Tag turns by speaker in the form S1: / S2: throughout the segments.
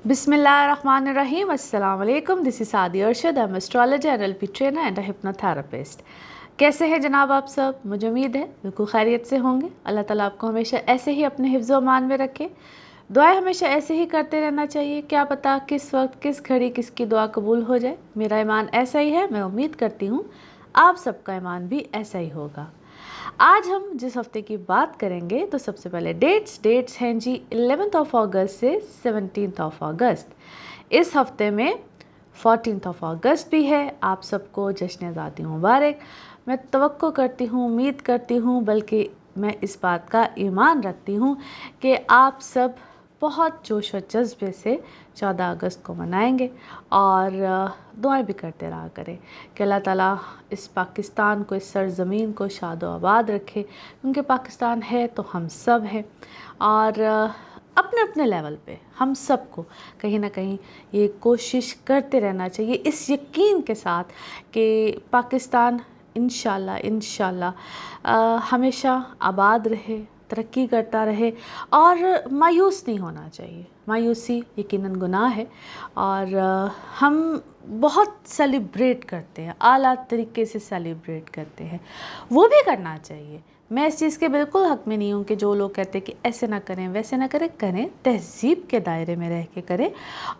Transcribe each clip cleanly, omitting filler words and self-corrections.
S1: बिस्मिल्लाहिर्रहमानिर्रहीम। अस्सलाम वालेकुम। दिस इज़ सादी Arshad. I am astrologer, NLP trainer and hypnotherapist. कैसे हैं जनाब आप सब? मुझे उम्मीद है बिल्कुल खैरियत से होंगे। अल्लाह ताला आपको हमेशा ऐसे ही अपने हिफ्ज़ व अमान में रखे। दुआएं हमेशा ऐसे ही करते रहना चाहिए। क्या पता किस वक्त किस घड़ी किसकी दुआ कबूल हो जाए। मेरा ईमान ऐसा ही है। मैं उम्मीद करती हूँ आप सबका ईमान भी ऐसा ही होगा। आज हम जिस हफ्ते की बात करेंगे तो सबसे पहले डेट्स हैं जी 11 अगस्त से 17 अगस्त। इस हफ्ते में 14 अगस्त भी है। आप सबको जश्न आज़ादी मुबारक। मैं तवक्को करती हूँ, उम्मीद करती हूँ, बल्कि मैं इस बात का ईमान रखती हूँ कि आप सब बहुत जोश व जज्बे से 14 अगस्त को मनाएंगे और दुआएं भी करते रहा करें कि अल्लाह ताला इस पाकिस्तान को, इस सरज़मीन को शादो आबाद रखे। क्योंकि पाकिस्तान है तो हम सब हैं और अपने अपने लेवल पे हम सबको कहीं ना कहीं ये कोशिश करते रहना चाहिए, इस यकीन के साथ कि पाकिस्तान इंशाल्लाह हमेशा आबाद रहे, तरक्की करता रहे और मायूस नहीं होना चाहिए। मायूसी यकीनन गुनाह है और हम बहुत सेलिब्रेट करते हैं, आला तरीके से सेलिब्रेट करते हैं, वो भी करना चाहिए। मैं इस चीज़ के बिल्कुल हक़ में नहीं हूँ कि जो लोग कहते हैं कि ऐसे ना करें वैसे ना करें। करें, तहज़ीब के दायरे में रह के करें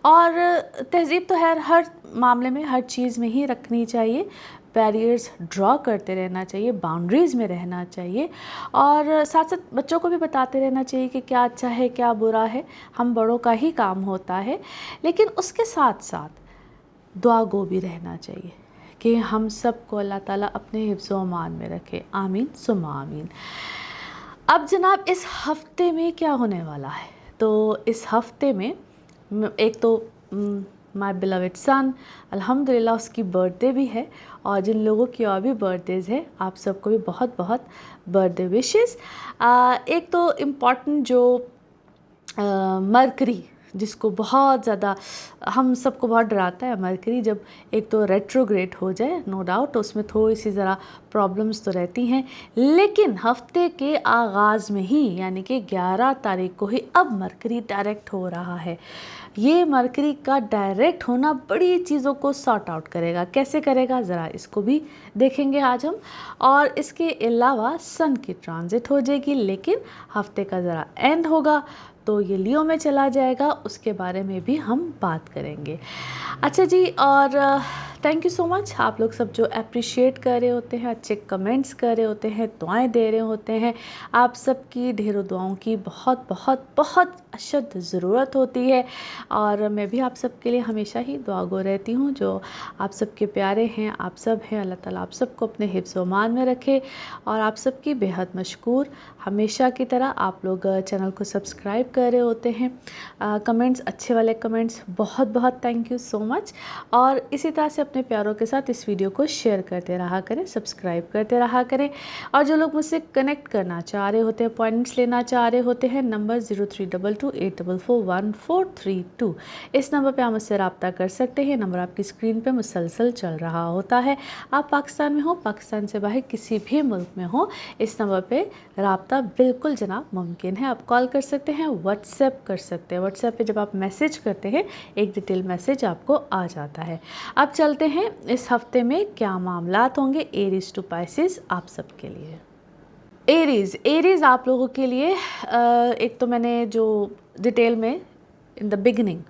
S1: और तहज़ीब तो हर मामले में, हर चीज़ में ही रखनी चाहिए। बैरियर्स ड्रॉ करते रहना चाहिए, बाउंड्रीज़ में रहना चाहिए और साथ साथ बच्चों को भी बताते रहना चाहिए कि क्या अच्छा है क्या बुरा है। हम बड़ों का ही काम होता है, लेकिन उसके साथ साथ दुआ गो भी रहना चाहिए कि हम सबको अल्लाह ताला अपने हिफ्ज़ व अमान में रखे। आमीन सुम्मा आमीन। अब जनाब इस हफ्ते में क्या होने वाला है? तो इस हफ्ते में एक तो माय बिलवेड सन, अल्हम्दुलिल्लाह उसकी बर्थडे भी है और जिन लोगों की और भी बर्थडेज़ है आप सबको भी बहुत बहुत बर्थडे विशेस। एक तो इम्पॉर्टेंट जो मरकरी, जिसको बहुत ज़्यादा हम सबको बहुत डराता है मरकरी, जब एक तो रेट्रोग्रेड हो जाए, नो डाउट उसमें थोड़ी सी ज़रा प्रॉब्लम्स तो रहती हैं, लेकिन हफ्ते के आगाज़ में ही यानी कि 11 तारीख को ही अब मरकरी डायरेक्ट हो रहा है। ये मरकरी का डायरेक्ट होना बड़ी चीज़ों को सॉर्ट आउट करेगा। कैसे करेगा ज़रा इसको भी देखेंगे आज हम। और इसके अलावा सन की ट्रांजिट हो जाएगी, लेकिन हफ्ते का ज़रा एंड होगा तो ये लियो में चला जाएगा, उसके बारे में भी हम बात करेंगे। अच्छा जी, और थैंक यू सो मच आप लोग सब जो अप्रिशिएट कर रहे होते हैं, अच्छे कमेंट्स कर रहे होते हैं, दुआएं दे रहे होते हैं। आप सबकी ढेरों दुआओं की बहुत बहुत बहुत अशद ज़रूरत होती है और मैं भी आप सब के लिए हमेशा ही दुआ गो रहती हूँ। जो आप सबके प्यारे हैं, आप सब हैं, अल्लाह ताला आप सबको अपने हिफ्ज़ व अमान में रखे और आप सबकी बेहद मशकूर। हमेशा की तरह आप लोग चैनल को सब्सक्राइब कर रहे होते हैं, कमेंट्स, अच्छे वाले कमेंट्स, बहुत बहुत थैंक यू सो मच। और इसी तरह से अपने प्यारों के साथ इस वीडियो को शेयर करते रहा करें, सब्सक्राइब करते रहा करें। और जो लोग मुझसे कनेक्ट करना चाह रहे होते हैं, अपॉइंटमेंट्स लेना चाह रहे होते हैं, नंबर 0322844142, इस नंबर पर आप मुझसे रब्ता कर सकते हैं। नंबर आपकी स्क्रीन पर मुसलसल चल रहा होता है। आप पाकिस्तान में हो, पाकिस्तान से बाहर किसी भी मुल्क में हो, इस नंबर पर रब्ता बिल्कुल जनाब मुमकिन है। आप कॉल कर सकते हैं, व्हाट्सएप कर सकते हैं। व्हाट्सएप पे जब आप मैसेज करते हैं एक डिटेल मैसेज आपको आ जाता है। अब चलते हैं इस हफ्ते में क्या मामलात होंगे एरीज टू पाइसेस आप सबके लिए। एरीज आप लोगों के लिए एक तो मैंने जो डिटेल में इन द बिगनिंग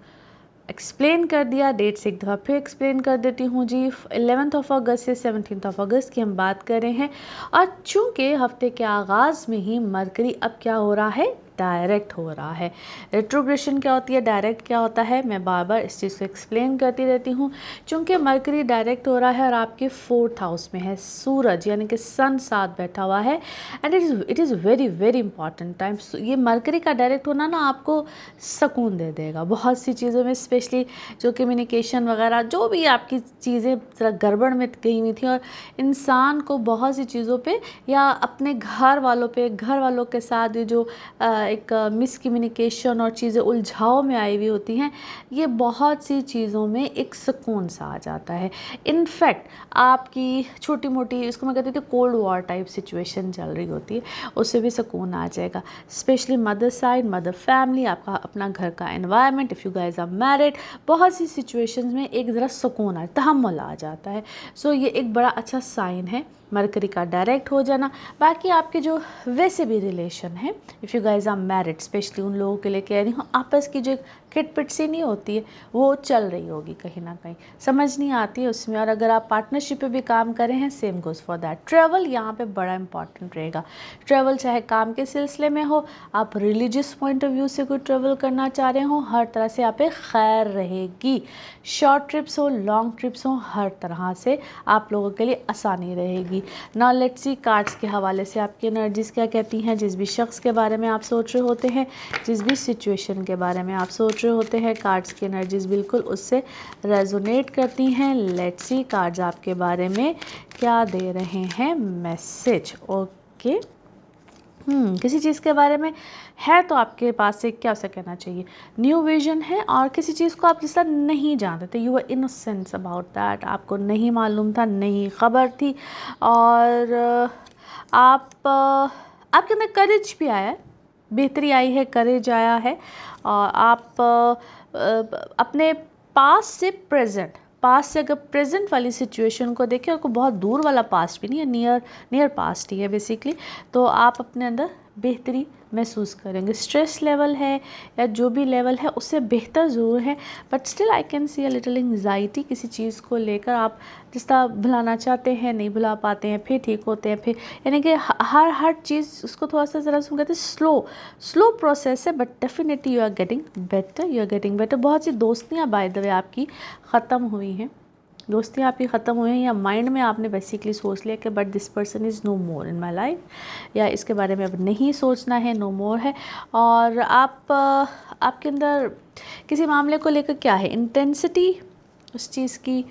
S1: एक्सप्लेन कर दिया, डेट्स एक दफ़ा फिर एक्सप्लेन कर देती हूँ जी। 11 अगस्त से 17 अगस्त की हम बात कर रहे हैं और चूँकि हफ्ते के आगाज़ में ही मरकरी अब क्या हो रहा है, डायरेक्ट हो रहा है। रेट्रोग्रेशन क्या होती है, डायरेक्ट क्या होता है, मैं बार बार इस चीज़ को एक्सप्लेन करती रहती हूँ। चूँकि मरकरी डायरेक्ट हो रहा है और आपके 4th हाउस में है सूरज यानी कि सन साथ बैठा हुआ है, and it is very very important time. ये मरकरी का डायरेक्ट होना ना आपको सुकून दे देगा बहुत सी चीज़ों में, स्पेशली जो कम्युनिकेशन वगैरह, जो भी आपकी चीज़ें ज़रा गड़बड़ में गई हुई थी और इंसान को बहुत सी चीज़ों पे या अपने घर वालों पे, घर वालों के साथ जो एक मिसकम्युनिकेशन और चीज़ें उलझाव में आई हुई होती हैं, ये बहुत सी चीज़ों में एक सुकून सा आ जाता है। इनफैक्ट आपकी छोटी मोटी, इसको मैं कहती थी कोल्ड वॉर टाइप सिचुएशन चल रही होती है, उससे भी सुकून आ जाएगा। Specially mother side, mother family, आपका अपना घर का environment, if you guys are married, बहुत सी सिचुएशंस में एक ज़रा सुकून तहम्मुल आ जाता है। सो ये एक बड़ा अच्छा साइन है मरकरी का डायरेक्ट हो जाना। बाकी आपके जो वैसे भी रिलेशन है, if you guys are married, specially उन लोगों के लिए कह रही हूँ, आपस की जो एक खिटपिट सी नहीं होती है, वो चल रही होगी कहीं ना कहीं, समझ नहीं आती है उसमें। और अगर आप पार्टनरशिप पे भी काम कर रहे हैं, same goes for that. Travel यहाँ पे बड़ा इंपॉर्टेंट रहेगा। ट्रैवल चाहे काम के सिलसिले में हो, आप रिलीजियस पॉइंट ऑफ व्यू से कोई ट्रैवल करना चाह रहे हो, हर तरह से यहाँ पे खैर रहेगी। शॉर्ट ट्रिप्स हो, लॉन्ग ट्रिप्स हो, हर तरह से आप लोगों के लिए आसानी रहेगी। नाउ लेट्स सी कार्ड्स के हवाले से आपकी एनर्जीज क्या कहती हैं। जिस भी शख्स के बारे में आप सोच रहे होते हैं, जिस भी सिचुएशन के बारे में आप सोच रहे होते हैं, कार्ड्स की एनर्जीज बिल्कुल उससे रेजोनेट करती हैं। लेट्स सी कार्ड्स आपके बारे में क्या दे रहे हैं मैसेज। ओके, किसी चीज़ के बारे में है तो आपके पास से क्या उसे कहना चाहिए, न्यू विजन है, और किसी चीज़ को आप जिसका नहीं जानते थे, you are innocence about that, आपको नहीं मालूम था, नहीं खबर थी, और आपके अंदर करेज भी आया है, बेहतरी आई है, करेज आया है। और आप अपने पास से प्रेजेंट, पास से अगर प्रेजेंट वाली सिचुएशन को देखें, आपको बहुत दूर वाला पास्ट भी नहीं है, नियर पास्ट ही है बेसिकली, तो आप अपने अंदर बेहतरी महसूस करेंगे। स्ट्रेस लेवल है या जो भी लेवल है उससे बेहतर ज़रूर है, but still I can see a little anxiety किसी चीज़ को लेकर। आप जिस तरह भुलाना चाहते हैं, नहीं भुला पाते हैं, फिर ठीक होते हैं, फिर यानी कि हर चीज़ उसको थोड़ा सा ज़रा कहते हैं स्लो प्रोसेस है, but definitely you are getting better, you are getting better. बहुत सी दोस्तियाँ बाय द वे आपकी ख़त्म हुई हैं, दोस्तियाँ आपकी ख़त्म हुई हैं, या माइंड में आपने बेसिकली सोच लिया कि but this person is no more in my life, या इसके बारे में अब नहीं सोचना है, नो मोर है। और आपके अंदर किसी मामले को लेकर क्या है, इंटेंसिटी उस चीज़ की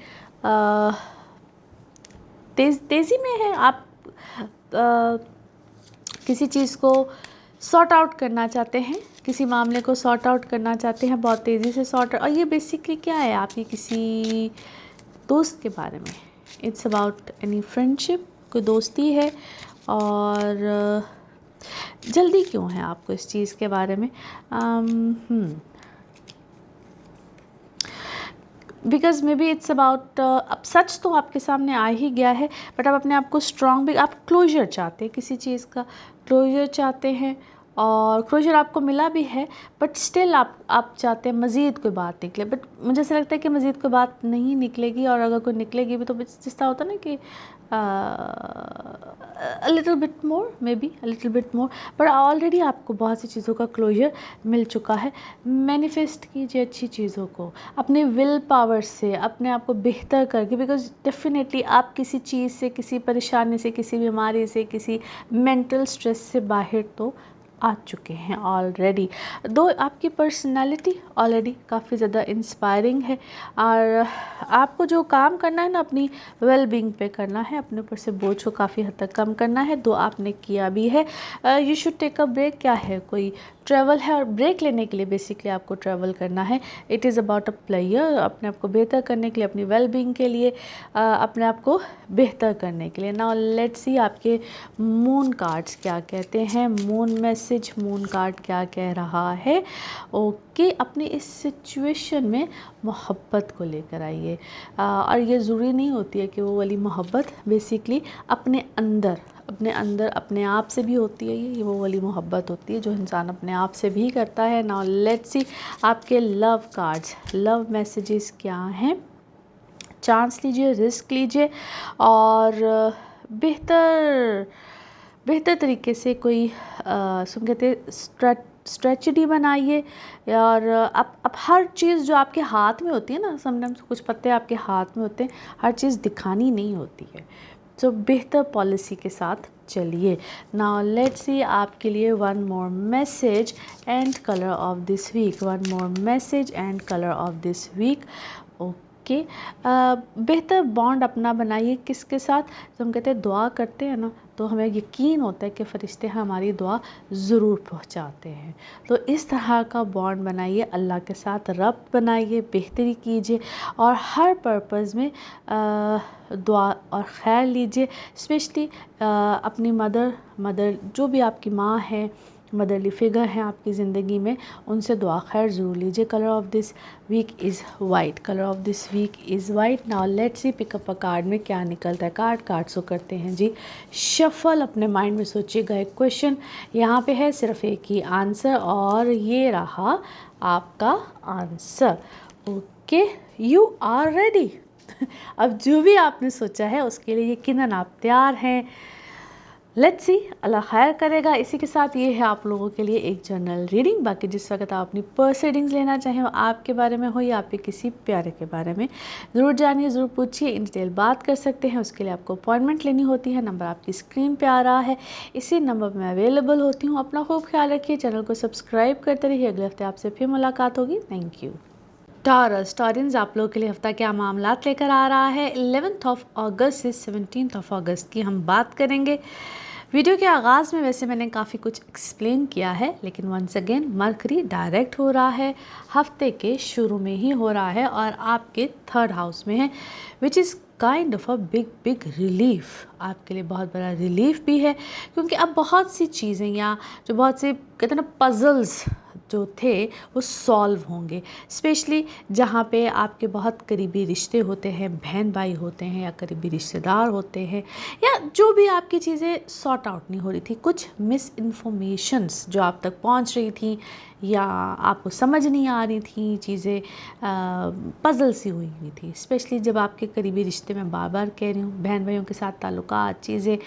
S1: तेज़ी में है। आप किसी चीज़ को सॉर्ट आउट करना चाहते हैं, किसी मामले को सॉर्ट आउट करना चाहते हैं, बहुत तेज़ी से सॉर्ट। और ये बेसिकली क्या है, आपकी किसी दोस्त के बारे में, इट्स अबाउट एनी फ्रेंडशिप, कोई दोस्ती है। और जल्दी क्यों है आपको इस चीज़ के बारे में, because may be it's about, अब सच तो आपके सामने आ ही गया है, बट आप अपने आप को स्ट्रॉन्ग भी, आप क्लोजर चाहते हैं, किसी चीज़ का क्लोजर चाहते हैं, और क्लोजर आपको मिला भी है, बट स्टिल आप चाहते हैं मज़ीद कोई बात निकले। बट मुझे ऐसा लगता है कि मज़ीद कोई बात नहीं निकलेगी, और अगर कोई निकलेगी भी तो जिस तरह होता है ना कि a little bit more, maybe a little bit more, पर ऑलरेडी आपको बहुत सी चीज़ों का क्लोजर मिल चुका है। मैनिफेस्ट कीजिए अच्छी चीज़ों को अपने विल पावर से, अपने आप को बेहतर करके, बिकॉज डेफिनेटली आप किसी चीज़ से, किसी परेशानी से, किसी बीमारी से, किसी मेंटल स्ट्रेस से बाहर तो आ चुके हैं ऑलरेडी। दो आपकी पर्सनालिटी ऑलरेडी काफ़ी ज़्यादा इंस्पायरिंग है, और आपको जो काम करना है ना, अपनी वेल बीइंग पे करना है, अपने ऊपर से बोझ को काफ़ी हद तक कम करना है, दो आपने किया भी है। You should take a break. क्या है, कोई ट्रैवल है, और ब्रेक लेने के लिए बेसिकली आपको ट्रैवल करना है। It is about a player, अपने आप को बेहतर करने के लिए, अपनी वेल बीइंग के लिए, अपने आप को बेहतर करने के लिए। नाउ लेट्स सी आपके मून कार्ड्स क्या कहते हैं, मून मैसेज, मून कार्ड क्या कह रहा है। ओके, अपनी इस सिचुएशन में मोहब्बत को लेकर आइए, और ये ज़रूरी नहीं होती है कि वो वाली मोहब्बत, बेसिकली अपने अंदर अपने आप से भी होती है, ये वो वाली मोहब्बत होती है जो इंसान अपने आप से भी करता है। नाउ लेट्स सी आपके लव कार्ड्स, लव मैसेजेस क्या हैं। चांस लीजिए, रिस्क लीजिए, और बेहतर तरीके से कोई सुन कहते स्ट्रेटजी बनाइए। और अब हर चीज़ जो आपके हाथ में होती है ना, समटाइम्स कुछ पत्ते आपके हाथ में होते हैं, हर चीज़ दिखानी नहीं होती है, तो बेहतर पॉलिसी के साथ चलिए। नाउ लेट्स सी आपके लिए one more message and colour of this week, one more message and colour of this week. Okay. बेहतर बॉन्ड अपना बनाइए किसके साथ? जब हम कहते हैं दुआ करते हैं ना, तो हमें यकीन होता है कि फ़रिश्ते हमारी दुआ ज़रूर पहुंचाते हैं। तो इस तरह का बॉन्ड बनाइए, अल्लाह के साथ रब्त बनाइए, बेहतरी कीजिए और हर पर्पज़ में दुआ और खैर लीजिए। स्पेशली अपनी मदर जो भी आपकी माँ है, मदरली फिगर हैं आपकी ज़िंदगी में, उनसे दुआ खैर ज़रूर लीजिए। Colour of this week is white, colour of this week is white. Now let's see pick up a card में क्या निकलता है। कार्ड सो करते हैं जी शफल। अपने माइंड में सोचिएगा एक क्वेश्चन, यहाँ पे है सिर्फ एक ही आंसर और ये रहा आपका answer. Okay, you are ready. अब जो भी आपने सोचा है उसके लिए यकीनन आप तैयार हैं। लेट्स सी, अल्लाह खैर करेगा। इसी के साथ ये है आप लोगों के लिए एक जनरल रीडिंग। बाकी जिस वक्त आप अपनी पर्सनल रीडिंग्स लेना चाहें, वो आपके बारे में हो या आपके किसी प्यारे के बारे में, ज़रूर जानिए, ज़रूर पूछिए, इन डिटेल बात कर सकते हैं। उसके लिए आपको अपॉइंटमेंट लेनी होती है। नंबर आपकी स्क्रीन पे आ रहा है, इसी नंबर पर मैं अवेलेबल होती हूँ। अपना खूब ख्याल रखिए, चैनल को सब्सक्राइब करते रहिए। अगले हफ्ते आपसे फिर मुलाकात होगी। Thank you. टॉरस आप लोगों के लिए हफ्ता क्या मामलात लेकर आ रहा है। 11 अगस्त से 17 अगस्त की हम बात करेंगे। वीडियो के आगाज़ में वैसे मैंने काफ़ी कुछ एक्सप्लेन किया है, लेकिन वंस अगेन मरकरी डायरेक्ट हो रहा है, हफ्ते के शुरू में ही हो रहा है और आपके 3rd हाउस में है, which is kind of a big relief. आपके लिए बहुत बड़ा रिलीफ भी है, क्योंकि अब बहुत सी चीज़ें या जो बहुत से कहते हैं ना पजल्स जो थे वो सॉल्व होंगे। स्पेशली जहाँ पे आपके बहुत करीबी रिश्ते होते हैं, बहन भाई होते हैं या करीबी रिश्तेदार होते हैं, या जो भी आपकी चीज़ें सॉर्ट आउट नहीं हो रही थी, कुछ मिस इन्फॉर्मेशंस जो आप तक पहुँच रही थी या आपको समझ नहीं आ रही थी चीज़ें, पजल सी हुई थी। स्पेशली जब आपके करीबी रिश्ते में बार बार कह रही हूँ, बहन भाइयों के साथ ताल्लुकात चीज़ें,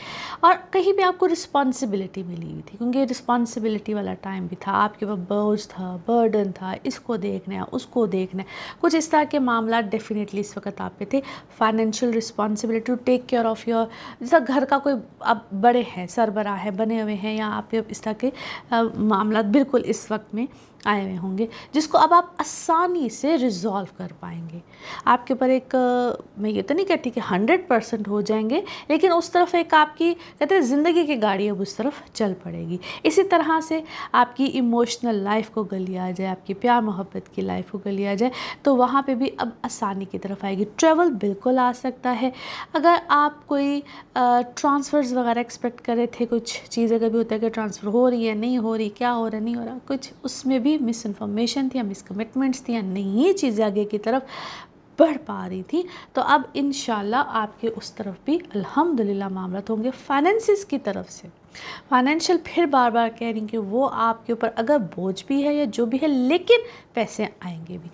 S1: और कहीं भी आपको रिस्पॉन्सिबिलिटी मिली हुई थी, क्योंकि रिस्पॉन्सिबिलिटी वाला टाइम भी था, आपके ऊपर बोझ था, बर्डन था, इसको देखना है उसको देखना है, कुछ इस तरह के मामला डेफिनेटली इस वक्त आप पे थे। Financial responsibility to take care of your, जैसा घर का कोई आप बड़े हैं, सरबराह है बने हुए हैं, या आप इस तरह के मामला बिल्कुल इस वक्त में आए हुए होंगे, जिसको अब आप आसानी से रिजॉल्व कर पाएंगे। आपके ऊपर एक मैं ये तो नहीं कहती कि 100% हो जाएंगे, लेकिन उस तरफ एक आपकी कहते हैं ज़िंदगी की गाड़ी अब उस तरफ चल पड़ेगी। इसी तरह से आपकी इमोशनल लाइफ को गलिया जाए, आपकी प्यार मोहब्बत की लाइफ को गलिया जाए, तो वहाँ पे भी अब आसानी की तरफ आएगी। ट्रैवल बिल्कुल आ सकता है। अगर आप कोई ट्रांसफ़र्स वगैरह एक्सपेक्ट कर रहे थे, कुछ चीज़ें कभी होता है कि ट्रांसफ़र हो रही है, नहीं हो रही, क्या हो रहा है, नहीं हो रहा, कुछ उसमें भी मिस इन्फॉर्मेशन थी या मिस कमिटमेंट्स थी या नहीं चीज़ें आगे की तरफ बढ़ पा रही थी, तो अब इंशाल्लाह आपके उस तरफ भी अल्हम्दुलिल्लाह मामला होंगे। फाइनेंसिस की तरफ से, फाइनेंशियल फिर बार बार कह रही हूँ कि वो आपके ऊपर अगर बोझ भी है या जो भी है, लेकिन पैसे आएंगे भी,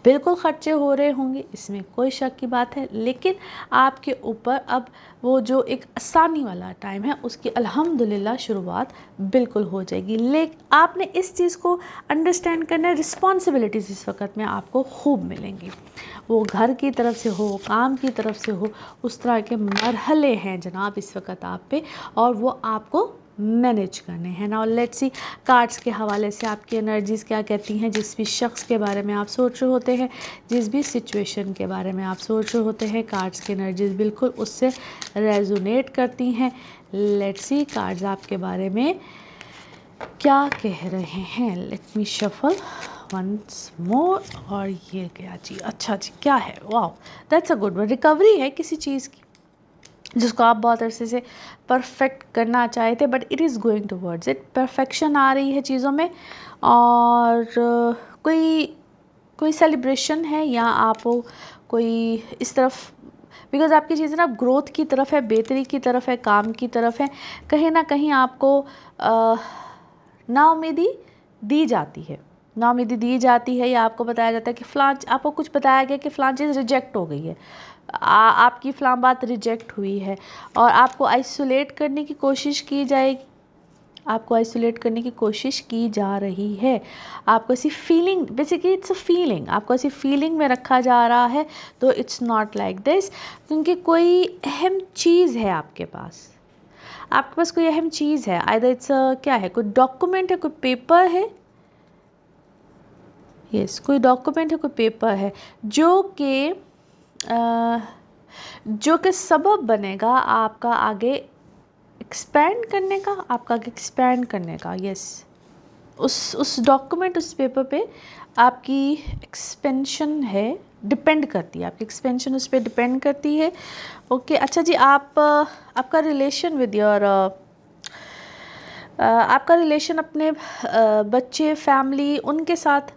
S1: बिल्कुल खर्चे हो रहे होंगे, इसमें कोई शक की बात है, लेकिन आपके ऊपर अब वो जो एक आसानी वाला टाइम है उसकी अल्हम्दुलिल्लाह शुरुआत बिल्कुल हो जाएगी। लेकिन आपने इस चीज़ को अंडरस्टैंड करना है, रिस्पॉन्सिबिलिटीज़ इस वक्त में आपको खूब मिलेंगी, वो घर की तरफ से हो, काम की तरफ से हो, उस तरह के मरहले हैं जनाब इस वक्त आप पे, और वो आपको मैनेज करने हैं। नाउ लेट्स सी, कार्ड्स के हवाले से आपकी एनर्जीज़ क्या कहती हैं। जिस भी शख्स के बारे में आप सोच रहे होते हैं, जिस भी सिचुएशन के बारे में आप सोच रहे होते हैं, कार्ड्स की एनर्जीज़ बिल्कुल उससे रेजोनेट करती हैं। लेट्स सी, कार्ड्स आपके बारे में क्या कह रहे हैं। Let me shuffle once more. और ये गया जी, अच्छा जी, क्या है, वाह, that's a good one. Recovery है किसी चीज़ की जिसको आप बहुत अरसे से परफेक्ट करना चाहे थे, but it is going towards it, perfection आ रही है चीज़ों में। और कोई सेलिब्रेशन है या आप कोई इस तरफ, बिकॉज आपकी चीज़ें ना ग्रोथ की तरफ है, बेहतरी की तरफ है, काम की तरफ है। कहीं ना कहीं आपको नाउम्मीदी दी जाती है, नाउम्मीदी दी जाती है, या आपको बताया जाता है कि फ़लाँ, आपको कुछ बताया गया कि फ़लाँ चीज़ रिजेक्ट हो गई है, आपकी फ़लाँ बात रिजेक्ट हुई है, और आपको आइसोलेट करने की कोशिश की जाएगी, आपको आइसोलेट करने की कोशिश की जा रही है। आपको ऐसी feeling, basically it's a feeling, आपको ऐसी फीलिंग में रखा जा रहा है, तो इट्स नॉट लाइक दिस, क्योंकि कोई अहम चीज़ है आपके पास, आपके पास कोई अहम चीज़ है। आइदर इट्स क्या है, कोई डॉक्यूमेंट है, कोई पेपर है, यस कोई डॉक्यूमेंट है, कोई पेपर है, जो कि जो कि सबब बनेगा आपका आगे एक्सपैंड करने का, आपका आगे एक्सपैंड करने का। यस, उस डॉक्यूमेंट, उस पेपर पे आपकी एक्सपेंशन है, डिपेंड करती है, आपकी एक्सपेंशन उस पर डिपेंड करती है। ओके, अच्छा जी, आपका रिलेशन विद योर आपका रिलेशन अपने बच्चे, फैमिली, उनके साथ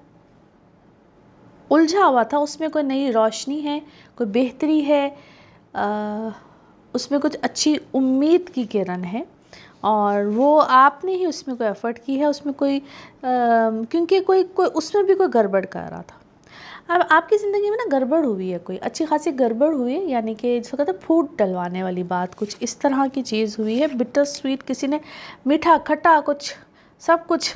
S1: उलझा हुआ था, उसमें कोई नई रोशनी है, कोई बेहतरी है, उसमें कुछ अच्छी उम्मीद की किरण है, और वो आपने ही उसमें कोई एफ़र्ट की है, उसमें कोई क्योंकि कोई उसमें भी कोई गड़बड़ कर रहा था। अब आपकी ज़िंदगी में ना गड़बड़ हुई है, कोई अच्छी खासी गड़बड़ हुई है, यानी कि जिसको कहते हैं फूट डलवाने वाली बात, कुछ इस तरह की चीज़ हुई है, बिटर स्वीट, किसी ने मीठा खट्टा कुछ सब कुछ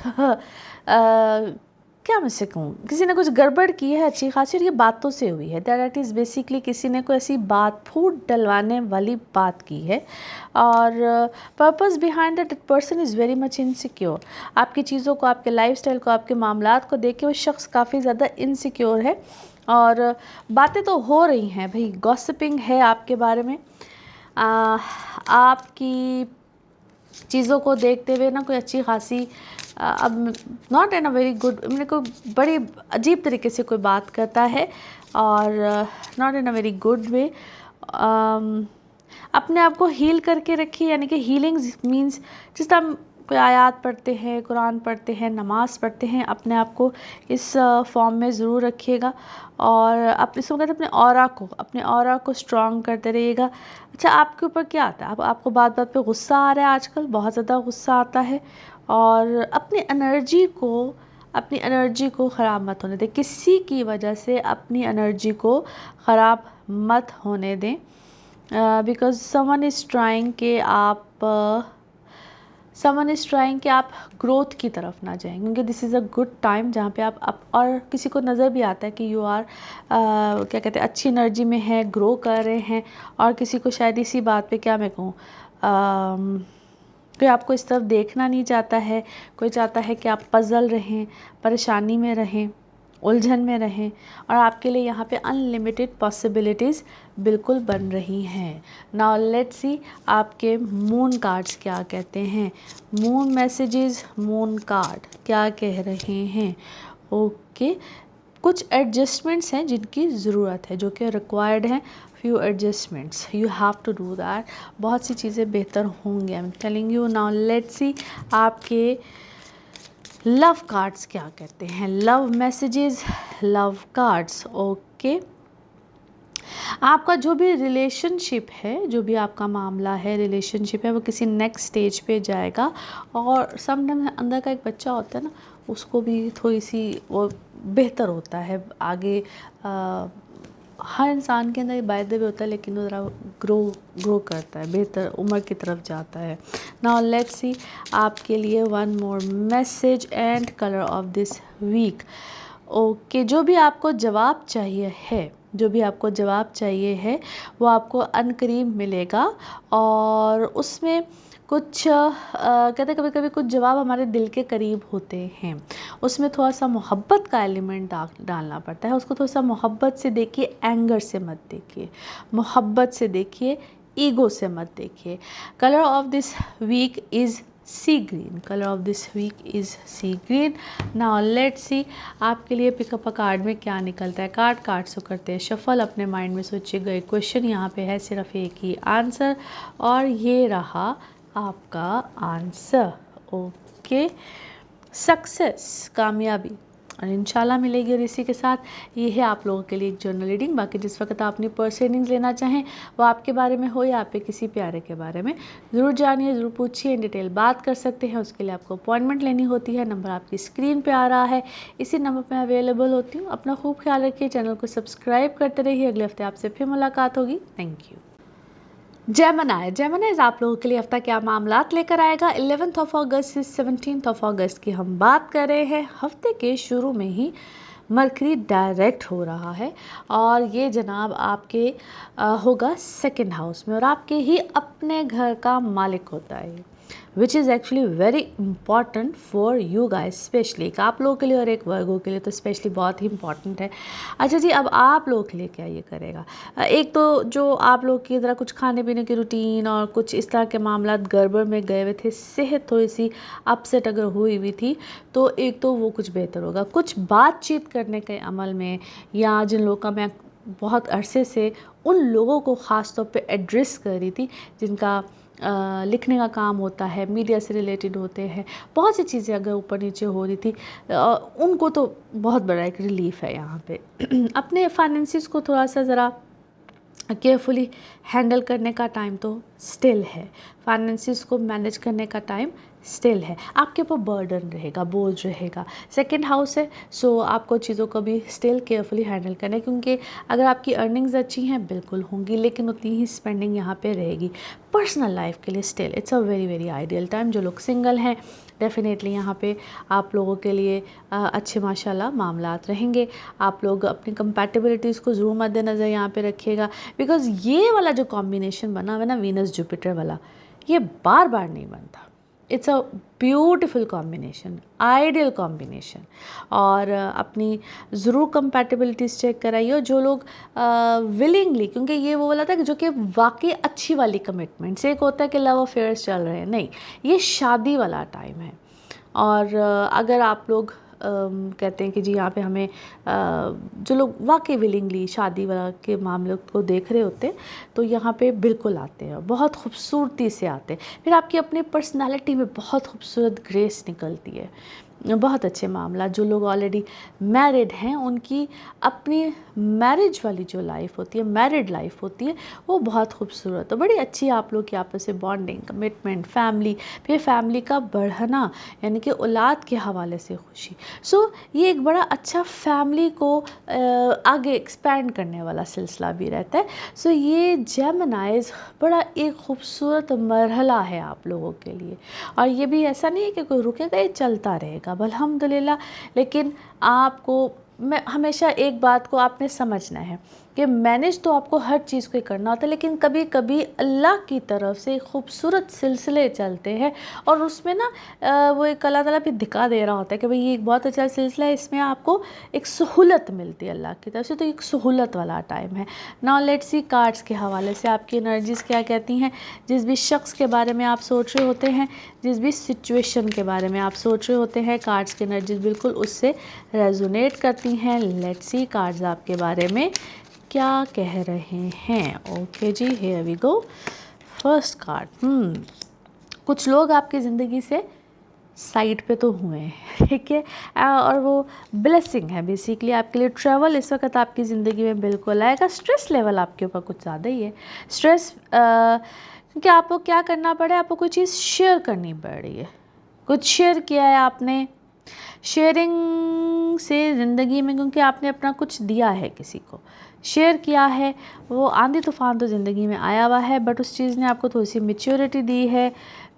S1: क्या मैं से कहूँ, किसी ने कुछ गड़बड़ की है अच्छी खासी, और ये बातों से हुई है। दैट इज़ बेसिकली किसी ने कोई ऐसी बात, फूट डलवाने वाली बात की है, और purpose behind that person is very much insecure. आपकी चीज़ों को, आपके लाइफस्टाइल को, आपके मामलात को देख के वो शख्स काफ़ी ज़्यादा इनसिक्योर है, और बातें तो हो रही हैं भाई, गॉसिपिंग है आपके बारे में, आपकी चीज़ों को देखते हुए ना कोई अच्छी खासी अब not in a very good, मेरे को बड़ी अजीब तरीके से कोई बात करता है, और not in a very good way. अपने आप को हील करके रखिए, यानी कि हीलिंग मीन्स जिस तरह हम कोई आयात पढ़ते हैं, कुरान पढ़ते हैं, नमाज़ पढ़ते हैं, अपने आप को इस फॉर्म में ज़रूर रखिएगा, और आप इसको कहते हैं अपने ऑरा को स्ट्रॉन्ग करते रहिएगा। अच्छा, आपके ऊपर क्या आता है, आपको बात बात पे गुस्सा आ रहा है, आजकल बहुत ज़्यादा गुस्सा आता है, और अपनी एनर्जी को ख़राब मत होने दें, किसी की वजह से अपनी एनर्जी को ख़राब मत होने दें, बिकॉज समवन इज़ ट्राइंग कि आप ग्रोथ की तरफ ना जाएं, क्योंकि this is a good time जहाँ पे आप और किसी को नज़र भी आता है कि यू आर क्या कहते हैं, अच्छी एनर्जी में है, ग्रो कर रहे हैं, और किसी को शायद इसी बात पे क्या मैं कहूँ, कोई आपको इस तरफ देखना नहीं चाहता है, कोई चाहता है कि आप पज़ल रहें, परेशानी में रहें, उलझन में रहें, और आपके लिए यहाँ पे अनलिमिटेड पॉसिबिलिटीज़ बिल्कुल बन रही हैं। नाउ लेट्स सी आपके मून कार्ड्स क्या कहते हैं, मून मैसेजेस, मून कार्ड क्या कह रहे हैं। ओके, कुछ एडजस्टमेंट्स हैं जिनकी ज़रूरत है, जो कि रिक्वायर्ड हैं, few adjustments you have to do that, बहुत सी चीज़ें बेहतर होंगी, I am telling you. Now let's see आपके लव कार्ड्स क्या कहते हैं, love messages, love cards. Okay, आपका जो भी रिलेशनशिप है, जो भी आपका मामला है, रिलेशनशिप है, वो किसी नेक्स्ट स्टेज पे जाएगा, और समटाइम अंदर का एक बच्चा होता है ना, उसको भी थोड़ी सी वो बेहतर होता है आगे, हर इंसान के अंदर ये बाय द वे होता है, लेकिन वो ज़रा ग्रो करता है, बेहतर उम्र की तरफ जाता है। नाउ लेट्स सी आपके लिए one more message and colour of this week. Okay, जो भी आपको जवाब चाहिए है वो आपको अनकरीब मिलेगा, और उसमें कुछ कहते हैं कभी कभी कुछ जवाब हमारे दिल के करीब होते हैं, उसमें थोड़ा सा मोहब्बत का एलिमेंट डालना पड़ता है, उसको थोड़ा सा मोहब्बत से देखिए, एंगर से मत देखिए, मोहब्बत से देखिए, ईगो से मत देखिए। Colour of this week is sea green, colour of this week is sea green. Now let's see आपके लिए पिकअप अ कार्ड में क्या निकलता है। कार्ड से करते हैं शफल, अपने माइंड में सोचिएगा एक क्वेश्चन, यहाँ पे है सिर्फ एक ही आंसर, और ये रहा आपका आंसर। ओके, सक्सेस, कामयाबी, और इंशाल्लाह मिलेगी। और इसी के साथ ये है आप लोगों के लिए एक जर्नल रीडिंग। बाकी जिस वक्त आप अपनी पर्सनल रीडिंग लेना चाहें, वो आपके बारे में हो या आपके किसी प्यारे के बारे में, ज़रूर जानिए, ज़रूर पूछिए, इन डिटेल बात कर सकते हैं। उसके लिए आपको अपॉइंटमेंट लेनी होती है, नंबर आपकी स्क्रीन पे आ रहा है, इसी नंबर पे अवेलेबल होती हूँ। अपना खूब ख्याल रखिए, चैनल को सब्सक्राइब करते रहिए। अगले हफ्ते आपसे फिर मुलाकात होगी। Thank you. जेमिनी आप लोगों के लिए हफ्ता क्या मामलात लेकर आएगा। 11 अगस्त से 17 अगस्त की हम बात कर रहे हैं। हफ्ते के शुरू में ही मरकरी डायरेक्ट हो रहा है, और ये जनाब आपके होगा सेकंड हाउस में, और आपके ही अपने घर का मालिक होता है। Which is actually very important for you guys, specially एक आप लोगों के लिए और एक वर्गों के लिए तो स्पेशली बहुत ही इंपॉर्टेंट है। अच्छा जी, अब आप लोगों के लिए क्या ये करेगा? एक तो जो आप लोग की तरह कुछ खाने पीने की रूटीन और कुछ इस तरह के मामला गड़बड़ में गए हुए थे, सेहत थोड़ी सी अपसेट अगर हुई हुई थी, तो एक तो वो कुछ बेहतर होगा। कुछ बातचीत करने के अमल में, या जिन लोगों का मैं बहुत अरसे से उन लोगों को ख़ास तौर पे एड्रेस कर रही थी जिनका लिखने का काम होता है, मीडिया से रिलेटेड होते हैं, बहुत सी चीज़ें अगर ऊपर नीचे हो रही थी, उनको तो बहुत बड़ा एक रिलीफ है यहाँ पे। अपने फाइनेंसिस को थोड़ा सा ज़रा केयरफुली हैंडल करने का टाइम तो स्टिल है, फाइनेंसिस को मैनेज करने का टाइम स्टिल है। आपके ऊपर बर्डन रहेगा, बोझ रहेगा, सेकंड हाउस है, सो आपको चीज़ों को भी स्टिल केयरफुली हैंडल करना है, क्योंकि अगर आपकी अर्निंग्स अच्छी हैं बिल्कुल होंगी, लेकिन उतनी ही स्पेंडिंग यहाँ पे रहेगी। पर्सनल लाइफ के लिए still it's a very very ideal time. जो लोग सिंगल हैं डेफिनेटली यहाँ पे आप लोगों के लिए अच्छे माशाल्लाह मामलात रहेंगे। आप लोग अपनी कंपैटिबिलिटीज़ को ज़रूर मद्देनज़र यहाँ पे रखिएगा, बिकॉज़ ये वाला जो कॉम्बिनेशन बना हुआ है ना वीनस जुपिटर वाला, ये बार बार नहीं बनता। It's a beautiful combination, ideal combination. और अपनी ज़रूर कंपैटिबिलिटीज़ चेक कराइए। और जो लोग विलिंगली, क्योंकि ये वो वाला था कि जो कि वाकई अच्छी वाली कमिटमेंट्स, एक होता है कि लव अफेयर्स चल रहे हैं, नहीं, ये शादी वाला टाइम है। और अगर आप लोग कहते हैं कि जी यहाँ पे हमें जो लोग वाकई विलिंगली शादी वाला के मामले को देख रहे होते हैं, तो यहाँ पे बिल्कुल आते हैं, बहुत खूबसूरती से आते हैं। फिर आपकी अपनी पर्सनालिटी में बहुत खूबसूरत ग्रेस निकलती है, बहुत अच्छे मामला। जो लोग ऑलरेडी मैरिड हैं उनकी अपनी मैरिज वाली जो लाइफ होती है, मैरिड लाइफ होती है, वो बहुत खूबसूरत, तो बड़ी अच्छी आप लोग की आपस में बॉन्डिंग, कमिटमेंट, फैमिली, फिर फैमिली का बढ़ना, यानी कि औलाद के हवाले से खुशी। सो ये एक बड़ा अच्छा फैमिली को आगे एक्सपैंड करने वाला सिलसिला भी रहता है। सो ये जेमिनाइज बड़ा एक खूबसूरत मरहला है आप लोगों के लिए। और ये भी ऐसा नहीं है कि कोई रुकेगा, ये चलता रहेगा अल्हम्दुलिल्लाह। लेकिन आपको, मैं हमेशा एक बात को आपने समझना है कि मैनेज तो आपको हर चीज़ को करना होता है, लेकिन कभी कभी अल्लाह की तरफ से खूबसूरत सिलसिले चलते हैं, और उसमें ना वो एक अल्लाह ताला भी दिखा दे रहा होता है कि भाई ये एक बहुत अच्छा सिलसिला है, इसमें आपको एक सहूलत मिलती है अल्लाह की तरफ से, तो एक सहूलत वाला टाइम है। नाउ लेट्स सी कार्ड्स के हवाले से आपकी एनर्जीज़ क्या कहती हैं। जिस भी शख्स के बारे में आप सोच रहे होते हैं, जिस भी सिचुएशन के बारे में आप सोच रहे होते हैं, कार्ड्स की एनर्जीज़ बिल्कुल उससे रेजोनेट करती हैं। लेट्स सी कार्ड्स आपके बारे में क्या कह रहे हैं। ओके जी, here we go. First card, कुछ लोग आपकी ज़िंदगी से साइड पे तो हुए हैं, ठीक है, और वो ब्लेसिंग है बेसिकली आपके लिए। ट्रैवल इस वक्त आपकी ज़िंदगी में बिल्कुल आएगा। स्ट्रेस लेवल आपके ऊपर कुछ ज़्यादा ही है, स्ट्रेस क्योंकि आपको क्या करना पड़ा है, आपको कोई चीज़ शेयर करनी पड़ रही है, कुछ शेयर किया है आपने, शेयरिंग से ज़िंदगी में, क्योंकि आपने अपना कुछ दिया है, किसी को शेयर किया है, वो आंधी तूफान तो ज़िंदगी में आया हुआ है, बट उस चीज़ ने आपको थोड़ी सी मैच्योरिटी दी है,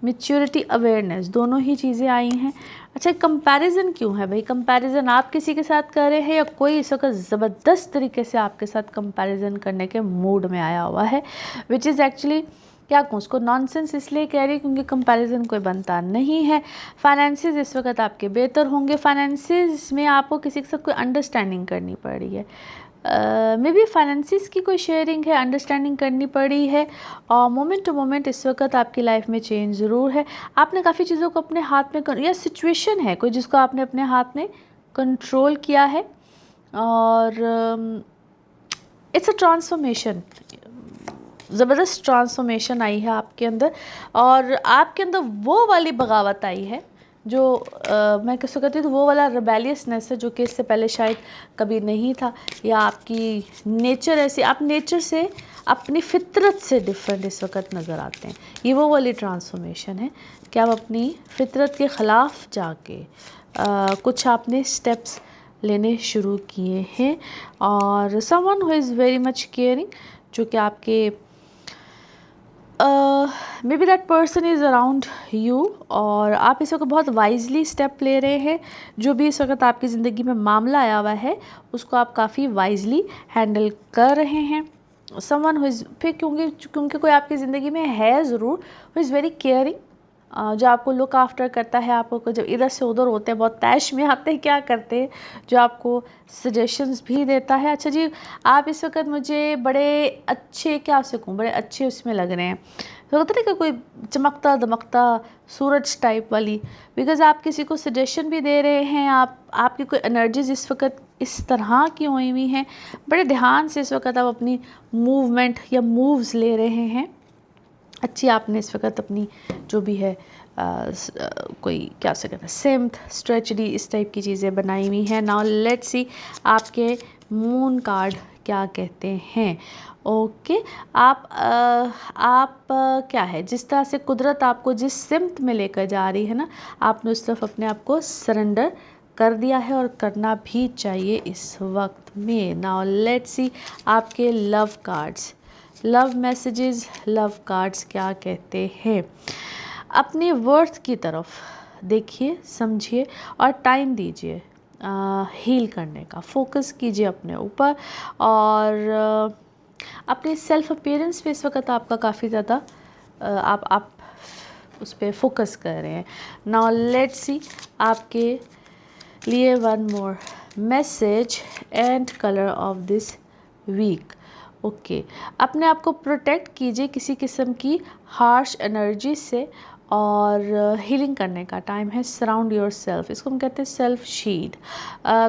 S1: मैच्योरिटी, अवेयरनेस, दोनों ही चीज़ें आई हैं। अच्छा, कंपैरिजन क्यों है भाई? कंपैरिजन आप किसी के साथ कर रहे हैं, या कोई इस वक्त ज़बरदस्त तरीके से आपके साथ कंपैरिजन करने के मूड में आया हुआ है, विच इज़ एक्चुअली, क्या कहूँ उसको, नॉनसेंस इसलिए कह रही क्योंकि कंपैरिजन कोई बनता नहीं है। फाइनेंसिस इस वक्त आपके बेहतर होंगे। फाइनेंसिस में आपको किसी के साथ कोई अंडरस्टैंडिंग करनी पड़ रही है, मे बी फाइनेंसिस की कोई शेयरिंग है, अंडरस्टैंडिंग करनी पड़ी है। और मोमेंट टू मोमेंट इस वक्त आपकी लाइफ में चेंज ज़रूर है। आपने काफ़ी चीज़ों को अपने हाथ में या सिचुएशन है कोई जिसको आपने अपने हाथ में कंट्रोल किया है, और इट्स अ ट्रांसफॉर्मेशन, ज़बरदस्त ट्रांसफॉर्मेशन आई है आपके अंदर, और आपके अंदर वो वाली बगावत आई है जो मैं किसको कहती हूँ, तो वो वाला रिबेलियसनेस है जो कि इससे पहले शायद कभी नहीं था, या आपकी नेचर ऐसी, आप नेचर से, अपनी फितरत से डिफरेंट इस वक्त नज़र आते हैं। ये वो वाली ट्रांसफॉर्मेशन है कि आप अपनी फितरत के ख़िलाफ़ जाके कुछ आपने स्टेप्स लेने शुरू किए हैं। और someone who is very much caring, जो कि आपके may be that person is around you, और आप इस वक्त बहुत वाइजली स्टेप ले रहे हैं। जो भी इस वक्त आपकी ज़िंदगी में मामला आया हुआ है उसको आप काफ़ी वाइजली हैंडल कर रहे हैं। समवन हु इज़, फिर क्योंकि कोई आपकी ज़िंदगी में है ज़रूर, हु इज़ वेरी केयरिंग, जो आपको लुक आफ्टर करता है, आपको जब इधर से उधर होते हैं, बहुत तैश में आते हैं, क्या करते हैं, जो आपको सजेशंस भी देता है। अच्छा जी, आप इस वक्त मुझे बड़े अच्छे, क्या आपसे कहूँ, बड़े अच्छे उसमें लग रहे हैं, तो होता है कि कोई चमकता दमकता सूरज टाइप वाली, बिकॉज आप किसी को सजेशन भी दे रहे हैं, आपकी कोई एनर्जीज इस वक्त इस तरह की हुई हुई हैं, बड़े ध्यान से इस वक्त आप अपनी मूवमेंट या मूव्स ले रहे हैं। अच्छी आपने इस वक्त अपनी जो भी है कोई क्या से कहते हैं सिम्थ स्ट्रेचडी इस टाइप की चीज़ें बनाई हुई हैं। नाउ लेट्स सी आपके मून कार्ड क्या कहते हैं। ओके, आप क्या है, जिस तरह से कुदरत आपको जिस सिम्त में लेकर जा रही है ना, आपने उस तरफ अपने आप को सरेंडर कर दिया है और करना भी चाहिए इस वक्त में। नाउ लेट्स सी आपके love cards, love messages, love cards क्या कहते हैं। अपने वर्थ की तरफ देखिए, समझिए और टाइम दीजिए हील करने का, फोकस कीजिए अपने ऊपर, और अपने सेल्फ अपीयरेंस पे इस वक्त आपका काफ़ी ज़्यादा आप उस पर फोकस कर रहे हैं। नाउ लेट्स सी आपके लिए one more message and colour of this week. Okay, अपने आप को प्रोटेक्ट कीजिए किसी किस्म की हार्श एनर्जी से, और हीलिंग करने का टाइम है। सराउंड योर सेल्फ, इसको हम कहते हैं self shield.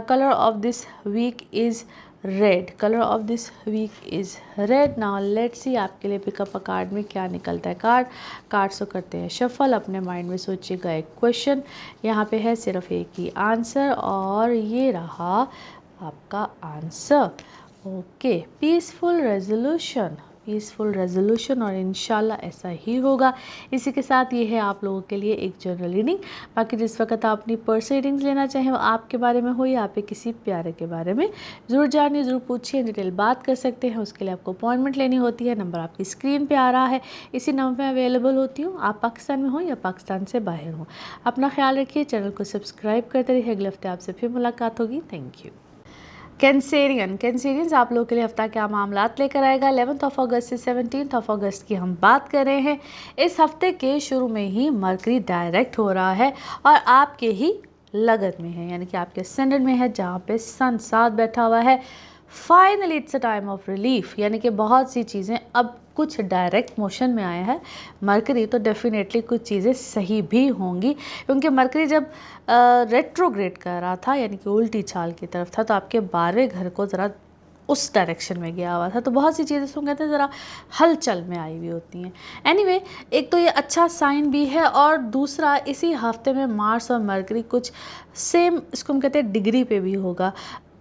S1: Colour of this week is red, colour of this week is red. Now let's see आपके लिए पिकअप अ कार्ड में क्या निकलता है। कार्ड्स को करते हैं शफल, अपने माइंड में सोचिएगा एक क्वेश्चन, यहाँ पे है सिर्फ एक ही आंसर, और ये रहा आपका answer. Okay, peaceful resolution, peaceful resolution, और इंशाल्लाह ऐसा ही होगा। इसी के साथ ये है आप लोगों के लिए एक जनरल रीडिंग। बाकी जिस वक्त आप अपनी पर्सनल रीडिंग्स लेना चाहें, वो आपके बारे में हो या आपके किसी प्यारे के बारे में, ज़रूर जानिए, ज़रूर पूछिए, डिटेल बात कर सकते हैं। उसके लिए आपको अपॉइंटमेंट लेनी होती है। नंबर आपकी स्क्रीन पर आ रहा है, इसी नंबर पर अवेलेबल होती हूँ, आप पाकिस्तान में हो या पाकिस्तान से बाहर हो। अपना ख्याल रखिए, चैनल को सब्सक्राइब करते रहिए। अगले हफ्ते आपसे फिर मुलाकात होगी। Thank you. कैंसेरियंस आप लोगों के लिए हफ्ता क्या मामलात लेकर आएगा। 11 अगस्त से 17 अगस्त की हम बात कर रहे हैं। इस हफ्ते के शुरू में ही मरकरी डायरेक्ट हो रहा है और आपके ही लगन में है, यानी कि आपके असेंडेंट में है, जहाँ पे सन साथ बैठा हुआ है। Finally it's a time of relief, यानी कि बहुत सी चीज़ें अब कुछ डायरेक्ट मोशन में आया है मरकरी, तो डेफिनेटली कुछ चीज़ें सही भी होंगी, क्योंकि मरकरी जब रेट्रोग्रेड कर रहा था, यानी कि उल्टी चाल की तरफ था, तो आपके 12वें घर को ज़रा उस डायरेक्शन में गया हुआ था, तो बहुत सी चीज़ें सुन कहते हैं ज़रा हलचल में आई हुई होती हैं। एनीवे, एक तो ये अच्छा साइन भी है, और दूसरा इसी हफ्ते में मार्स और मरकरी कुछ सेम, इसको हम कहते हैं डिग्री पे भी होगा।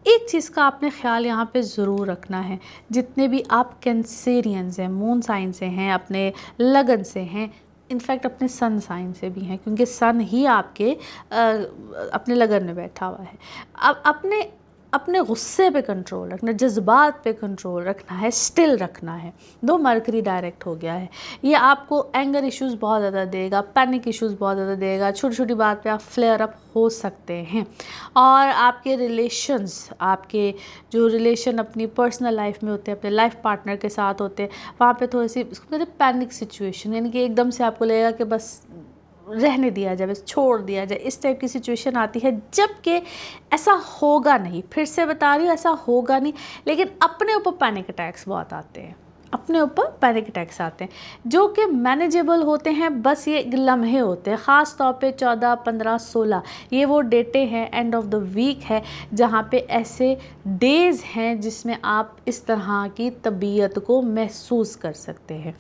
S1: एक चीज़ का आपने ख्याल यहाँ पे ज़रूर रखना है, जितने भी आप कैंसेरियंस हैं, मून साइन से हैं, अपने लगन से हैं, इनफैक्ट अपने सन साइन से भी हैं, क्योंकि सन ही आपके अपने लगन में बैठा हुआ है। अब अपने गुस्से पे कंट्रोल रखना, जज्बात पे कंट्रोल रखना है, स्टिल रखना है। दो मरकरी डायरेक्ट हो गया है, ये आपको एंगर इश्यूज़ बहुत ज़्यादा देगा, पैनिक इश्यूज़ बहुत ज़्यादा देगा, छोटी छोटी बात पे आप फ्लेयर अप हो सकते हैं। और आपके रिलेशंस, आपके जो रिलेशन अपनी पर्सनल लाइफ में होते हैं, अपने लाइफ पार्टनर के साथ होते हैं, वहाँ पे थोड़ी सी इसको कहते हैं पैनिक सिचुएशन, यानी कि एकदम से आपको लगेगा कि बस रहने दिया जाए, बस छोड़ दिया जाए, इस टाइप की सिचुएशन आती है। जबकि ऐसा होगा नहीं, फिर से बता रही हूँ, ऐसा होगा नहीं, लेकिन अपने ऊपर पैनिक अटैक्स बहुत आते हैं, अपने ऊपर पैनिक अटैक्स आते हैं जो कि मैनेजेबल होते हैं, बस ये लम्हे होते हैं। ख़ास तौर पे 14, 15, 16 ये वो डेटे हैं, एंड ऑफ द वीक है, जहाँ पे ऐसे डेज़ हैं जिसमें आप इस तरह की तबीयत को महसूस कर सकते हैं।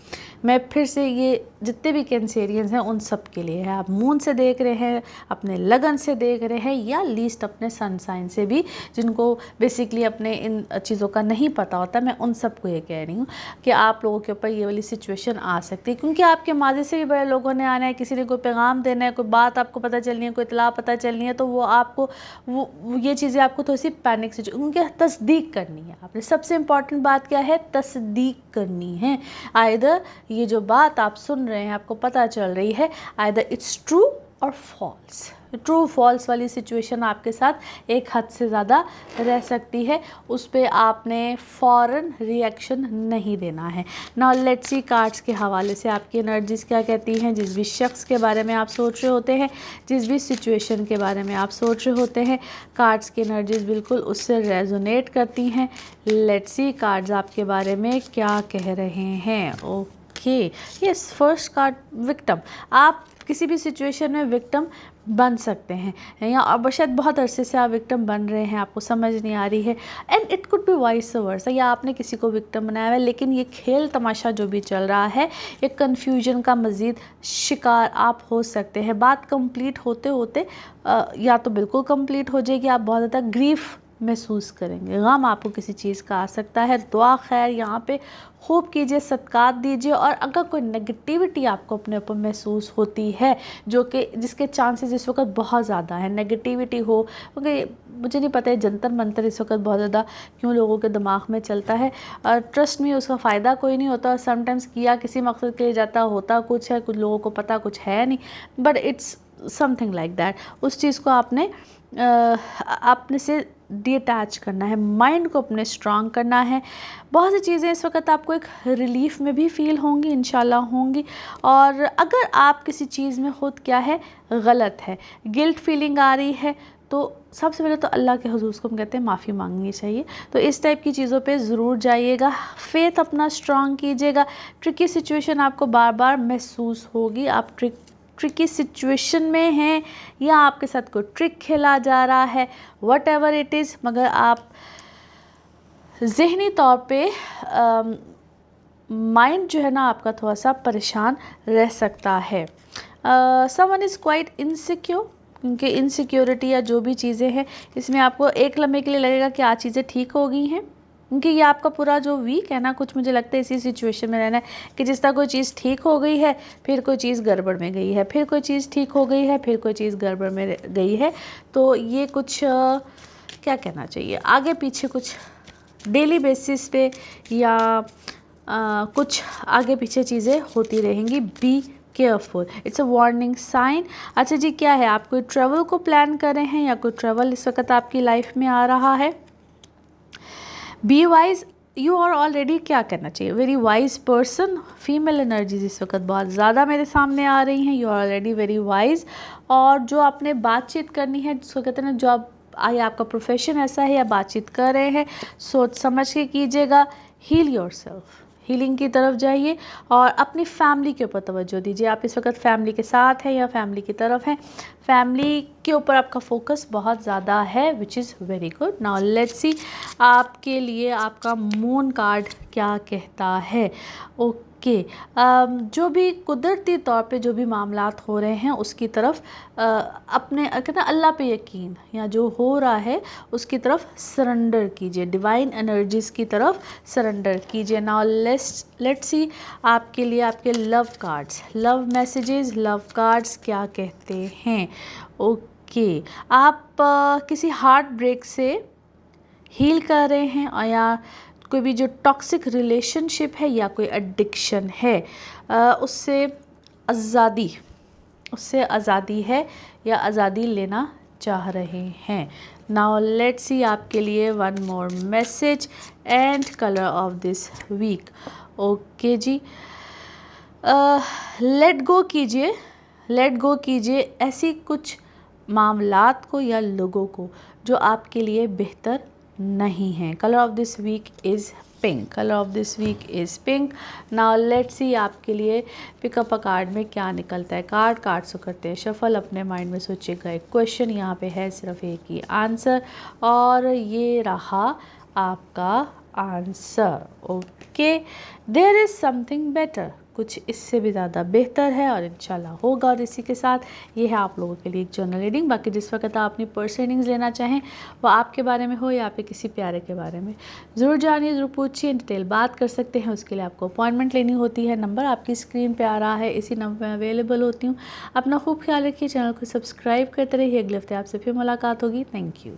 S1: मैं फिर से ये जितने भी कैंसेरियंस हैं उन सब के लिए है, आप मून से देख रहे हैं, अपने लगन से देख रहे हैं, या लीस्ट अपने सन साइन से भी, जिनको बेसिकली अपने इन चीज़ों का नहीं पता होता, मैं उन सबको ये कह रही हूँ कि आप लोगों के ऊपर ये वाली सिचुएशन आ सकती है, क्योंकि आपके माज़ी से भी बड़े लोगों ने आना है, किसी ने कोई पैगाम देना है, कोई बात आपको पता चलनी है, कोई इतला पता चलनी है, तो वो आपको वो ये चीज़ें आपको थोड़ी सी पैनिक सिचुएशन, उनकी तस्दीक करनी है आपने। सबसे इम्पॉर्टेंट बात क्या है, तस्दीक करनी है। आइदर ये जो बात आप सुन रहे हैं, आपको पता चल रही है, आइदर इट्स ट्रू और फॉल्स, ट्रू फॉल्स वाली सिचुएशन आपके साथ एक हद से ज़्यादा रह सकती है, उस पर आपने फ़ौरन रिएक्शन नहीं देना है। नाउ लेट्स सी कार्ड्स के हवाले से आपकी एनर्जीज़ क्या कहती हैं। जिस भी शख्स के बारे में आप सोच रहे होते हैं, जिस भी सिचुएशन के बारे में आप सोच रहे होते हैं, कार्ड्स की एनर्जीज़ बिल्कुल उससे रेजोनेट करती हैं। लेट्स सी कार्ड्स आपके बारे में क्या कह रहे हैं। Okay, yes, first card victim. आप किसी भी सिचुएशन में विक्टिम बन सकते हैं, या अब शायद बहुत अरसे से आप विक्टिम बन रहे हैं, आपको समझ नहीं आ रही है, and it could be vice versa, या आपने किसी को विक्टिम बनाया है, लेकिन ये खेल तमाशा जो भी चल रहा है, एक कन्फ्यूजन का मज़ीद शिकार आप हो सकते हैं। बात कंप्लीट होते होते या तो बिल्कुल कंप्लीट हो जाएगी, आप बहुत ज़्यादा ग्रीफ महसूस करेंगे, गम आपको किसी चीज़ का आ सकता है। दुआ खैर यहाँ पे खूब कीजिए, सदकात दीजिए, और अगर कोई नेगेटिविटी आपको अपने ऊपर महसूस होती है, जो कि जिसके चांसेस इस वक्त बहुत ज़्यादा है नेगेटिविटी हो, क्योंकि मुझे नहीं पता है जंतर मंतर इस वक्त बहुत ज़्यादा क्यों लोगों के दिमाग में चलता है, और ट्रस्ट में उसका फ़ायदा कोई नहीं होता, और समटाइम्स किया किसी मकसद के लिए जाता, होता कुछ है, कुछ लोगों को पता कुछ है नहीं, but it's something like that. उस चीज़ को आपने अपने से डिटैच करना है, माइंड को अपने स्ट्रांग करना है। बहुत सी चीज़ें इस वक्त आपको एक रिलीफ में भी फील होंगी, इंशाल्लाह होंगी। और अगर आप किसी चीज़ में खुद क्या है गलत है, गिल्ट फीलिंग आ रही है, तो सबसे पहले तो अल्लाह के हुजूर को हम कहते हैं माफ़ी मांगनी चाहिए। तो इस टाइप की चीज़ों पे ज़रूर जाइएगा, फेथ अपना स्ट्रांग कीजिएगा। ट्रिकी सिचुएशन आपको बार बार महसूस होगी, आप ट्रिकी सिचुएशन में हैं, या आपके साथ कोई ट्रिक खेला जा रहा है, वट एवर इट इज़, मगर आप ज़हनी तौर पे माइंड जो है ना आपका थोड़ा सा परेशान रह सकता है। समवन इज़ क्वाइट इनसिक्योर, क्योंकि इनसिक्योरिटी या जो भी चीज़ें हैं, इसमें आपको एक लम्हे के लिए लगेगा कि आज चीज़ें ठीक हो गई हैं, क्योंकि ये आपका पूरा जो वीक है ना, कुछ मुझे लगता है इसी सिचुएशन में रहना है कि जिस तरह कोई चीज़ ठीक हो गई है, फिर कोई चीज़ गड़बड़ में गई है, फिर कोई चीज़ ठीक हो गई है, फिर कोई चीज़ गड़बड़ में गई है। तो ये कुछ क्या कहना चाहिए, आगे पीछे कुछ डेली बेसिस पे या कुछ आगे पीछे चीज़ें होती रहेंगी। Be careful, it's a warning sign. अच्छा जी, क्या है, आप कोई ट्रैवल को प्लान कर रहे हैं, या कोई ट्रैवल इस वक्त आपकी लाइफ में आ रहा है। Be wise, you are already, क्या करना चाहिए, very wise person. Female energies इस वक्त बहुत ज़्यादा मेरे सामने आ रही हैं, you are already very wise. और जो आपने बातचीत करनी है, जिसको कहते हैं ना, जो आप आपका प्रोफेशन ऐसा है या बातचीत कर रहे हैं, सोच समझ के कीजिएगा। हील योरसेल्फ, हीलिंग की तरफ जाइए, और अपनी फैमिली के ऊपर तवज्जो दीजिए। आप इस वक्त फैमिली के साथ हैं या फैमिली की तरफ हैं, फैमिली के ऊपर आपका फोकस बहुत ज़्यादा है, which is very good. Now let's see आपके लिए आपका मून कार्ड क्या कहता है। ओके, जो भी कुदरती तौर पे जो भी मामलात हो रहे हैं, उसकी तरफ अपने कहते हैं अल्लाह पे यकीन, या जो हो रहा है उसकी तरफ सरेंडर कीजिए, डिवाइन एनर्जीज़ की तरफ सरेंडर कीजिए। नाउ लेट्स सी आपके लिए आपके love cards, love messages, love cards क्या कहते हैं। ओके, आप किसी हार्ट ब्रेक से हील कर रहे हैं, और या कोई भी जो टॉक्सिक रिलेशनशिप है या कोई एडिक्शन है, उससे आज़ादी है या आज़ादी लेना चाह रहे हैं। नाउ लेट्स सी आपके लिए one more message and colour of this week. Okay जी, लेट गो कीजिए ऐसी कुछ मामलात को या लोगों को जो आपके लिए बेहतर नहीं हैं। Colour of this week is pink, colour of this week is pink. Now let's see आपके लिए पिकअप अ कार्ड में क्या निकलता है। कार्ड्स को करते हैं शफल, अपने माइंड में सोचिएगा एक क्वेश्चन, यहाँ पे है सिर्फ एक ही आंसर, और ये रहा आपका answer. Okay, there is something better, कुछ इससे भी ज़्यादा बेहतर है, और इंशाल्लाह होगा। और इसी के साथ ये है आप लोगों के लिए एक जर्नल रीडिंग। बाकी जिस वक्त आप अपनी पर्सनल रीडिंग्स लेना चाहें, वो आपके बारे में हो या आपके किसी प्यारे के बारे में, ज़रूर जानिए, ज़रूर पूछिए, डिटेल बात कर सकते हैं। उसके लिए आपको अपॉइंटमेंट लेनी होती है। नंबर आपकी स्क्रीन पर आ रहा है, इसी नंबर में अवेलेबल होती हूँ। अपना खूब ख्याल रखिए, चैनल को सब्सक्राइब करते रहिए। अगले हफ्ते आपसे फिर मुलाकात होगी। Thank you.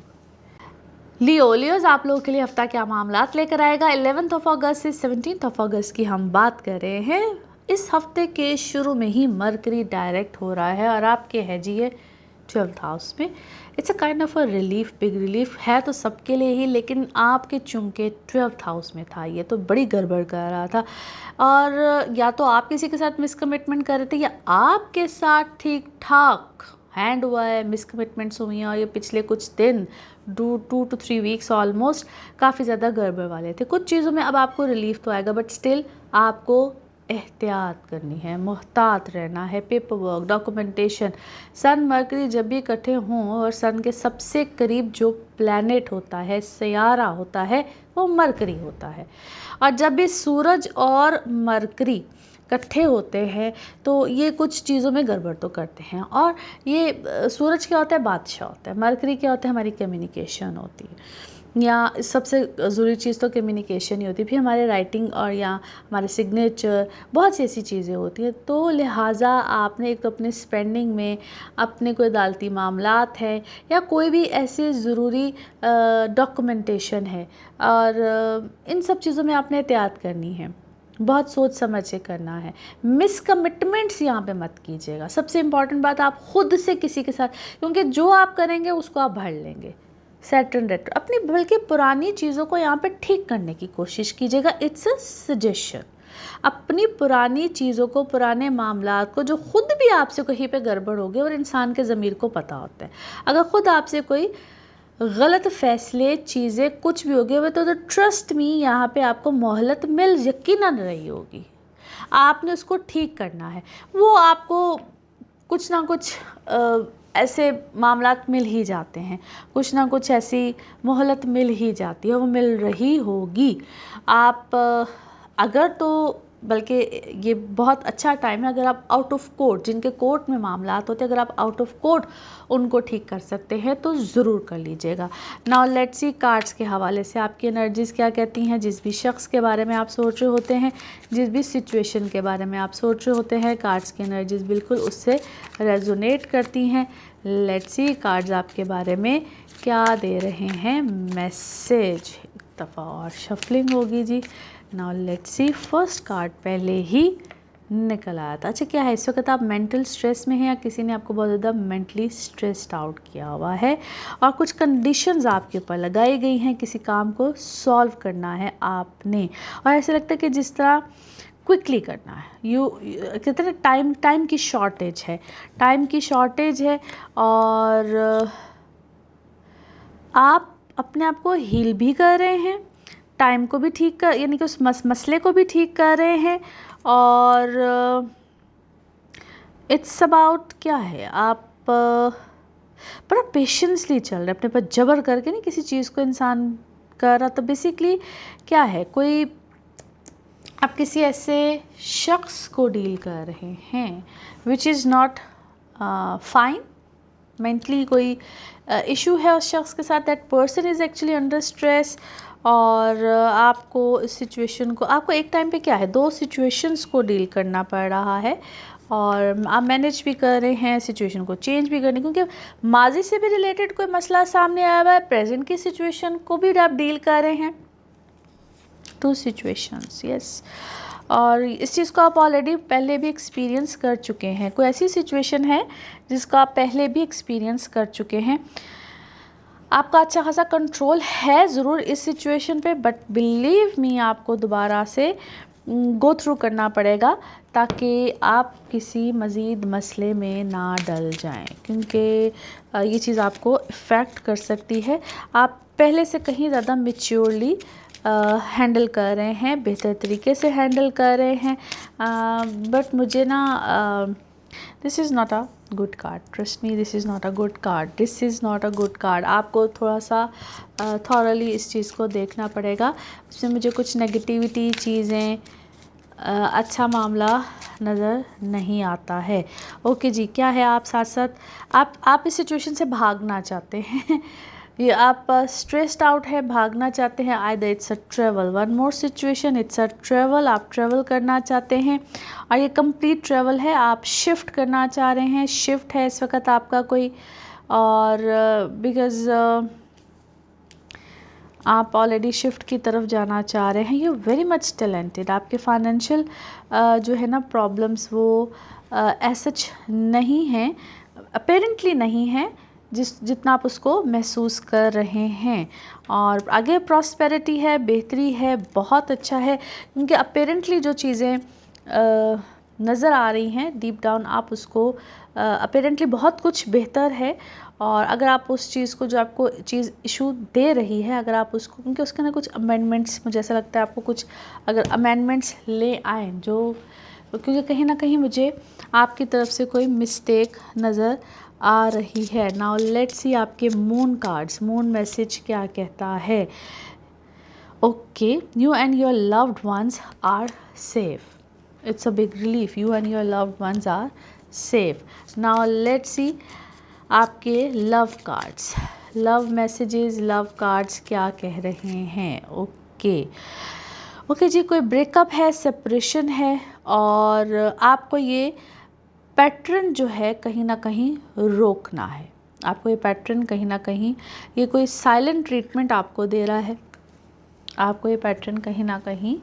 S1: लियोज आप लोगों के लिए हफ्ता क्या मामलात लेकर आएगा। 11 अगस्त से 17 अगस्त की हम बात कर रहे हैं। इस हफ्ते के शुरू में ही मरकरी डायरेक्ट हो रहा है, और आपके है जी ये 12th हाउस में। It's a kind of a relief, big relief है तो सबके लिए ही, लेकिन आपके चूंकि 12th हाउस में था ये तो बड़ी गड़बड़ कर रहा था। और या तो आप किसी के साथ मिसकमिटमेंट कर रहे थे या आपके साथ ठीक ठाक हैंड हुआ है, मिसकमिटमेंट्स हुई हैं और ये पिछले कुछ दिन 2 to 3 वीक्स ऑलमोस्ट काफ़ी ज़्यादा गड़बड़ वाले थे। कुछ चीज़ों में अब आपको रिलीफ तो आएगा, बट स्टिल आपको एहतियात करनी है, मोहतात रहना है। पेपर वर्क, डॉक्यूमेंटेशन, सन मरकरी जब भी इकट्ठे हों और सन के सबसे करीब जो प्लैनेट होता है, सयारा होता है, वो मरकरी होता है। और जब भी सूरज और मरकरी इकट्ठे होते हैं तो ये कुछ चीज़ों में गड़बड़ तो करते हैं। और ये सूरज क्या होता है, बादशाह होता है, मरकरी क्या होता है, हमारी कम्युनिकेशन होती है, या सबसे ज़रूरी चीज़ तो कम्युनिकेशन ही होती है। फिर हमारे राइटिंग और या हमारे सिग्नेचर, बहुत सी ऐसी चीज़ें होती हैं। तो लिहाजा आपने एक तो अपने स्पेंडिंग में, अपने कोई अदालती मामलात है या कोई भी ऐसे ज़रूरी डॉक्यूमेंटेशन है, और इन सब चीज़ों में आपने एहतियात करनी है, बहुत सोच समझ से करना है। मिसकमिटमेंट्स यहाँ पे मत कीजिएगा। सबसे इम्पॉर्टेंट बात, आप खुद से किसी के साथ, क्योंकि जो आप करेंगे उसको आप भर लेंगे। सैटर्न रेट्रो अपनी बल्कि पुरानी चीज़ों को यहाँ पे ठीक करने की कोशिश कीजिएगा। It's a suggestion. अपनी पुरानी चीज़ों को, पुराने मामलात को, जो खुद भी आपसे कहीं पे गड़बड़ हो गई, और इंसान के ज़मीर को पता होता है अगर खुद आपसे कोई गलत फैसले, चीज़ें कुछ भी हो गए हुए तो ट्रस्ट मी यहाँ पे आपको मोहलत मिल यकीनन रही होगी। आपने उसको ठीक करना है। वो आपको कुछ ना कुछ ऐसे मामलात मिल ही जाते हैं, कुछ ना कुछ ऐसी मोहलत मिल ही जाती है, वो मिल रही होगी। आप अगर तो बल्कि ये बहुत अच्छा टाइम है अगर आप आउट ऑफ कोर्ट, जिनके कोर्ट में मामलात होते हैं, अगर आप आउट ऑफ कोर्ट उनको ठीक कर सकते हैं तो ज़रूर कर लीजिएगा। नाउ लेट्स सी कार्ड्स के हवाले से आपकी एनर्जीज़ क्या कहती हैं। जिस भी शख्स के बारे में आप सोच रहे होते हैं, जिस भी सिचुएशन के बारे में आप सोच रहे होते हैं, कार्ड्स की एनर्जीज़ बिल्कुल उससे रेजोनेट करती हैं। लेट्स सी कार्ड्स आपके बारे में क्या दे रहे हैं मैसेज। एक दफ़ा और शफलिंग होगी जी। Now let's see, first card पहले ही निकल आया था। अच्छा, क्या है इस वक्त आप मेंटल स्ट्रेस में हैं या किसी ने आपको बहुत ज़्यादा मेंटली स्ट्रेस्ड आउट किया हुआ है और कुछ कंडीशंस आपके ऊपर लगाई गई हैं, किसी काम को सॉल्व करना है आपने, और ऐसा लगता है कि जिस तरह क्विकली करना है। कहते हैं टाइम की शॉर्टेज है, टाइम की शॉर्टेज है, और आप अपने आप को हील भी कर रहे हैं, टाइम को भी ठीक कर, यानी कि उस मसले को भी ठीक कर रहे हैं। और इट्स अबाउट क्या है, आप बड़ा पेशेंसली चल रहे, अपने पर जबर करके नहीं किसी चीज़ को इंसान कर रहा। तो बेसिकली क्या है, कोई आप किसी ऐसे शख्स को डील कर रहे हैं which is not fine, mentally कोई इशू है उस शख्स के साथ, that person is actually under stress. और आपको इस सिचुएशन को, आपको एक टाइम पे क्या है, दो सिचुएशंस को डील करना पड़ रहा है, और आप मैनेज भी कर रहे हैं, सिचुएशन को चेंज भी करने, क्योंकि माजी से भी रिलेटेड कोई मसला सामने आया हुआ है, प्रेजेंट की सिचुएशन को भी आप डील कर रहे हैं। Two situations, yes. और इस चीज़ को आप ऑलरेडी पहले भी एक्सपीरियंस कर चुके हैं। कोई ऐसी सिचुएशन है जिसका आप पहले भी एक्सपीरियंस कर चुके हैं। आपका अच्छा खासा कंट्रोल है ज़रूर इस सिचुएशन पे, बट बिलीव मी आपको दोबारा से गो थ्रू करना पड़ेगा ताकि आप किसी मज़ीद मसले में ना डल जाएं, क्योंकि ये चीज़ आपको इफ़ेक्ट कर सकती है। आप पहले से कहीं ज़्यादा मैच्योरली हैंडल कर रहे हैं, बेहतर तरीके से हैंडल कर रहे हैं, बट मुझे ना this is not a good card, trust me, this is not a good card, this is not a good card. आपको थोड़ा सा थॉरली इस चीज़ को देखना पड़ेगा। इसमें मुझे कुछ नेगेटिविटी चीज़ें, अच्छा मामला नज़र नहीं आता है। ओके जी, क्या है आप साथ साथ आप इस सिचुएशन से भागना चाहते हैं ये आप स्ट्रेस्ड आउट है, भागना चाहते हैं। Either it's a travel, one more situation, it's a travel, आप ट्रेवल करना चाहते हैं और ये कंप्लीट ट्रेवल है, आप शिफ्ट करना चाह रहे हैं, शिफ्ट है इस वक्त आपका कोई, और बिकॉज़ आप ऑलरेडी शिफ्ट की तरफ जाना चाह रहे हैं। You very much talented. आपके फाइनेंशियल जो है ना प्रॉब्लम्स वो सच नहीं हैं, अपेरेंटली नहीं है जितना आप उसको महसूस कर रहे हैं। और आगे प्रॉस्पेरिटी है, बेहतरी है, बहुत अच्छा है, क्योंकि अपेरेंटली जो चीज़ें नज़र आ रही हैं डीप डाउन आप उसको अपेरेंटली बहुत कुछ बेहतर है। और अगर आप उस चीज़ को, जो आपको चीज़ इशू दे रही है, अगर आप उसको, क्योंकि उसके अंदर कुछ अमेंडमेंट्स, मुझे ऐसा लगता है आपको कुछ अगर अमेंडमेंट्स ले आए जो, क्योंकि कहीं ना कहीं मुझे आपकी तरफ से कोई मिस्टेक नज़र आ रही है। नाउ लेट्स सी आपके मून कार्ड्स, मून मैसेज क्या कहता है। Okay, you and your loved ones are safe, it's a big relief, you and your loved ones are safe. Now let's see आपके love cards, love messages, love cards क्या कह रहे हैं। Okay जी, कोई breakup है, सेपरेशन है, और आपको ये पैटर्न जो है कहीं ना कहीं रोकना है। आपको ये पैटर्न कहीं ना कहीं, ये कोई साइलेंट ट्रीटमेंट आपको दे रहा है, आपको ये पैटर्न कहीं ना कहीं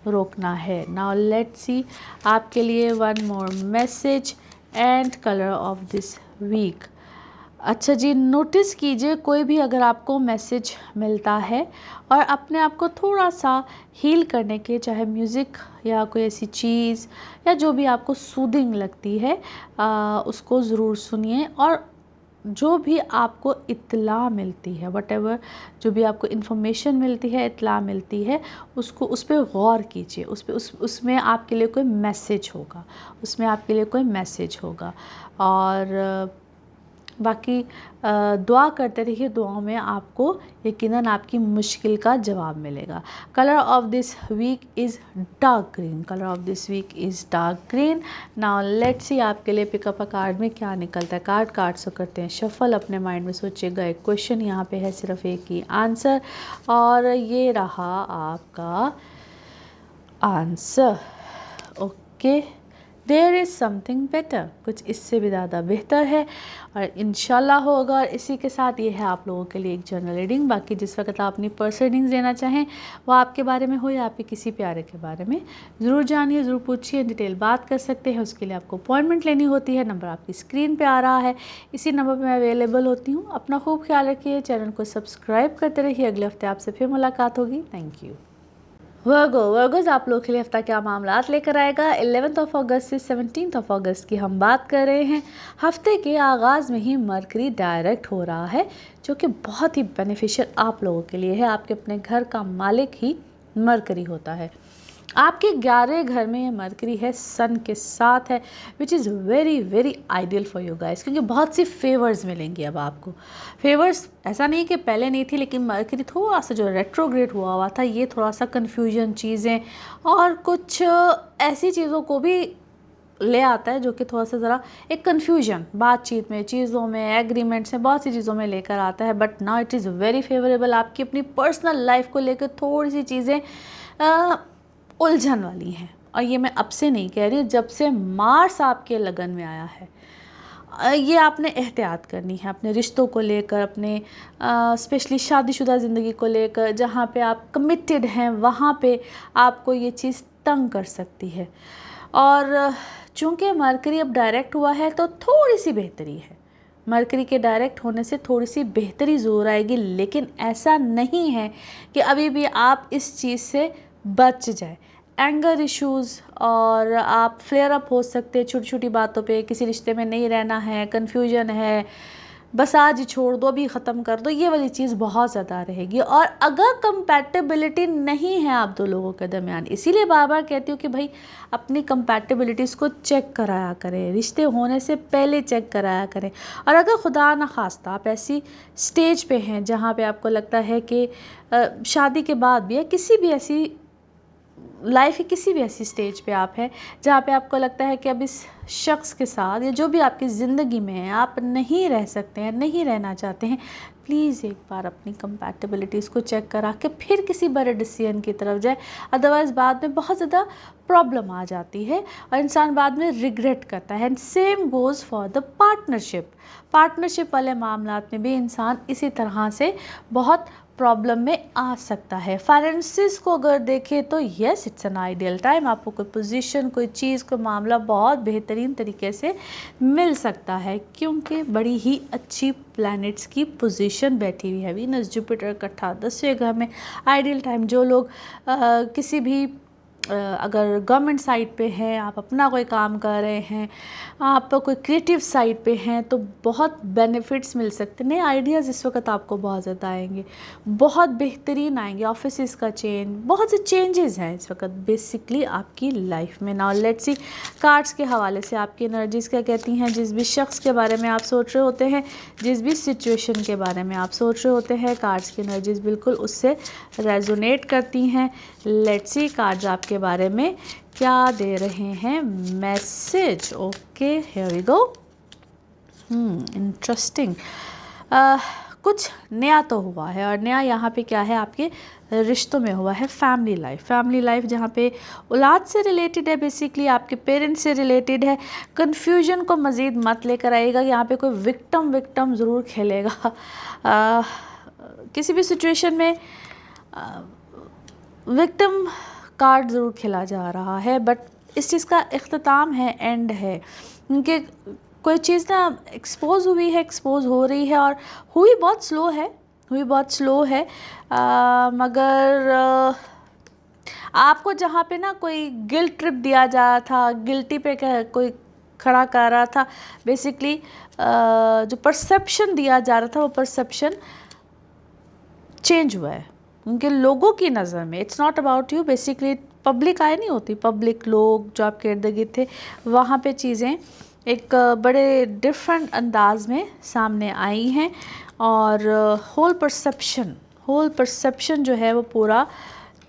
S1: रोकना है। नाउ लेट्स सी आपके लिए one more message and colour of this week. अच्छा जी, नोटिस कीजिए कोई भी अगर आपको मैसेज मिलता है और अपने आप को थोड़ा सा हील करने के, चाहे म्यूज़िक या कोई ऐसी चीज़ या जो भी आपको सूदिंग लगती है, उसको ज़रूर सुनिए। और जो भी आपको इत्तला मिलती है, वटेवर जो भी आपको इन्फॉर्मेशन मिलती है, इत्तला मिलती है, उसको, उस पर गौर कीजिए, उसमें आपके लिए कोई मैसेज होगा, उसमें आपके लिए कोई मैसेज होगा। और बाकी दुआ करते रहिए, दुआओं में आपको यकीनन आपकी मुश्किल का जवाब मिलेगा। Colour of this week is dark green, colour of this week is dark green. Now let's see आपके लिए पिकअप अ कार्ड में क्या निकलता है। कार्ड्स करते हैं शफल, अपने माइंड में सोचिएगा, एक क्वेश्चन यहाँ पे है, सिर्फ एक ही आंसर, और ये रहा आपका answer. Okay, there is something better, कुछ इससे भी ज़्यादा बेहतर है, और इंशाल्लाह होगा। और इसी के साथ ये है आप लोगों के लिए एक जनरल रीडिंग। बाकी जिस वक्त आप अपनी पर्सनल रीडिंग्स लेना चाहें, वो आपके बारे में हो या आपके किसी प्यारे के बारे में, ज़रूर जानिए, ज़रूर पूछिए, डिटेल बात कर सकते हैं। उसके लिए आपको अपॉइंटमेंट लेनी होती है, नंबर आपकी स्क्रीन पर आ रहा है, इसी नंबर पर मैं अवेलेबल होती हूँ। अपना खूब ख्याल रखिए, चैनल को सब्सक्राइब करते रहिए। अगले हफ्ते आपसे फिर मुलाकात होगी। Thank you. वर्गोज आप लोग के लिए हफ्ता क्या मामलात लेकर आएगा। 11 अगस्त से 17 अगस्त की हम बात कर रहे हैं। हफ्ते के आगाज़ में ही मरकरी डायरेक्ट हो रहा है, जो कि बहुत ही बेनिफिशियल आप लोगों के लिए है। आपके अपने घर का मालिक ही मरकरी होता है। आपके 11 घर में मरकरी है, सन के साथ है, which is very very ideal for you guys, क्योंकि बहुत सी फेवर्स मिलेंगी अब आपको। फेवर्स ऐसा नहीं कि पहले नहीं थी, लेकिन मरकरी थोड़ा सा जो रेट्रोग्रेड हुआ था, ये थोड़ा सा कन्फ्यूजन चीज़ें और कुछ ऐसी चीज़ों को भी ले आता है, जो कि थोड़ा सा ज़रा एक कन्फ्यूजन बातचीत में, चीज़ों में, एग्रीमेंट्स में, बहुत सी चीज़ों में लेकर आता है। But now it is very favourable. आपकी अपनी पर्सनल लाइफ को लेकर थोड़ी सी चीज़ें उलझन वाली हैं, और ये मैं अब से नहीं कह रही, जब से मार्स आपके लगन में आया है, ये आपने एहतियात करनी है अपने रिश्तों को लेकर, अपने स्पेशली शादीशुदा ज़िंदगी को लेकर। जहाँ पे आप कमिटेड हैं, वहाँ पे आपको ये चीज़ तंग कर सकती है। और चूँकि मरकरी अब डायरेक्ट हुआ है, तो थोड़ी सी बेहतरी है। मरकरी के डायरेक्ट होने से थोड़ी सी बेहतरी ज़रूर आएगी, लेकिन ऐसा नहीं है कि अभी भी आप इस चीज़ से बच जाए। एंगर इश्यूज़, और आप फ्लेयर अप हो सकते हैं छोटी छोटी बातों पे। किसी रिश्ते में नहीं रहना है, कन्फ्यूजन है, बस आज ही छोड़ दो, अभी ख़त्म कर दो, ये वाली चीज़ बहुत ज़्यादा रहेगी। और अगर कंपैटिबिलिटी नहीं है आप दो लोगों के दरमियान, इसीलिए बार बार कहती हूँ कि भाई अपनी कंपैटिबिलिटीज़ को चेक कराया करें, रिश्ते होने से पहले चेक कराया करें। और अगर खुदा न खास्ता आप ऐसी स्टेज पे हैं जहाँ पे आपको लगता है कि शादी के बाद भी, या किसी भी ऐसी लाइफ की किसी भी ऐसी स्टेज पे आप हैं जहाँ पे आपको लगता है कि अब इस शख्स के साथ, या जो भी आपकी ज़िंदगी में है, आप नहीं रह सकते हैं, नहीं रहना चाहते हैं, प्लीज़ एक बार अपनी कंपैटिबिलिटीज़ को चेक करा के फिर किसी बड़े डिसीजन की तरफ जाए। अदरवाइज़ बाद में बहुत ज़्यादा प्रॉब्लम आ जाती है और इंसान बाद में रिग्रेट करता है। And same goes for the partnership वाले मामलात में भी इंसान इसी तरह से बहुत प्रॉब्लम में आ सकता है। फाइनेंसिस को अगर देखें तो yes, it's an ideal time. आपको कोई पोजीशन, कोई चीज़, कोई मामला बहुत बेहतरीन तरीके से मिल सकता है, क्योंकि बड़ी ही अच्छी प्लैनेट्स की पोजीशन बैठी हुई है। वीनस जुपिटर इकट्ठा 10वें घर में, आइडियल टाइम। जो लोग किसी भी अगर गवर्नमेंट साइड पे हैं, आप अपना कोई काम कर रहे हैं, आप कोई क्रिएटिव साइड पे हैं, तो बहुत बेनिफिट्स मिल सकते हैं। नए आइडियाज़ इस वक्त आपको बहुत ज़्यादा आएंगे, बहुत बेहतरीन आएंगे। ऑफिस का चेंज, बहुत से चेंजेस हैं इस वक्त बेसिकली आपकी लाइफ में। नाउ लेट्स सी कार्ड्स के हवाले से आपकी एनर्जीज़ क्या कहती हैं। जिस भी शख्स के बारे में आप सोच रहे होते हैं, जिस भी सिचुएशन के बारे में आप सोच रहे होते हैं, कार्ड्स की एनर्जीज़ बिल्कुल उससे रेजोनेट करती हैं। लेट्स सी कार्ड्स आपके बारे में क्या दे रहे हैं message. Okay, here we go. Interesting. कुछ नया तो हुआ है, और नया यहाँ पे क्या है, आपके रिश्तों में हुआ है। फैमिली लाइफ जहाँ पे औलाद से रिलेटेड है, बेसिकली आपके पेरेंट्स से रिलेटेड है। कन्फ्यूजन को मज़ीद मत लेकर आइएगा। यहाँ पे कोई विक्टम ज़रूर खेलेगा किसी भी सिचुएशन में। विक्टिम कार्ड ज़रूर खेला जा रहा है, बट इस चीज़ का इख्तिताम है, एंड है, क्योंकि कोई चीज़ ना एक्सपोज हुई है, एक्सपोज हो रही है, और हुई बहुत स्लो है, मगर आपको जहाँ पे ना कोई गिल्ट ट्रिप दिया जा रहा था, गिल्टी पे कोई खड़ा कर रहा था, बेसिकली जो परसेप्शन दिया जा रहा था, वो परसेप्शन चेंज हुआ है उनके लोगों की नज़र में। It's not about you, basically public आई नहीं होती, पब्लिक लोग जो आपके इर्द गिर्द थे, वहाँ पे चीज़ें एक बड़े डिफरेंट अंदाज में सामने आई हैं, और होल परसेप्शन जो है वो पूरा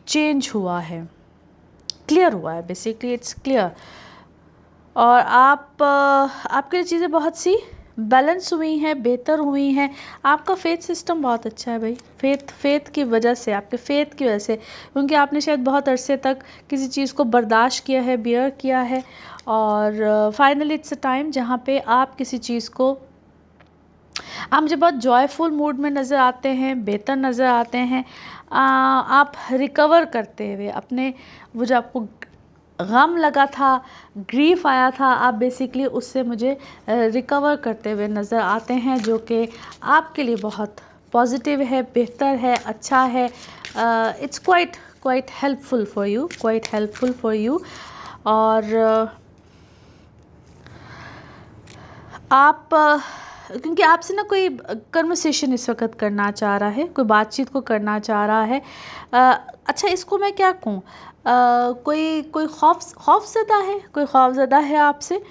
S1: चेंज हुआ है, क्लियर हुआ है, बेसिकली इट्स क्लियर। और आपके लिए चीज़ें बहुत सी बैलेंस हुई हैं, बेहतर हुई हैं। आपका फेथ सिस्टम बहुत अच्छा है भाई। फेथ की वजह से, आपके फेथ की वजह से, क्योंकि आपने शायद बहुत अरसे तक किसी चीज़ को बर्दाश्त किया है, बियर किया है, और फाइनली इट्स अ टाइम जहाँ पे आप किसी चीज़ को, आप मुझे बहुत जॉयफुल मूड में नज़र आते हैं, बेहतर नज़र आते हैं। आप रिकवर करते हुए अपने, वो जो आपको गम लगा था, ग्रीफ आया था, आप बेसिकली उससे मुझे रिकवर करते हुए नज़र आते हैं, जो कि आपके लिए बहुत पॉजिटिव है, बेहतर है, अच्छा है। It's quite helpful for you. और आप क्योंकि आपसे ना कोई कन्वर्सेशन इस वक्त करना चाह रहा है, कोई बातचीत को करना चाह रहा है। अच्छा, इसको मैं क्या कहूँ, कोई खौफज़दा है आपसे,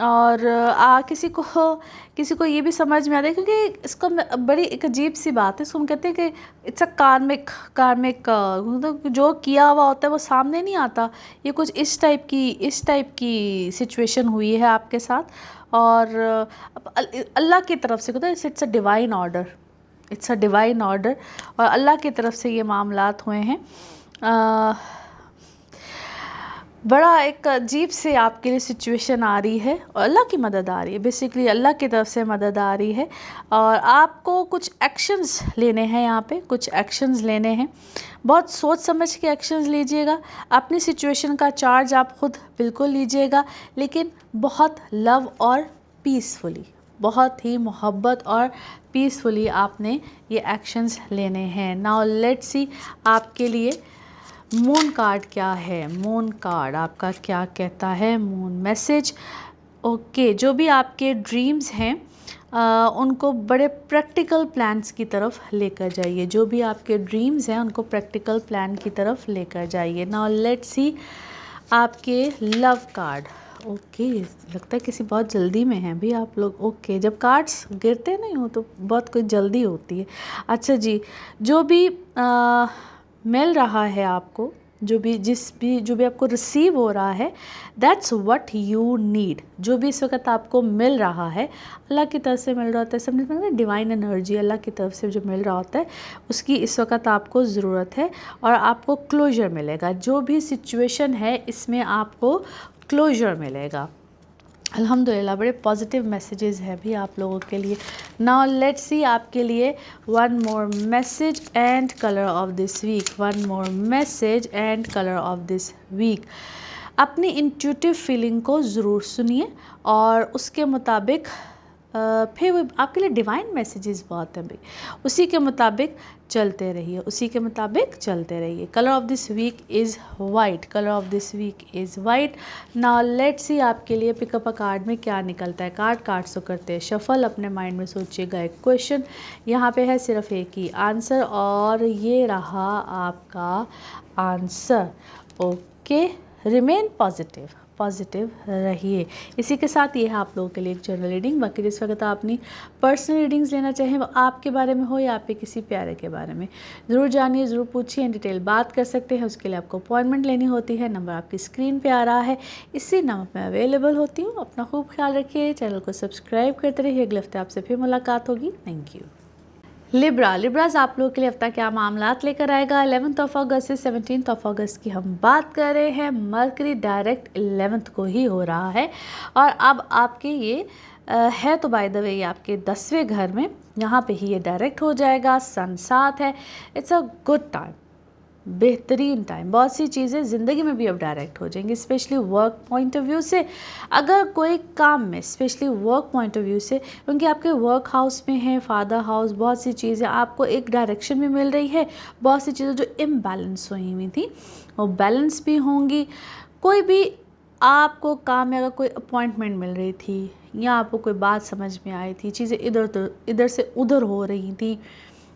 S1: और किसी को ये भी समझ में आता है, क्योंकि इसको बड़ी एक अजीब सी बात है, इसको हम कहते हैं कि इट्स अ कार्मिक मतलब जो किया हुआ होता है वो सामने नहीं आता। ये कुछ इस टाइप की सिचुएशन हुई है आपके साथ, और अल्लाह की तरफ से होता है, इट्स अ डिवाइन ऑर्डर, और अल्लाह की तरफ से ये मामलात हुए हैं। बड़ा एक अजीब से आपके लिए सिचुएशन आ रही है, और अल्लाह की मदद आ रही है, बेसिकली अल्लाह की तरफ से मदद आ रही है, और आपको कुछ एक्शंस लेने हैं, यहाँ पे कुछ एक्शंस लेने हैं। बहुत सोच समझ के एक्शंस लीजिएगा। अपनी सिचुएशन का चार्ज आप खुद बिल्कुल लीजिएगा, लेकिन बहुत लव और पीसफुली, बहुत ही मोहब्बत और पीसफुली आपने ये एक्शंस लेने हैं। नाउ लेट्स सी आपके लिए मून कार्ड क्या है। मून कार्ड आपका क्या कहता है, मून मैसेज। ओके, जो भी आपके ड्रीम्स हैं उनको बड़े प्रैक्टिकल प्लान्स की तरफ लेकर जाइए। जो भी आपके ड्रीम्स हैं उनको प्रैक्टिकल प्लान की तरफ लेकर जाइए। नाउ लेट्स सी आपके लव कार्ड। ओके, लगता है किसी बहुत जल्दी में हैं भी आप लोग। ओके, जब कार्ड्स गिरते नहीं हो तो बहुत कोई जल्दी होती है। अच्छा जी, जो भी मिल रहा है आपको, जो भी आपको रिसीव हो रहा है, दैट्स व्हाट यू नीड। जो भी इस वक्त आपको मिल रहा है, अल्लाह की तरफ से मिल रहा होता है, समझ में डिवाइन एनर्जी अल्लाह की तरफ से जो मिल रहा होता है, उसकी इस वक्त आपको ज़रूरत है, और आपको क्लोजर मिलेगा। जो भी सिचुएशन है इसमें आपको क्लोजर मिलेगा। अल्हम्दुलिल्लाह बड़े पॉजिटिव मैसेजेस हैं भी आप लोगों के लिए। नाउ लेट्स सी आपके लिए one more message and colour of this week. One more message and colour of this week. अपनी इंट्यूटिव फीलिंग को ज़रूर सुनिए और उसके मुताबिक फिर वो आपके लिए डिवाइन मैसेजेस बहुत हैं भाई, उसी के मुताबिक चलते रहिए, उसी के मुताबिक चलते रहिए। Colour of this week is white. Colour of this week is white. Now let's see आपके लिए पिकअप अ कार्ड में क्या निकलता है। कार्ड्स तो करते हैं शफल। अपने माइंड में सोचिएगा एक क्वेश्चन, यहाँ पे है सिर्फ एक ही आंसर और ये रहा आपका answer. Okay, remain positive, positive रहिए। इसी के साथ ये है आप लोगों के लिए एक जनरल रीडिंग। बाकी जिस वक्त आप अपनी पर्सनल रीडिंग्स लेना चाहें, वो आपके बारे में हो या आपके किसी प्यारे के बारे में, ज़रूर जानिए, ज़रूर पूछिए, इन डिटेल बात कर सकते हैं। उसके लिए आपको अपॉइंटमेंट लेनी होती है। नंबर आपकी स्क्रीन पे आ रहा है, इसी नंबर पर अवेलेबल होती हूँ। अपना खूब ख्याल रखिए, चैनल को सब्सक्राइब करते रहिए। अगले हफ्ते आपसे फिर मुलाकात होगी। Thank you. लिब्राज आप लोगों के लिए हफ्ता क्या मामलात लेकर आएगा। 11 अगस्त से 17 अगस्त की हम बात कर रहे हैं। मरकरी डायरेक्ट 11 को ही हो रहा है और अब आपके ये है तो बाय द वे ये आपके 10वें घर में, यहाँ पे ही ये डायरेक्ट हो जाएगा। सन 7 है। इट्स अ गुड टाइम, बेहतरीन टाइम। बहुत सी चीज़ें ज़िंदगी में भी अब डायरेक्ट हो जाएंगी, specially work point of view से। अगर कोई काम में specially work point of view से, क्योंकि आपके वर्क हाउस में है फादर हाउस, बहुत सी चीज़ें आपको एक डायरेक्शन में मिल रही है। बहुत सी चीज़ें जो इम्बैलेंस हुई हुई थी वो बैलेंस भी होंगी। कोई भी आपको काम में अगर कोई अपॉइंटमेंट मिल रही थी या आपको कोई बात समझ में आई थी, चीज़ें इधर से उधर हो रही थी,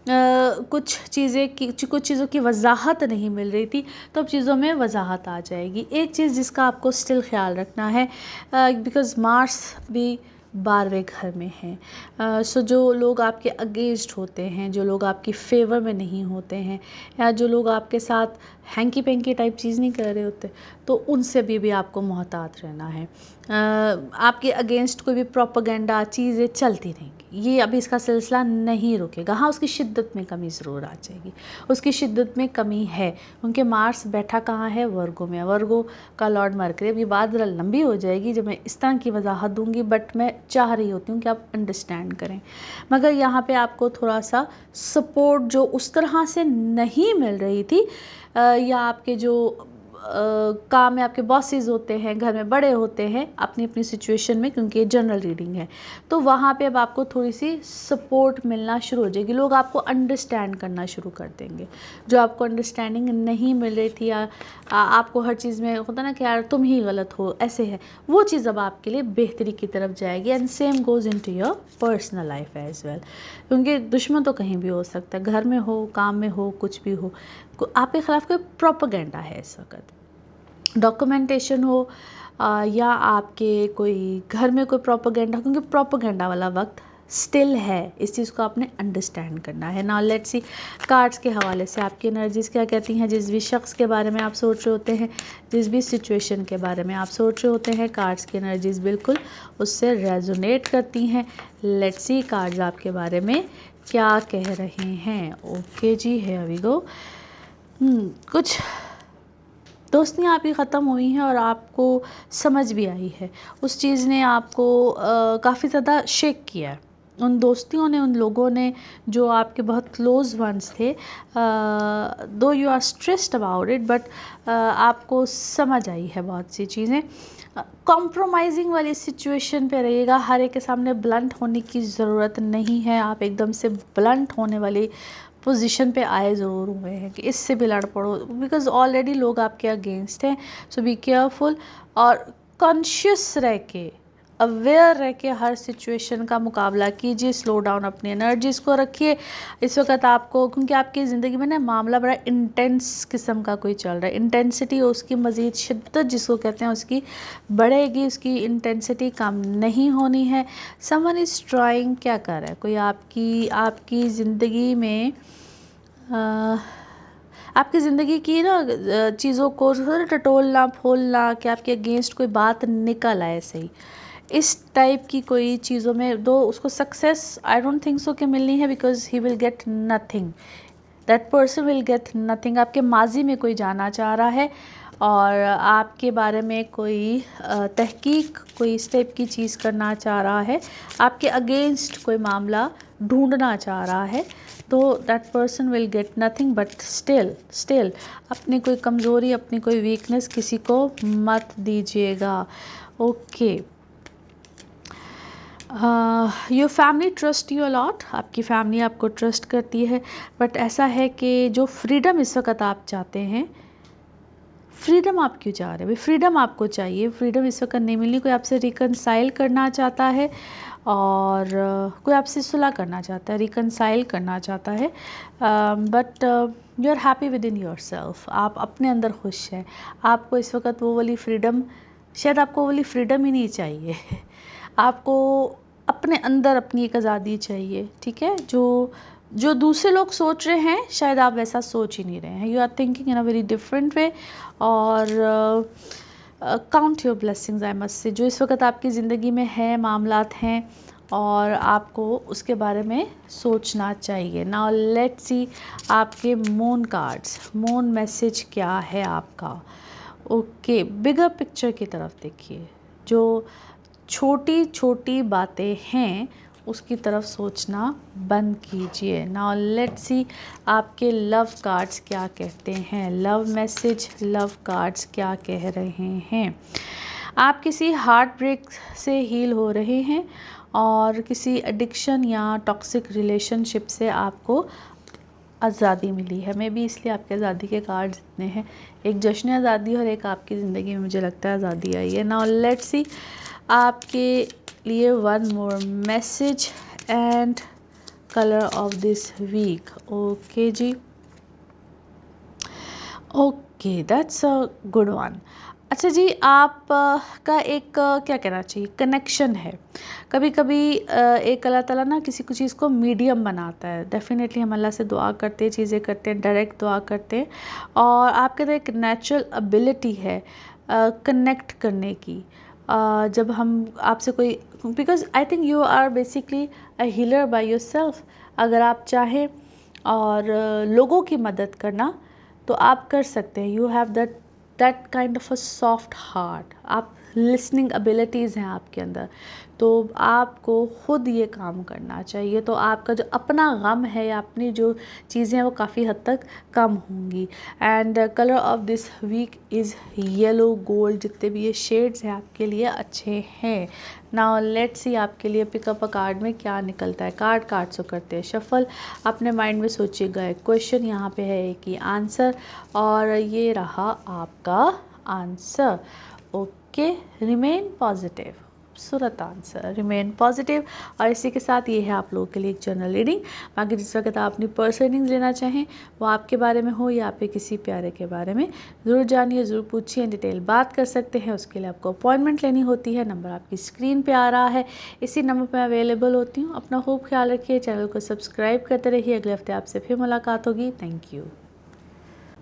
S1: कुछ चीज़ों की वजाहत नहीं मिल रही थी, तो अब चीज़ों में वजाहत आ जाएगी। एक चीज़ जिसका आपको स्टिल ख्याल रखना है, बिकॉज़ मार्स भी 12वें घर में है। सो जो लोग आपके अगेंस्ट होते हैं, जो लोग आपकी फेवर में नहीं होते हैं, या जो लोग आपके साथ हैंकी पेंकी टाइप चीज़ नहीं कर रहे होते, तो उनसे भी आपको मोहतात रहना है। आपके अगेंस्ट कोई भी प्रोपेगेंडा चीज़ें चलती रहेंगी, ये अभी इसका सिलसिला नहीं रुकेगा। हाँ, उसकी शिद्दत में कमी ज़रूर आ जाएगी, उसकी शिद्दत में कमी है, क्योंकि मार्स बैठा कहाँ है, वर्गो में। वर्गो का लॉर्ड मरकरी। अब ये बात ज़रा लंबी हो जाएगी जब मैं इस तरह की वजाहत दूंगी, बट मैं चाह रही होती हूँ कि आप अंडरस्टैंड करें। मगर यहाँ पे आपको थोड़ा सा सपोर्ट जो उस तरह से नहीं मिल रही थी, या आपके जो काम में आपके बॉसेस होते हैं, घर में बड़े होते हैं, अपनी अपनी सिचुएशन में, क्योंकि ये जनरल रीडिंग है, तो वहाँ पे अब आपको थोड़ी सी सपोर्ट मिलना शुरू हो जाएगी। लोग आपको अंडरस्टैंड करना शुरू कर देंगे। जो आपको अंडरस्टैंडिंग नहीं मिल रही थी, या आपको हर चीज़ में होता ना कि यार तुम ही गलत हो, ऐसे है, वो चीज़ अब आपके लिए बेहतरी की तरफ जाएगी। And same goes into your personal life as well, क्योंकि दुश्मन तो कहीं भी हो सकता है, घर में हो, काम में हो, कुछ भी हो। आपके खिलाफ कोई प्रोपेगेंडा है इस वक्त, डॉक्यूमेंटेशन हो, या आपके कोई घर में कोई प्रोपेगेंडा, क्योंकि प्रोपेगेंडा वाला वक्त स्टिल है। इस चीज़ को आपने अंडरस्टैंड करना है। नाउ लेट्स सी कार्ड्स के हवाले से आपकी एनर्जीज़ क्या कहती हैं। जिस भी शख्स के बारे में आप सोच रहे होते हैं, जिस भी सिचुएशन के बारे में आप सोच रहे होते हैं, कार्ड्स की एनर्जीज़ बिल्कुल उससे रेजोनेट करती हैं। लेट्स सी कार्ड्स आपके बारे में क्या कह रहे हैं। ओके जी, हियर वी गो। कुछ दोस्तियाँ आपकी ख़त्म हुई हैं और आपको समझ भी आई है, उस चीज़ ने आपको काफ़ी ज़्यादा शेक किया है। उन दोस्तियों ने, उन लोगों ने जो आपके बहुत क्लोज़ वंस थे, though you are stressed about it, but आपको समझ आई है बहुत सी चीज़ें। कॉम्प्रोमाइजिंग वाली सिचुएशन पे रहिएगा। हर एक के सामने ब्लंट होने की ज़रूरत नहीं है। आप एकदम से ब्लंट होने वाली पोजीशन पे आए ज़रूर हुए हैं कि इससे भी लड़ पड़ो, बिकॉज़ ऑलरेडी लोग आपके अगेंस्ट हैं। सो बी केयरफुल और कॉन्शियस रह के, अवेयर रह के हर सिचुएशन का मुकाबला कीजिए। स्लो डाउन अपनी एनर्जीज़ को रखिए इस वक्त आपको, क्योंकि आपकी ज़िंदगी में ना मामला बड़ा इंटेंस किस्म का कोई चल रहा है। इंटेंसिटी, उसकी मज़ीद शिद्दत जिसको कहते हैं, उसकी बढ़ेगी, उसकी इंटेंसिटी कम नहीं होनी है। समवन इज़ ट्राइंग, क्या कर रहा है कोई आपकी ज़िंदगी में, आपकी ज़िंदगी की ना चीज़ों को थोड़ा टटोलना फोलना, कि आपके अगेंस्ट कोई बात निकल आए सही, इस टाइप की कोई चीज़ों में। दो उसको success I don't think so कि मिलनी है, because he will get nothing, that person will get nothing. आपके माजी में कोई जाना चाह रहा है और आपके बारे में कोई तहकीक, कोई इस टाइप की चीज़ करना चाह रहा है, आपके अगेंस्ट कोई मामला ढूंढना चाह रहा है, तो that person will get nothing but still अपनी कोई कमज़ोरी, अपनी कोई वीकनेस किसी को मत दीजिएगा। Okay, your family trust you a lot, आपकी फैमिली आपको ट्रस्ट करती है, बट ऐसा है कि जो फ्रीडम इस वक्त आप चाहते हैं, फ्रीडम आप क्यों चाह रहे हैं? फ्रीडम आपको चाहिए, फ्रीडम इस वक्त नहीं मिलनी। कोई आपसे रिकनसाइल करना चाहता है और कोई आपसे सुलह करना चाहता है, रिकनसाइल करना चाहता है, but you are happy within yourself, आप अपने अंदर खुश हैं। आपको इस वक्त वो वाली फ्रीडम, शायद आपको वो वाली फ्रीडम ही नहीं चाहिए आपको अपने अंदर अपनी एक आज़ादी चाहिए, ठीक है? जो दूसरे लोग सोच रहे हैं, शायद आप वैसा सोच ही नहीं रहे हैं। You are thinking in a very different way. और count your blessings, I must say, जो इस वक्त आपकी ज़िंदगी में है, मामलात हैं, और आपको उसके बारे में सोचना चाहिए। नाउ लेट्स सी आपके मून कार्ड्स, मून मैसेज क्या है आपका। ओके, बिगर पिक्चर की तरफ देखिए, जो छोटी छोटी बातें हैं उसकी तरफ सोचना बंद कीजिए। नाउ लेट्स सी आपके लव कार्ड्स क्या कहते हैं, लव मैसेज, लव कार्ड्स क्या कह रहे हैं। आप किसी हार्ट ब्रेक से हील हो रहे हैं और किसी एडिक्शन या टॉक्सिक रिलेशनशिप से आपको आज़ादी मिली है। मे बी इसलिए आपके आज़ादी के कार्ड्स इतने हैं, एक जश्न आज़ादी और एक आपकी ज़िंदगी में मुझे लगता है आज़ादी आई है। नाउ लेट्स सी आपके लिए one more message and colour of this week. Okay जी, okay, that's a good one. अच्छा जी, आप का एक क्या कहना चाहिए, कनेक्शन है। कभी कभी एक अल्लाह ताला ना किसी को चीज़ को मीडियम बनाता है। डेफिनेटली हम अल्लाह से दुआ करते हैं, चीज़ें करते हैं, डायरेक्ट दुआ करते हैं, और आपके अंदर एक नेचुरल एबिलिटी है कनेक्ट करने की। जब हम आपसे कोई, because I think you are basically a healer by yourself. अगर आप चाहें और लोगों की मदद करना तो आप कर सकते हैं। You have that kind of a soft heart, आप लिसनिंग एबिलिटीज़ हैं आपके अंदर, तो आपको खुद ये काम करना चाहिए। तो आपका जो अपना गम है या अपनी जो चीज़ें हैं वो काफ़ी हद तक कम होंगी। And colour of this week is yellow gold, जितने भी ये शेड्स हैं आपके लिए अच्छे हैं। नाउ लेट्स सी आपके लिए पिकअप अ कार्ड में क्या निकलता है। कार्ड से करते हैं शफल। अपने माइंड में सोचिएगा एक क्वेश्चन, यहाँ पे है एक ही आंसर, और ये रहा आपका आंसर। ओके, रिमेन पॉजिटिव, खूबसूरत आंसर, रिमेन पॉजिटिव। और इसी के साथ ये है आप लोगों के लिए एक जनरल रीडिंग। बाकी जिस वक्त आप अपनी पर्सनल रीडिंग्स लेना चाहें, वो आपके बारे में हो या आपके किसी प्यारे के बारे में, ज़रूर जानिए, ज़रूर पूछिए, डिटेल बात कर सकते हैं। उसके लिए आपको अपॉइंटमेंट लेनी होती है। नंबर आपकी स्क्रीन पे आ रहा है, इसी नंबर पर अवेलेबल होती हूँ। अपना खूब ख्याल रखिए, चैनल को सब्सक्राइब करते रहिए। अगले हफ्ते आपसे फिर मुलाकात होगी। Thank you.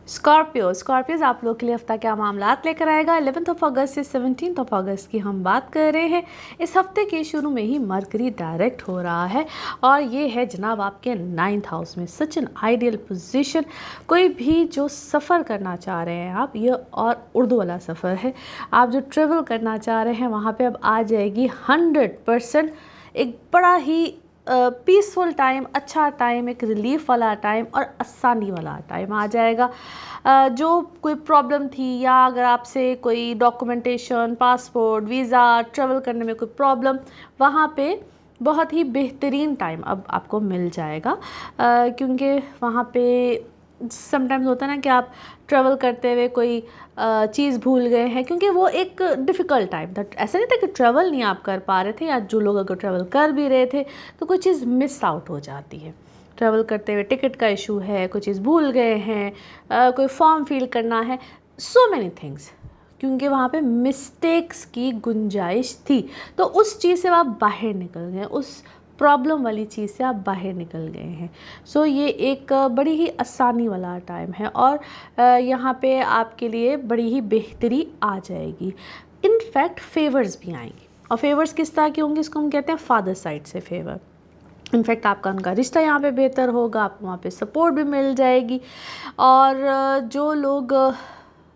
S1: स्कॉर्पियोज आप लोग के लिए हफ्ता क्या मामलात लेकर आएगा। 11 अगस्त से 17 अगस्त की हम बात कर रहे हैं। इस हफ्ते के शुरू में ही मरकरी डायरेक्ट हो रहा है और ये है जनाब आपके 9th हाउस में। Such an ideal position. कोई भी जो सफ़र करना चाह रहे हैं आप, ये और उर्दू वाला सफ़र है, आप जो ट्रेवल करना चाह रहे हैं वहाँ पे अब आ जाएगी 100% एक बड़ा ही पीसफुल टाइम, अच्छा टाइम, एक रिलीफ वाला टाइम और आसानी वाला टाइम आ जाएगा। जो कोई प्रॉब्लम थी या अगर आपसे कोई डॉक्यूमेंटेशन, पासपोर्ट, वीज़ा, ट्रैवल करने में कोई प्रॉब्लम, वहाँ पे बहुत ही बेहतरीन टाइम अब आपको मिल जाएगा। क्योंकि वहाँ पे समटाइम्स होता है ना कि आप ट्रैवल करते हुए कोई चीज़ भूल गए हैं, क्योंकि वो एक डिफ़िकल्ट टाइम था। ऐसा नहीं था कि ट्रैवल नहीं आप कर पा रहे थे, या जो लोग अगर ट्रैवल कर भी रहे थे तो कोई चीज़ मिस आउट हो जाती है। ट्रैवल करते हुए टिकट का इशू है, कोई चीज़ भूल गए हैं, कोई फॉर्म फिल करना है, सो मैनी थिंग्स, क्योंकि वहाँ पे मिस्टेक्स की गुंजाइश थी। तो उस चीज़ से आप बाहर निकल गए, उस प्रॉब्लम वाली चीज़ से आप बाहर निकल गए हैं। सो ये एक बड़ी ही आसानी वाला टाइम है और यहाँ पे आपके लिए बड़ी ही बेहतरी आ जाएगी। इनफैक्ट फेवर्स भी आएंगे, और फेवर्स किस तरह के होंगे, इसको हम कहते हैं फादर साइड से फेवर। इनफैक्ट आपका उनका रिश्ता यहाँ पे बेहतर होगा, आपको वहाँ पे सपोर्ट भी मिल जाएगी। और जो लोग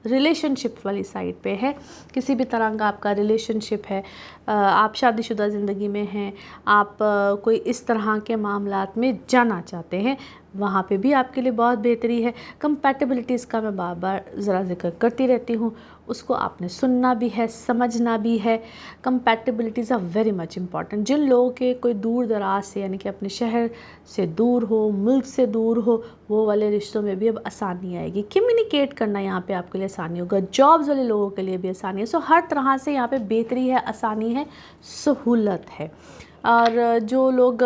S1: रिलेशनशिप वाली साइड पे है, किसी भी तरह का आपका रिलेशनशिप है, आप शादीशुदा ज़िंदगी में हैं, आप कोई इस तरह के मामलात में जाना चाहते हैं, वहाँ पे भी आपके लिए बहुत बेहतरी है। कंपैटिबिलिटीज़ का मैं बार बार ज़रा जिक्र करती रहती हूँ, उसको आपने सुनना भी है, समझना भी है। कंपैटिबिलिटीज़ आर वेरी मच इम्पॉर्टेंट। जिन लोगों के कोई दूर दराज से, यानी कि अपने शहर से दूर हो, मुल्क से दूर हो, वो वाले रिश्तों में भी अब आसानी आएगी। कम्युनिकेट करना यहाँ पे आपके लिए आसानी होगा। जॉब्स वाले लोगों के लिए भी आसानी है। सो हर तरह से यहाँ पे बेहतरी है, आसानी है, सहूलत है। और जो लोग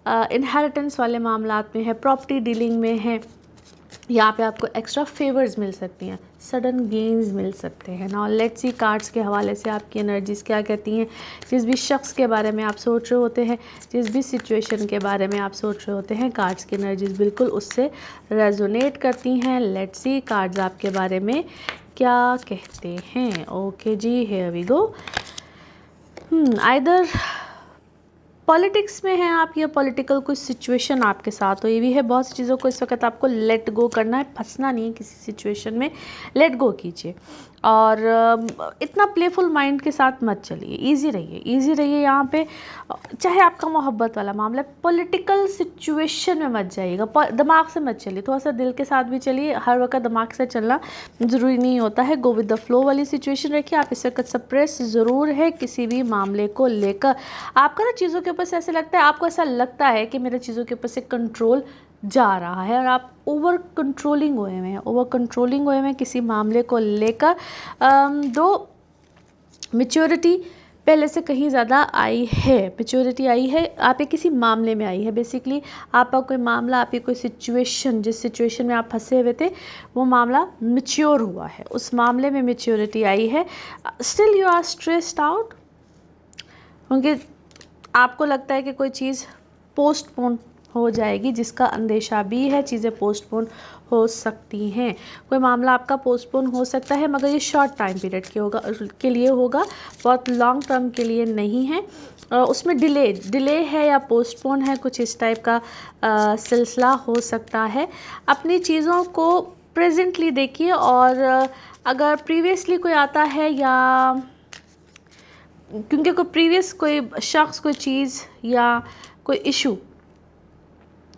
S1: इनहेरिटेंस वाले मामलात में है, प्रॉपर्टी डीलिंग में है, यहाँ पे आपको एक्स्ट्रा फेवर्स मिल सकती हैं, सडन गेन्स मिल सकते हैं। नाउ लेट्स सी कार्ड्स के हवाले से आपकी एनर्जीज़ क्या कहती हैं। जिस भी शख्स के बारे में आप सोच रहे होते हैं, जिस भी सिचुएशन के बारे में आप सोच रहे होते हैं, कार्ड्स की एनर्जीज़ बिल्कुल उससे रेजोनेट करती हैं। लेट्स सी कार्ड्स आपके बारे में क्या कहते हैं। ओके जी, here we go. Either politics में है आप, या पॉलिटिकल कोई सिचुएशन आपके साथ हुई हुई है। बहुत सी चीज़ों को इस वक्त आपको लेट गो करना है, फंसना नहीं है किसी सिचुएशन में, लेट गो कीजिए। और इतना प्लेफुल माइंड के साथ मत चलिए, इजी रहिए, इजी रहिए यहाँ पे। चाहे आपका मोहब्बत वाला मामला है, पॉलिटिकल सिचुएशन में मत जाइएगा, दिमाग से मत चलिए, थोड़ा सा दिल के साथ भी चलिए। हर वक्त दिमाग से चलना ज़रूरी नहीं होता है। गो विद द फ्लो वाली सिचुएशन रखिए। आप इस वक्त सप्रेस ज़रूर है किसी भी मामले को लेकर। आपका ना चीज़ों के ऊपर से ऐसे लगता है, आपको ऐसा लगता है कि मेरे चीज़ों के ऊपर से कंट्रोल जा रहा है, और आप ओवर कंट्रोलिंग हुए हैं, ओवर कंट्रोलिंग हुए हैं किसी मामले को लेकर। दो मैच्योरिटी पहले से कहीं ज़्यादा आई है, मैच्योरिटी आई है, आप किसी मामले में आई है। बेसिकली आपका कोई मामला, आपकी कोई सिचुएशन, जिस सिचुएशन में आप फंसे हुए थे, वो मामला मैच्योर हुआ है, उस मामले में मैच्योरिटी आई है। Still you are stressed out, क्योंकि आपको लगता है कि कोई चीज़ पोस्टपोन हो जाएगी, जिसका अंदेशा भी है, चीज़ें पोस्टपोन हो सकती हैं। कोई मामला आपका पोस्टपोन हो सकता है, मगर ये शॉर्ट टाइम पीरियड के लिए होगा, बहुत लॉन्ग टर्म के लिए नहीं है। उसमें डिले है या पोस्टपोन है, कुछ इस टाइप का सिलसिला हो सकता है। अपनी चीज़ों को प्रेजेंटली देखिए, और अगर प्रीवियसली कोई आता है, या क्योंकि कोई प्रीवियस कोई शख्स, कोई चीज़ या कोई इशू,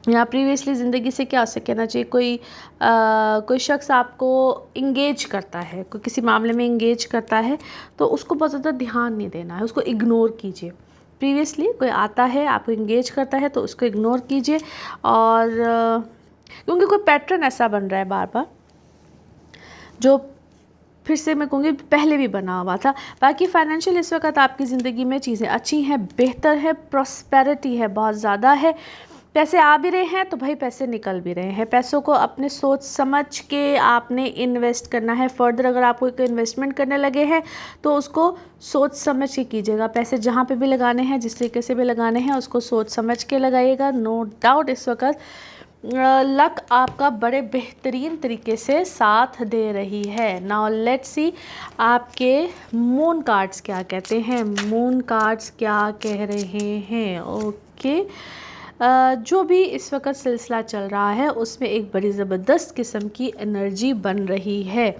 S1: या प्रीवियसली ज़िंदगी से क्या से कहना चाहिए, कोई शख्स आपको इंगेज करता है, कोई किसी मामले में इंगेज करता है, तो उसको बहुत ज़्यादा ध्यान नहीं देना है, उसको इग्नोर कीजिए। प्रीवियसली कोई आता है, आपको इंगेज करता है, तो उसको इग्नोर कीजिए। और क्योंकि कोई पैटर्न ऐसा बन रहा है बार बार, जो फिर से मैं कहूँगी पहले भी बना हुआ था। बाकी फाइनेंशियल इस वक्त आपकी ज़िंदगी में चीज़ें अच्छी हैं, बेहतर है, प्रॉस्पेरिटी है, बहुत ज़्यादा है। पैसे आ भी रहे हैं तो भाई पैसे निकल भी रहे हैं। पैसों को अपने सोच समझ के आपने इन्वेस्ट करना है। फर्दर अगर आप कोई इन्वेस्टमेंट करने लगे हैं तो उसको सोच समझ के कीजिएगा। पैसे जहाँ पे भी लगाने हैं, जिस तरीके से भी लगाने हैं, उसको सोच समझ के लगाइएगा। नो डाउट इस वक्त लक आपका बड़े बेहतरीन तरीके से साथ दे रही है। नाउ लेट्स सी आपके मून कार्ड्स क्या कहते हैं। मून कार्ड्स क्या कह रहे हैं। ओके, जो भी इस वक्त सिलसिला चल रहा है उसमें एक बड़ी ज़बरदस्त किस्म की एनर्जी बन रही है।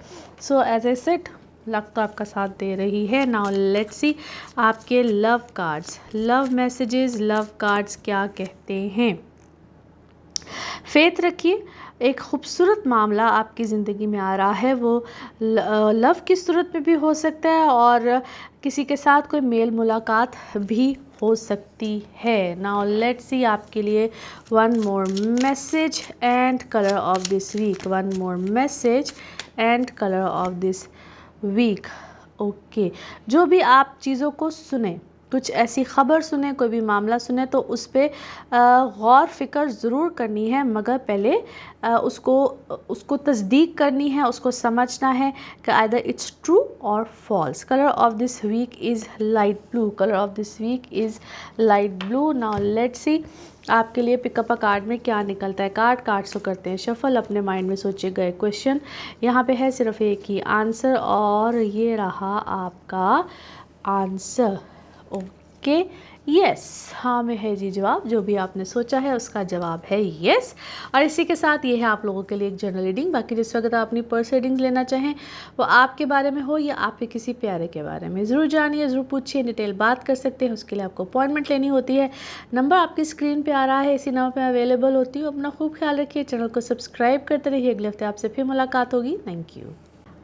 S1: So as a set, luck तो आपका साथ दे रही है। नाउ लेट्स सी आपके love cards, love messages, love cards क्या कहते हैं। फेथ रखिए, एक खूबसूरत मामला आपकी ज़िंदगी में आ रहा है। वो लव की सूरत में भी हो सकता है, और किसी के साथ कोई मेल मुलाकात भी हो सकती है। नाउ लेट्स सी आपके लिए one more message and colour of this week, one more message and colour of this week. Okay, जो भी आप चीज़ों को सुने, कुछ ऐसी ख़बर सुने, कोई भी मामला सुने, तो उस पर गौर फ़िक्र ज़रूर करनी है, मगर पहले उसको तस्दीक करनी है, उसको समझना है कि आइदर इट्स ट्रू और false. Colour of this week is light blue, colour of this week is light blue. Now let's see आपके लिए पिकअप अ कार्ड में क्या निकलता है। कार्ड्स को करते हैं शफल। अपने माइंड में सोचे गए क्वेश्चन, यहाँ पे है सिर्फ एक ही आंसर, और ये रहा आपका आंसर। ओके, यस, हाँ में है जी जवाब। जो भी आपने सोचा है उसका जवाब है यस। और इसी के साथ ये है आप लोगों के लिए एक जनरल रीडिंग। बाकी जिस वक्त आप अपनी पर्स रीडिंग लेना चाहें, वो आपके बारे में हो या आपके किसी प्यारे के बारे में, ज़रूर जानिए, ज़रूर पूछिए, डिटेल बात कर सकते हैं। उसके लिए आपको अपॉइंटमेंट लेनी होती है। नंबर आपकी स्क्रीन पर आ रहा है, इसी नंबर पर अवेलेबल होती हूँ। अपना खूब ख्याल रखिए, चैनल को सब्सक्राइब करते रहिए। अगले हफ्ते आपसे फिर मुलाकात होगी। Thank you.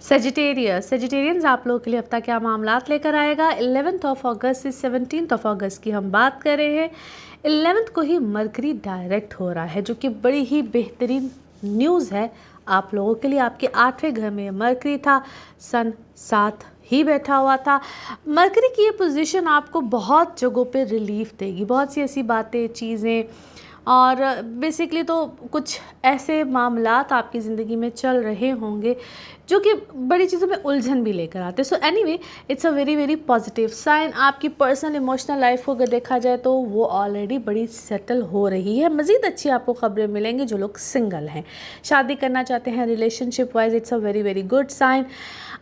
S1: सेजिटेरियंस, आप लोगों के लिए हफ्ता क्या मामलात लेकर आएगा। 11 अगस्त से 17 अगस्त की हम बात कर रहे हैं। 11 को ही मरकरी डायरेक्ट हो रहा है, जो कि बड़ी ही बेहतरीन न्यूज़ है आप लोगों के लिए। आपके 8वें घर में मरकरी था, सन 7 ही बैठा हुआ था। मरकरी की ये पोजीशन आपको बहुत जगहों पे रिलीफ देगी, बहुत सी ऐसी बातें, चीज़ें, और बेसिकली तो कुछ ऐसे मामलात आपकी ज़िंदगी में चल रहे होंगे जो कि बड़ी चीज़ों में उलझन भी लेकर आते हैं। So anyway, it's a very very positive sign. आपकी पर्सनल इमोशनल लाइफ को अगर देखा जाए तो वो ऑलरेडी बड़ी सेटल हो रही है। मज़ीद अच्छी आपको खबरें मिलेंगी। जो लोग सिंगल हैं, शादी करना चाहते हैं, relationship wise, it's a very very good sign.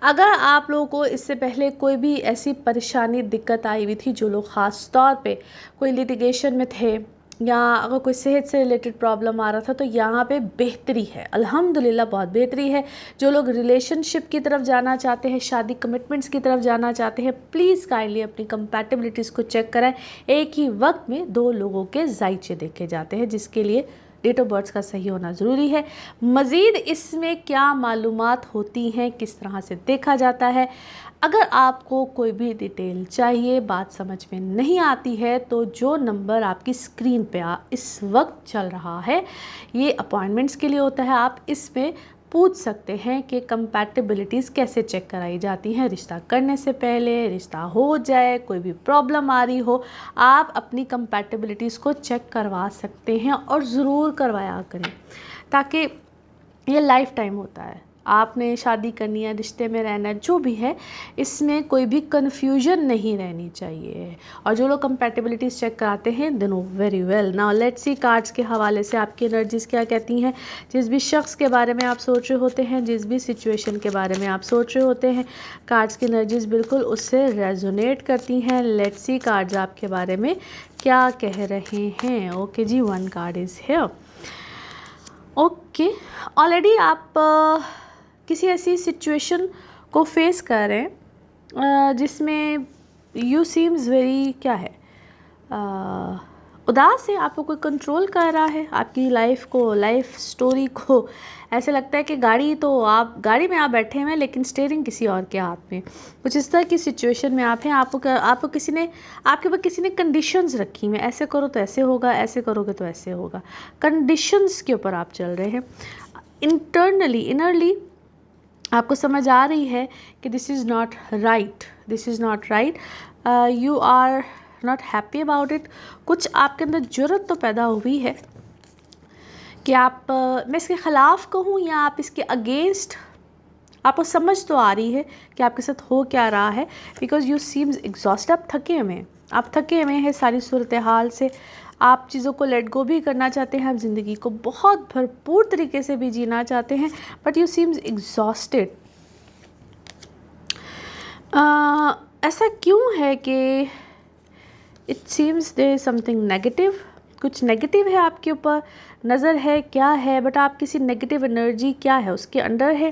S1: अगर आप लोगों को इससे पहले कोई भी ऐसी परेशानी, दिक्कत आई हुई थी, जो लोग ख़ास तौर पे कोई लिटिगेशन में थे या अगर कोई सेहत से रिलेटेड प्रॉब्लम आ रहा था, तो यहाँ पे बेहतरी है, अल्हम्दुलिल्लाह बहुत बेहतरी है। जो लोग रिलेशनशिप की तरफ जाना चाहते हैं, शादी कमिटमेंट्स की तरफ जाना चाहते हैं, प्लीज़ काइंडली अपनी कंपैटिबिलिटीज़ को चेक कराएं। एक ही वक्त में 2 लोगों के जायचे देखे जाते हैं, जिसके लिए डेट ऑफ बर्थ का सही होना ज़रूरी है। मज़ीद इसमें क्या मालूमात होती हैं, किस तरह से देखा जाता है, अगर आपको कोई भी डिटेल चाहिए, बात समझ में नहीं आती है, तो जो नंबर आपकी स्क्रीन पे इस वक्त चल रहा है, ये अपॉइंटमेंट्स के लिए होता है। आप इसमें पूछ सकते हैं कि कंपैटिबिलिटीज़ कैसे चेक कराई जाती हैं। रिश्ता करने से पहले, रिश्ता हो जाए, कोई भी प्रॉब्लम आ रही हो, आप अपनी कंपैटिबिलिटीज़ को चेक करवा सकते हैं, और ज़रूर करवाया करें, ताकि ये लाइफ टाइम होता है। आपने शादी करनी है, रिश्ते में रहना है, जो भी है, इसमें कोई भी कन्फ्यूजन नहीं रहनी चाहिए। और जो लोग कंपैटिबिलिटीज़ चेक कराते हैं, they know very well. Now let's see cards के हवाले से आपकी एनर्जीज़ क्या कहती हैं। जिस भी शख्स के बारे में आप सोच रहे होते हैं, जिस भी सिचुएशन के बारे में आप सोच रहे होते हैं, कार्ड्स की एनर्जीज़ बिल्कुल उससे रेजोनेट करती हैं। लेट्स सी कार्ड्स आपके बारे में क्या कह रहे हैं। ओके जी, 1 card is here. Okay, already आप किसी ऐसी सिचुएशन को फेस कर रहे हैं जिसमें यू सीम्स वेरी, क्या है, उदास है। आपको कोई कंट्रोल कर रहा है आपकी लाइफ को, लाइफ स्टोरी को। ऐसे लगता है कि गाड़ी में आप बैठे हुए हैं, लेकिन स्टीयरिंग किसी और के हाथ में। कुछ इस तरह की सिचुएशन में आप हैं। आपको किसी ने, आपके ऊपर किसी ने कंडीशंस रखी हैं, ऐसे करो तो ऐसे होगा, ऐसे करोगे तो ऐसे होगा। कंडीशंस के ऊपर आप चल रहे हैं। इंटरनली, इनरली आपको समझ आ रही है कि this is not right, this is not right, you are not happy about it. कुछ आपके अंदर जुर्रत तो पैदा हुई है कि आप, मैं इसके ख़िलाफ़ कहूँ या आप इसके अगेंस्ट, आपको समझ तो आ रही है कि आपके साथ हो क्या रहा है। बिकॉज यू सीम्स एग्जॉस्ट, आप थके हुए हैं, आप थके हुए हैं सारी सूरत हाल से। आप चीज़ों को लेट गो भी करना चाहते हैं, आप ज़िंदगी को बहुत भरपूर तरीके से भी जीना चाहते हैं, बट यू सीम्स एग्जॉस्टेड। ऐसा क्यों है कि it seems there is something negative, कुछ नेगेटिव है आपके ऊपर, नज़र है, क्या है, बट आप किसी नेगेटिव एनर्जी क्या है उसके अंडर है।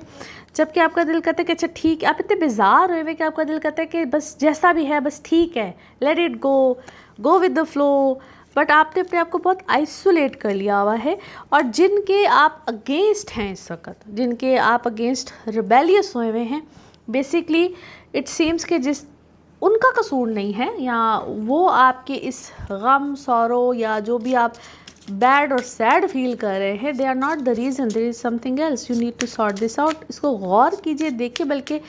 S1: जबकि आपका दिल कहता है कि अच्छा ठीक है, आप इतने बेजार हुए कि आपका दिल कहता है कि बस जैसा भी है बस ठीक है, let it go with the flow. But आपने अपने आप को बहुत आइसोलेट कर लिया हुआ है। और जिनके आप अगेंस्ट हैं इस वक्त, जिनके आप अगेंस्ट रिबेलियस हुए हुए हैं, बेसिकली इट सीम्स कि जिस उनका कसूर नहीं है, या वो आपके इस गम, सौरो, या जो भी आप बैड और सैड फील कर रहे हैं, they are not the reason, there is something else, you need to sort this out. इसको गौर कीजिए, देखिए। बल्कि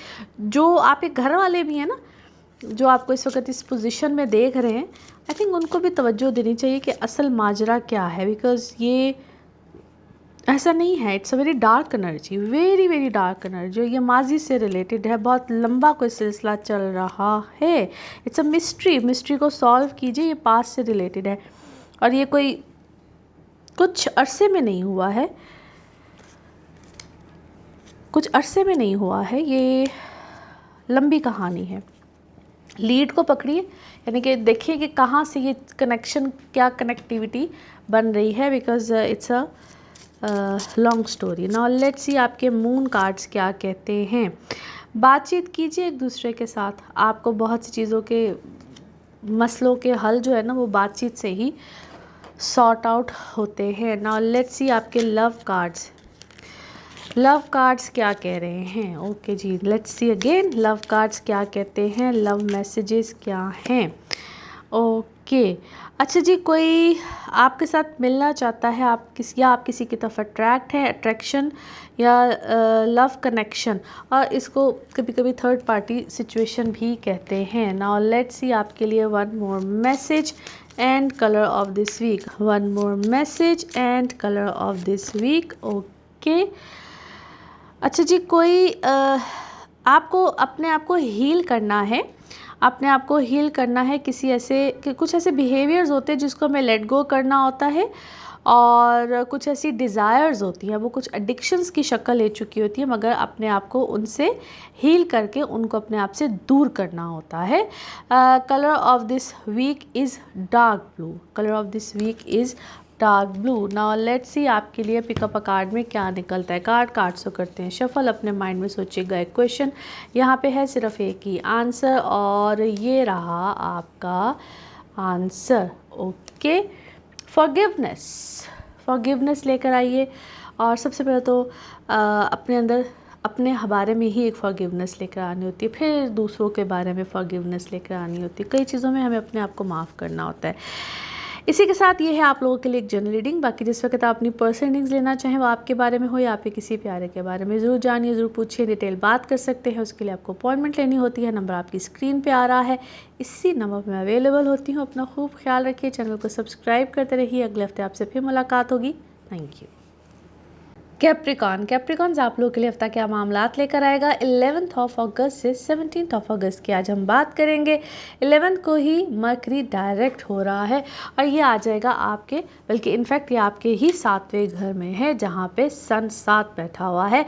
S1: जो आपके घर वाले भी हैं ना, जो आपको इस वक्त इस पोजीशन में देख रहे हैं, आई थिंक उनको भी तवज्जो देनी चाहिए कि असल माजरा क्या है। बिकॉज ये ऐसा नहीं है, it's a very dark energy, very very dark energy. ये माजी से रिलेटेड है, बहुत लंबा कोई सिलसिला चल रहा है। इट्स अ मिस्ट्री को सॉल्व कीजिए, ये पास से रिलेटेड है। और ये कोई कुछ अरसे में नहीं हुआ है, कुछ अरसे में नहीं हुआ है, ये लंबी कहानी है। लीड को पकड़िए, यानी कि देखिए कि कहाँ से ये कनेक्शन, क्या कनेक्टिविटी बन रही है, because it's a long story. Now let's see आपके मून कार्ड्स क्या कहते हैं। बातचीत कीजिए एक दूसरे के साथ, आपको बहुत सी चीज़ों के मसलों के हल जो है ना वो बातचीत से ही सॉर्ट आउट होते हैं। नाउ लेट्स सी आपके लव कार्ड्स, लव कार्ड्स क्या कह रहे हैं। ओके जी, let's see again love cards क्या कहते हैं, लव मैसेजेस क्या हैं। ओके, अच्छा जी, कोई आपके साथ मिलना चाहता है, आप किसी की तरफ अट्रैक्ट है, अट्रैक्शन या लव कनेक्शन, और इसको कभी कभी थर्ड पार्टी सिचुएशन भी कहते हैं। नाउ लेट्स सी आपके लिए one more message and colour of this week, one more message and colour of this week. Okay, अच्छा जी, कोई आपको अपने आप को हील करना है, अपने आप को हील करना है किसी ऐसे कि कुछ ऐसे बिहेवियर्स होते हैं जिसको हमें लेट गो करना होता है, और कुछ ऐसी डिज़ायर्स होती हैं, वो कुछ एडिक्शंस की शक्ल ले चुकी होती है, मगर अपने आप को उनसे हील करके उनको अपने आप से दूर करना होता है। Colour of this week is dark blue, colour of this week is dark blue. Now let's see आपके लिए पिकअप अ कार्ड में क्या निकलता है। कार्ड्स को करते हैं शफल, अपने माइंड में सोचिएगा एक क्वेश्चन, यहाँ पे है सिर्फ एक ही आंसर, और ये रहा आपका आंसर। ओके, फॉरगिवनेस, फॉरगिवनेस लेकर आइए, और सबसे पहले तो अपने अंदर अपने बारे में ही एक फॉरगिवनेस लेकर आनी होती है, फिर दूसरों के बारे में फॉरगिवनेस लेकर आनी होती है। कई चीज़ों में हमें अपने आप को माफ़ करना होता है। इसी के साथ ये है आप लोगों के लिए एक जनरल रीडिंग। बाकी जिस वक्त आप अपनी पर्सनल रीडिंग्स लेना चाहें, वो आपके बारे में हो या आपके किसी प्यारे के बारे में, ज़रूर जानिए, ज़रूर पूछिए, डिटेल बात कर सकते हैं। उसके लिए आपको अपॉइंटमेंट लेनी होती है, नंबर आपकी स्क्रीन पे आ रहा है, इसी नंबर पर मैं अवेलेबल होती हूँ। अपना खूब ख्याल रखिए, चैनल को सब्सक्राइब करते रहिए। अगले हफ्ते आपसे फिर मुलाकात होगी। Thank you. कैप्रिकॉन, कैप्रिकॉन्स आप लोगों के लिए हफ्ता क्या मामलात लेकर आएगा 11 अगस्त से 17 अगस्त की। आज हम बात करेंगे 11 को ही मरकरी डायरेक्ट हो रहा है, और ये आ जाएगा आपके, बल्कि इनफैक्ट ये आपके ही 7वें घर में है, जहाँ पे सन 7 बैठा हुआ है,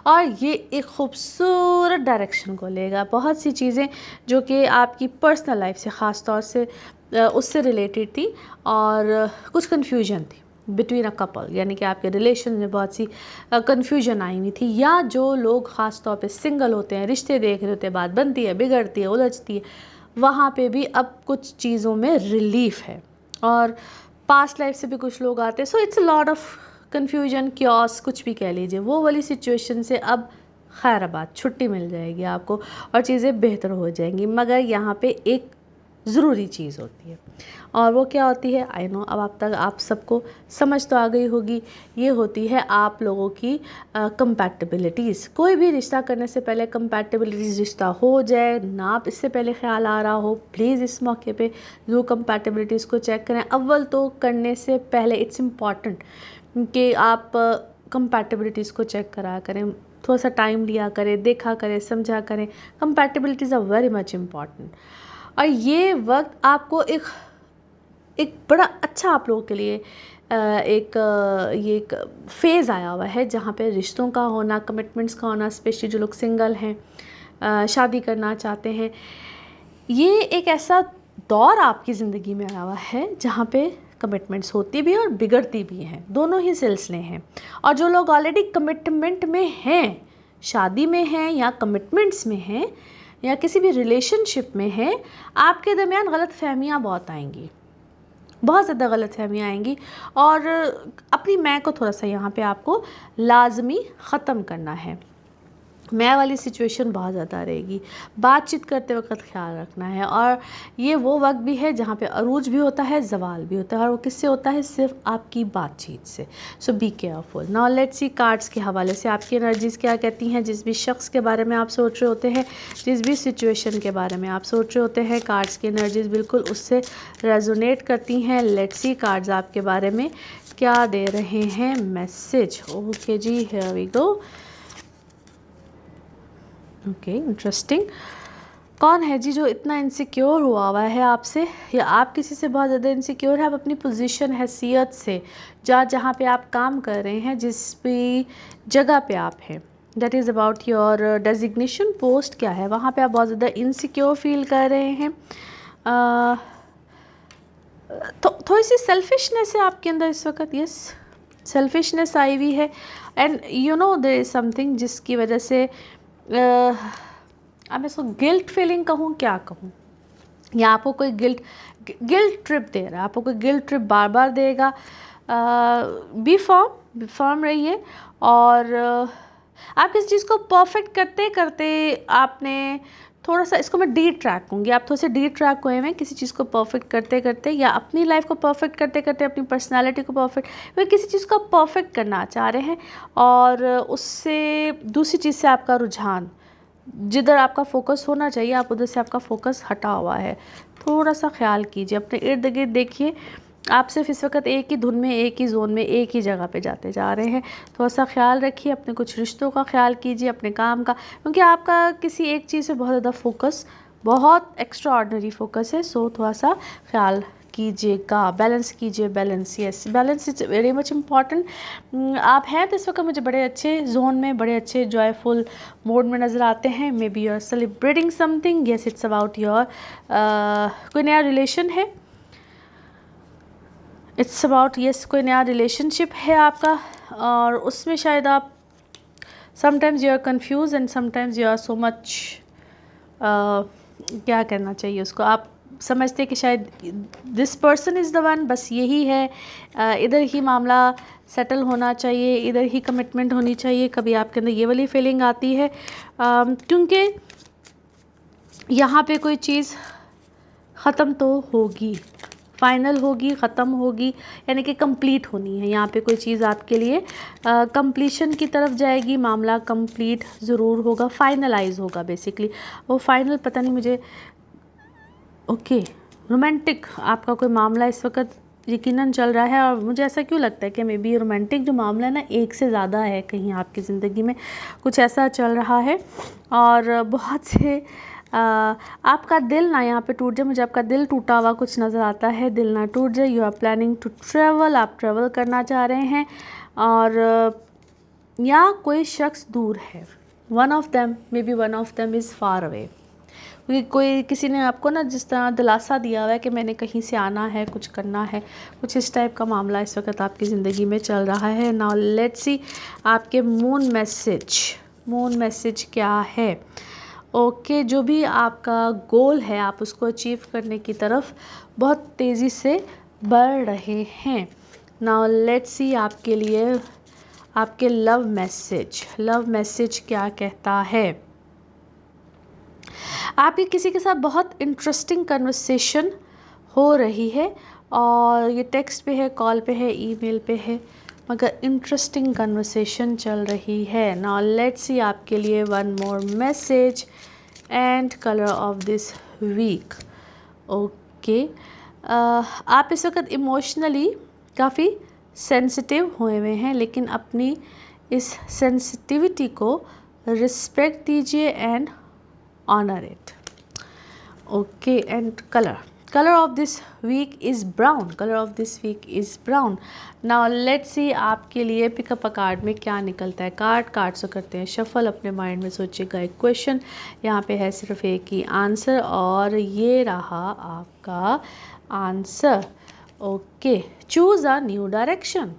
S1: और ये एक खूबसूरत डायरेक्शन को लेगा। बहुत सी चीज़ें जो कि आपकी पर्सनल लाइफ से ख़ास तौर से उससे रिलेटेड थी, और कुछ कन्फ्यूजन थी बिटवीन अ कपल, यानी कि आपके रिलेशन में बहुत सी कन्फ्यूजन आई हुई थी, या जो लोग ख़ास तौर पे सिंगल होते हैं, रिश्ते देख रहे होते हैं, बात बनती है, बिगड़ती है, उलझती है, वहाँ पे भी अब कुछ चीज़ों में रिलीफ है, और पास्ट लाइफ से भी कुछ लोग आते हैं। So it's a lot of confusion, chaos, कुछ भी कह लीजिए, वो वाली सिचुएशन से अब खैराबाद छुट्टी मिल जाएगी आपको, और चीज़ें बेहतर हो जाएंगी। मगर यहाँ पे एक ज़रूरी चीज़ होती है, और वो क्या होती है, आई नो अब आप तक आप सबको समझ तो आ गई होगी, ये होती है आप लोगों की कंपैटिबिलिटीज़। कोई भी रिश्ता करने से पहले कंपैटिबिलिटीज़, रिश्ता हो जाए ना आप इससे पहले ख्याल आ रहा हो, प्लीज़ इस मौके पे जो कंपैटिबिलिटीज़ को चेक करें। अव्वल तो करने से पहले इट्स इम्पॉर्टेंट कि आप कंपैटिबिलिटीज़ को चेक करा करें, थोड़ा सा टाइम लिया करें, देखा करें, समझा करें। कंपैटिबिलिटीज़ आर वेरी मच इम्पॉर्टेंट, और ये वक्त आपको एक बड़ा अच्छा आप लोगों के लिए ये एक फ़ेज़ आया हुआ है, जहाँ पे रिश्तों का होना, कमिटमेंट्स का होना, स्पेशली जो लोग सिंगल हैं, शादी करना चाहते हैं, ये एक ऐसा दौर आपकी ज़िंदगी में आया हुआ है जहाँ पे कमिटमेंट्स होती भी हैं और बिगड़ती भी हैं, दोनों ही सिलसिले हैं। और जो लोग ऑलरेडी कमिटमेंट में हैं, शादी में हैं या कमिटमेंट्स में हैं या किसी भी रिलेशनशिप में हैं, आपके दरमियान गलतफहमियाँ बहुत आएंगी, बहुत ज़्यादा गलतफहमियाँ आएंगी, और अपनी मैं को थोड़ा सा यहाँ पे आपको लाजमी ख़त्म करना है। मैं वाली सिचुएशन बहुत ज़्यादा रहेगी, बातचीत करते वक्त ख्याल रखना है, और ये वो वक्त भी है जहाँ पे अरूज भी होता है, जवाल भी होता है, और वो किससे होता है, सिर्फ आपकी बातचीत से। So be careful. Now let's see cards के हवाले से आपकी एनर्जीज़ क्या कहती हैं। जिस भी शख्स के बारे में आप सोच रहे होते हैं, जिस भी सिचुएशन के बारे में आप सोच रहे होते हैं, कार्ड्स की एनर्जीज़ बिल्कुल उससे रेजोनेट करती हैं। लेट्स सी कार्ड्स आपके बारे में क्या दे रहे हैं मैसेज। ओके जी, here we go. Okay, interesting. कौन है जी जो इतना इनसिक्योर हुआ है आपसे, या आप किसी से बहुत ज़्यादा इनसिक्योर है। आप अपनी पोजीशन, हैसियत से, जहाँ पे आप काम कर रहे हैं, जिस भी जगह पे आप हैं, that is about your designation post क्या है, वहाँ पे आप बहुत ज़्यादा इनसिक्योर फील कर रहे हैं। तो थोड़ी सी सेल्फिशनेस है आपके अंदर इस वक्त, यस सेल्फिशनेस आई हुई है। And you know there is something जिसकी वजह से अब मैं इसको गिल्ट फीलिंग कहूँ क्या कहूँ, या आपको कोई गिल्ट ट्रिप दे रहा है, आपको कोई गिल्ट ट्रिप बार बार देगा। बी फर्म रहिए। और आप किसी चीज़ को परफेक्ट करते करते आपने थोड़ा सा, इसको मैं डी ट्रैक कहूँगी, आप थोड़े से डी ट्रैक हुए हैं किसी चीज़ को परफेक्ट करते करते, या अपनी लाइफ को परफेक्ट करते करते अपनी पर्सनालिटी को परफेक्ट, वे किसी चीज़ को परफेक्ट करना चाह रहे हैं और उससे दूसरी चीज़ से आपका रुझान, जिधर आपका फोकस होना चाहिए आप उधर से आपका फोकस हटा हुआ है। थोड़ा सा ख्याल कीजिए, अपने इर्द गिर्द देखिए, आप सिर्फ इस वक्त एक ही धुन में, एक ही जोन में, एक ही जगह पे जाते जा रहे हैं। थोड़ा सा ख्याल रखिए, अपने कुछ रिश्तों का ख्याल कीजिए, अपने काम का, क्योंकि आपका किसी एक चीज़ से बहुत ज़्यादा फोकस, बहुत एक्स्ट्रा ऑर्डिनरी फोकस है। सो थोड़ा सा ख्याल कीजिएगा, बैलेंस कीजिए, balance, yes balance is very much important. आप हैं तो इस वक्त मुझे बड़े अच्छे जोन में, बड़े अच्छे जॉयफुल मोड में नज़र आते हैं। Maybe you are celebrating something, yes it's about your कोई नया रिलेशन है, इट्स अबाउट यस कोई नया रिलेशनशिप है आपका, और उसमें शायद आप sometimes you are confuse and sometimes you are so much, क्या कहना चाहिए उसको, आप समझते हैं कि शायद this person is the one, बस यही है, इधर ही मामला सेटल होना चाहिए, इधर ही कमिटमेंट होनी चाहिए। कभी आपके अंदर ये वाली फीलिंग आती है क्योंकि यहाँ पे कोई चीज़ ख़त्म तो होगी, फाइनल होगी, ख़त्म होगी, यानी कि कंप्लीट होनी है। यहाँ पे कोई चीज़ आपके लिए कंप्लीशन की तरफ जाएगी, मामला कंप्लीट ज़रूर होगा, फाइनलाइज होगा बेसिकली। वो फाइनल पता नहीं मुझे, ओके रोमांटिक आपका कोई मामला इस वक्त यकीनन चल रहा है, और मुझे ऐसा क्यों लगता है कि मे बी रोमांटिक जो मामला है ना, एक से ज़्यादा है कहीं आपकी ज़िंदगी में, कुछ ऐसा चल रहा है। और बहुत से आपका दिल ना यहाँ पे टूट जाए, मुझे आपका दिल टूटा हुआ कुछ नज़र आता है, दिल ना टूट जाए। You are planning to travel, आप ट्रेवल करना चाह रहे हैं, और या कोई शख्स दूर है, one of them, may be one of them is far away. कोई किसी ने आपको ना जिस तरह दिलासा दिया हुआ है कि मैंने कहीं से आना है, कुछ करना है, कुछ इस टाइप का मामला इस वक्त आपकी ज़िंदगी में चल रहा है। नाउ लेट्स सी आपके मून मैसेज क्या है। ओके जो भी आपका गोल है आप उसको अचीव करने की तरफ बहुत तेज़ी से बढ़ रहे हैं। नाउ लेट्स सी आपके लिए आपके लव मैसेज क्या कहता है। आपकी किसी के साथ बहुत इंटरेस्टिंग कन्वर्सेशन हो रही है, और ये टेक्स्ट पे है, कॉल पे है, ईमेल पे है, मगर इंटरेस्टिंग कन्वर्सेशन चल रही है। नाउ लेट्स सी आपके लिए one more message and colour of this week. Okay आप इस वक्त इमोशनली काफ़ी सेंसिटिव हुए हैं, लेकिन अपनी इस सेंसिटिविटी को रिस्पेक्ट दीजिए and honor it. Okay, and color of this week is brown. Now let's see आपके लिए पिकअप अ कार्ड में क्या निकलता है। कार्ड से करते हैं शफल, अपने माइंड में सोचिएगा एक क्वेश्चन, यहाँ पे है सिर्फ एक ही आंसर, और ये रहा आपका answer. Okay choose a new direction,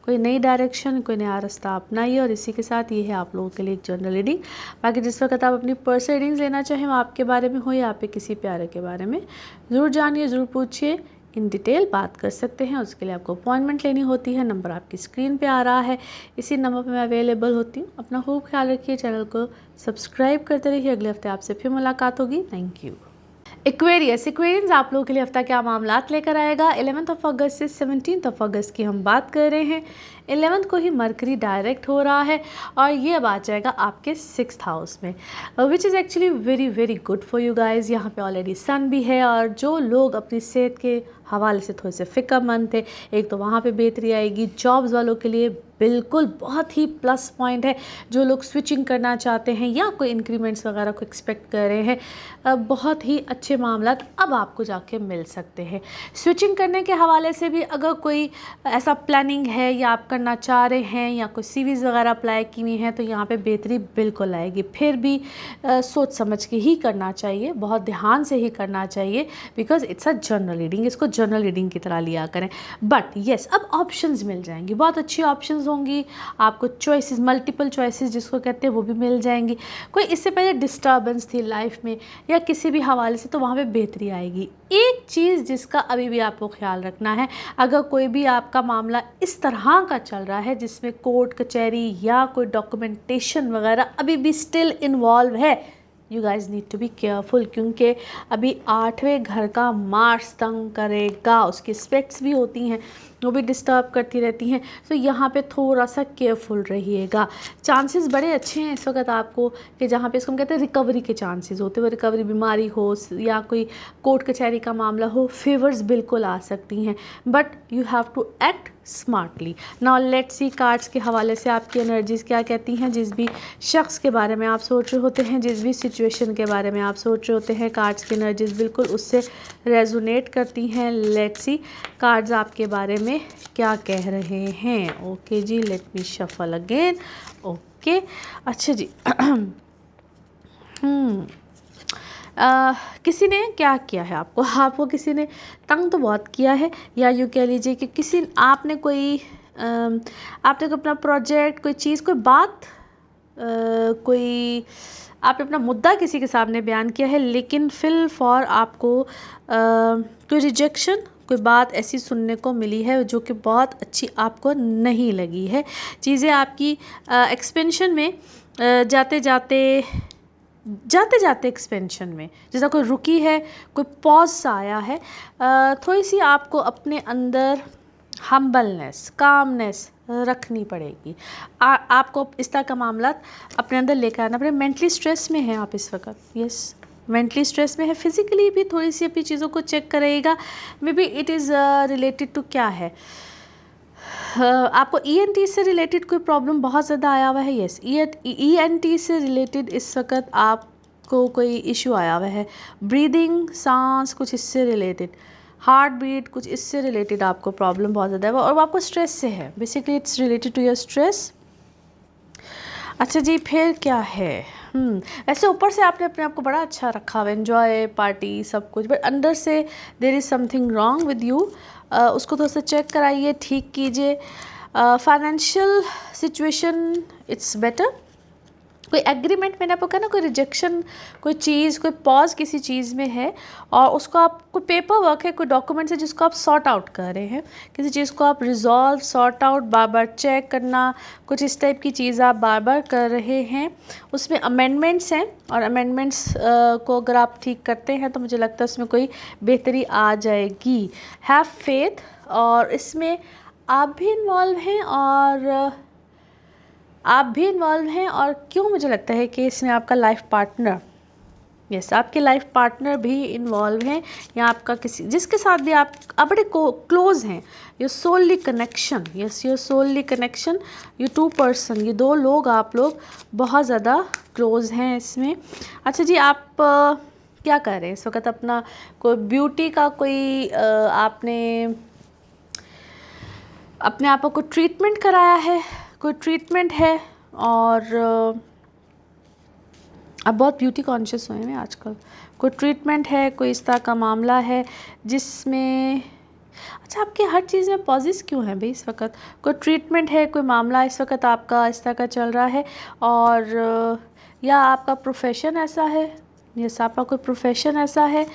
S1: कोई नई डायरेक्शन, कोई नया रास्ता अपनाइए। और इसी के साथ ये है आप लोगों के लिए एक जनरल रीडिंग। बाकी जिस वक्त आप अपनी पर्सनल रीडिंग्स लेना चाहें, वो आपके बारे में हो या आपके किसी प्यारे के बारे में, ज़रूर जानिए, ज़रूर पूछिए, इन डिटेल बात कर सकते हैं। उसके लिए आपको अपॉइंटमेंट लेनी होती है। नंबर आपकी स्क्रीन पे आ रहा है, इसी नंबर पे मैं अवेलेबल होती हूँ। अपना खूब ख्याल रखिए, चैनल को सब्सक्राइब करते रहिए। अगले हफ्ते आपसे फिर मुलाकात होगी। Thank you. एक्वेरियंस आप लोगों के लिए हफ्ता क्या मामलात लेकर आएगा। 11 अगस्त से 17 अगस्त की हम बात कर रहे हैं। 11 को ही मरकरी डायरेक्ट हो रहा है, और ये अब आ जाएगा आपके 6th हाउस में, which is actually very very good for you guys. यहाँ पे ऑलरेडी सन भी है, और जो लोग अपनी सेहत के हवाले से थोड़े से फ़िक्रमंद थे, एक तो वहाँ पे बेहतरी आएगी। जॉब्स वालों के लिए बिल्कुल बहुत ही प्लस पॉइंट है। जो लोग स्विचिंग करना चाहते हैं या कोई इंक्रीमेंट्स वगैरह को एक्सपेक्ट कर रहे हैं, बहुत ही अच्छे मामला अब आपको जाके मिल सकते हैं। स्विचिंग करने के हवाले से भी अगर कोई ऐसा प्लानिंग है या आप करना चाह रहे हैं या कोई सीवीज़ वगैरह अप्लाई की हुई हैं, तो यहाँ पे बेहतरी बिल्कुल आएगी। फिर भी सोच समझ के ही करना चाहिए, बहुत ध्यान से ही करना चाहिए, because it's a general reading. इसको जनरल रीडिंग की तरह लिया करें। बट येस, अब ऑप्शंस मिल जाएंगी, बहुत अच्छी ऑप्शंस होंगी आपको, चॉइसेस, मल्टीपल चॉइसेस जिसको कहते हैं वो भी मिल जाएंगी। कोई इससे पहले डिस्टर्बेंस थी लाइफ में या किसी भी हवाले से, तो वहाँ पे बेहतरी आएगी। एक चीज़ जिसका अभी भी आपको ख्याल रखना है, अगर कोई भी आपका मामला इस तरह का चल रहा है जिसमें कोर्ट कचहरी या कोई डॉक्यूमेंटेशन वगैरह अभी भी स्टिल इन्वॉल्व है, you guys need to be careful, क्योंकि अभी 8वें घर का मार्स तंग करेगा। उसकी स्पेक्ट्स भी होती हैं, वो भी डिस्टर्ब करती रहती हैं, तो यहाँ पे थोड़ा सा केयरफुल रहिएगा। चांसेस बड़े अच्छे हैं इस वक्त आपको कि जहाँ पे इसको हम कहते हैं रिकवरी के चांसेस होते हैं, वो रिकवरी बीमारी हो या कोई कोर्ट कचहरी का मामला हो, फेवर्स बिल्कुल आ सकती हैं, but you have to act smartly. Now let's see cards के हवाले से आपकी एनर्जीज क्या कहती हैं। जिस भी शख्स के बारे में आप सोच रहे होते हैं, जिस भी सिचुएशन के बारे में आप सोच रहे होते हैं, कार्ड्स की एनर्जीज बिल्कुल उससे रेजोनेट करती हैं। लेट्स सी कार्ड्स आपके बारे में क्या कह रहे हैं। ओके जी, let me shuffle again. Okay, अच्छा जी। किसी ने क्या किया है आपको किसी ने तंग तो बहुत किया है, या यूँ कह लीजिए कि किसी आपने कोई अपना प्रोजेक्ट, कोई चीज़, कोई बात, कोई आपने अपना मुद्दा किसी के सामने बयान किया है, लेकिन फिल फॉर आपको कोई रिजेक्शन, कोई बात ऐसी सुनने को मिली है जो कि बहुत अच्छी आपको नहीं लगी है। चीज़ें आपकी एक्सपेंशन में जाते जाते एक्सपेंशन में जैसा कोई रुकी है, कोई पॉज सा आया है, थोड़ी सी आपको अपने अंदर हम्बलनेस, कामनेस रखनी पड़ेगी। आपको इस तरह का मामला अपने अंदर लेकर आना पड़ेगा। मेंटली स्ट्रेस में है आप इस वक्त, यस मेंटली स्ट्रेस में है। फिजिकली भी थोड़ी सी अपनी चीज़ों को चेक करिएगा। Maybe it is related to क्या है, आपको ENT से रिलेटेड कोई प्रॉब्लम बहुत ज़्यादा आया हुआ है। यस, ENT से रिलेटेड इस वक्त आपको कोई इशू आया हुआ है। ब्रीदिंग, सांस, कुछ इससे रिलेटेड, हार्ट बीट, कुछ इससे रिलेटेड आपको प्रॉब्लम बहुत ज़्यादा है, और वो आपको स्ट्रेस से है। Basically it's related to your stress. अच्छा जी, फिर क्या है? ऐसे ऊपर से आपने अपने आप को बड़ा अच्छा रखा हुआ, एंजॉय, पार्टी, सब कुछ, बट अंदर से there is something wrong with you. उसको थोड़ा सा चेक कराइए, ठीक कीजिए। Financial situation it's better. कोई एग्रीमेंट, मैंने आपको कहा ना, कोई रिजेक्शन, कोई चीज़, कोई पॉज किसी चीज़ में है, और उसको आप, कोई पेपर वर्क है, कोई डॉक्यूमेंट्स है जिसको आप सॉर्ट आउट कर रहे हैं, किसी चीज़ को आप रिजॉल्व, सॉर्ट आउट, बार बार चेक करना, कुछ इस टाइप की चीज़ आप बार बार कर रहे हैं। उसमें अमेंडमेंट्स हैं, और अमेंडमेंट्स को अगर आप ठीक करते हैं तो मुझे लगता है उसमें कोई बेहतरी आ जाएगी। हैव फेथ, और इसमें आप भी इन्वॉल्व हैं, और क्यों मुझे लगता है कि इसमें आपका लाइफ पार्टनर, यस आपके लाइफ पार्टनर भी इन्वॉल्व हैं, या आपका किसी जिसके साथ भी आप बड़े क्लोज हैं, your solely connection, yes your solely connection, ये 2 पर्सन, ये 2 लोग, आप लोग बहुत ज़्यादा क्लोज हैं इसमें। अच्छा जी, आप क्या कर रहे हैं इस वक्त? अपना कोई ब्यूटी का कोई आपने अपने आप को ट्रीटमेंट कराया है, कोई ट्रीटमेंट है, और अब बहुत ब्यूटी कॉन्शियस हुए हैं आजकल। कोई ट्रीटमेंट है, कोई इस तरह का मामला है जिसमें, अच्छा आपके हर चीज़ में पॉजिस क्यों है भाई इस वक्त? कोई ट्रीटमेंट है, कोई मामला इस वक्त आपका इस तरह का चल रहा है, और या आपका प्रोफेशन ऐसा है, यस आपका कोई प्रोफेशन ऐसा है,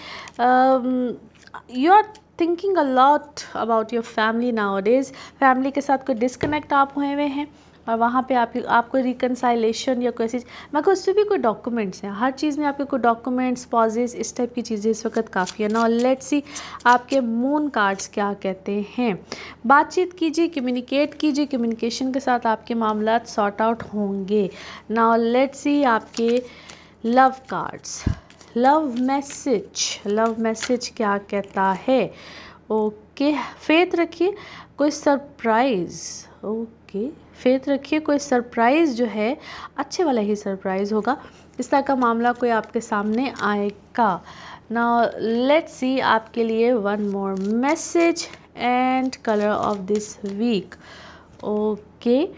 S1: you are thinking a lot about your family nowadays. Family के साथ कोई डिस्कनेक्ट आप हुए हुए हैं, और वहाँ पे आपको रिकनसाइलेशन या कोई ऐसी, मगर उससे भी कोई डॉक्यूमेंट्स हैं, हर चीज़ में आपके कोई डॉक्यूमेंट्स, पॉजेस, इस टाइप की चीज़ें इस वक्त काफ़ी है। नाउ लेट्स सी आपके मून कार्ड्स क्या कहते हैं। बातचीत कीजिए, कम्युनिकेट कीजिए, कम्युनिकेशन के साथ आपके मामला सॉर्ट आउट होंगे। नाउ लेट्स सी आपके लव कार्ड्स, लव मैसेज क्या कहता है। ओके, फेथ रखिए, कोई सरप्राइज़, ओके, फेथ रखिए, कोई सरप्राइज़ जो है अच्छे वाला ही सरप्राइज़ होगा, इस तरह का मामला कोई आपके सामने आएगा। नाउ लेट्स सी आपके लिए one more message and colour of this week. Okay,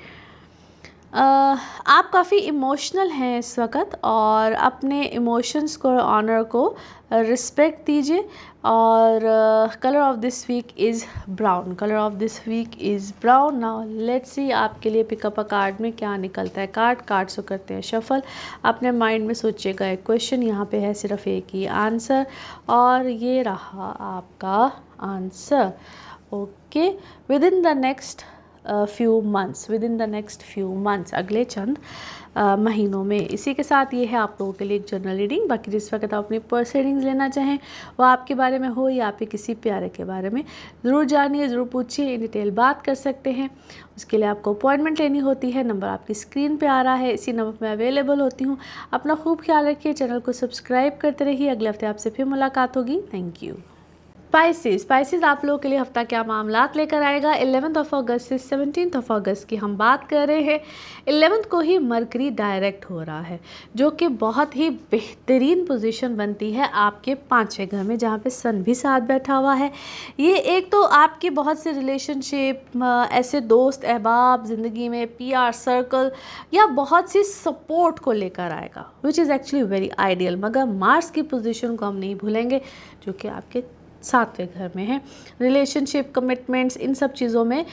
S1: आप काफ़ी इमोशनल हैं इस वक्त और अपने इमोशंस को, ऑनर को रिस्पेक्ट दीजिए। और colour of this week is brown, colour of this week is brown. Now let's see आपके लिए पिकअप अ कार्ड में क्या निकलता है। कार्ड्स को करते हैं शफल। अपने माइंड में सोचिएगा एक क्वेश्चन, यहाँ पे है सिर्फ एक ही आंसर और ये रहा आपका answer. Okay, with in the next few months, अगले चंद महीनों में। इसी के साथ ये है आप लोगों के लिए एक जनरल रीडिंग। बाकी जिस वक्त आप अपनी पर्सनल रीडिंग्स लेना चाहें, वो आपके बारे में हो या आपके किसी प्यारे के बारे में, ज़रूर जानिए, ज़रूर पूछिए, इन डिटेल बात कर सकते हैं। उसके लिए आपको अपॉइंटमेंट लेनी होती है। नंबर आपकी स्क्रीन पे आ रहा है, इसी नंबर पर मैं अवेलेबल होती हूँ। अपना खूब ख्याल रखिए, चैनल को सब्सक्राइब करते रहिए। अगले हफ्ते आपसे फिर मुलाकात होगी। Thank you. स्पाइसेस आप लोगों के लिए हफ्ता क्या मामलात लेकर आएगा। 11 अगस्त से 17 अगस्त की हम बात कर रहे हैं। 11 को ही मरकरी डायरेक्ट हो रहा है, जो कि बहुत ही बेहतरीन पोजीशन बनती है आपके 5वें घर में, जहाँ पे सन भी साथ बैठा हुआ है। ये एक तो आपकी बहुत से रिलेशनशिप, ऐसे दोस्त अहबाब, ज़िंदगी में PR सर्कल या बहुत सी सपोर्ट को लेकर आएगा, which is actually very ideal. मगर मार्स की पोजीशन को हम नहीं भूलेंगे, जो कि आपके 7वें घर में है। रिलेशनशिप, कमिटमेंट्स, इन सब चीज़ों में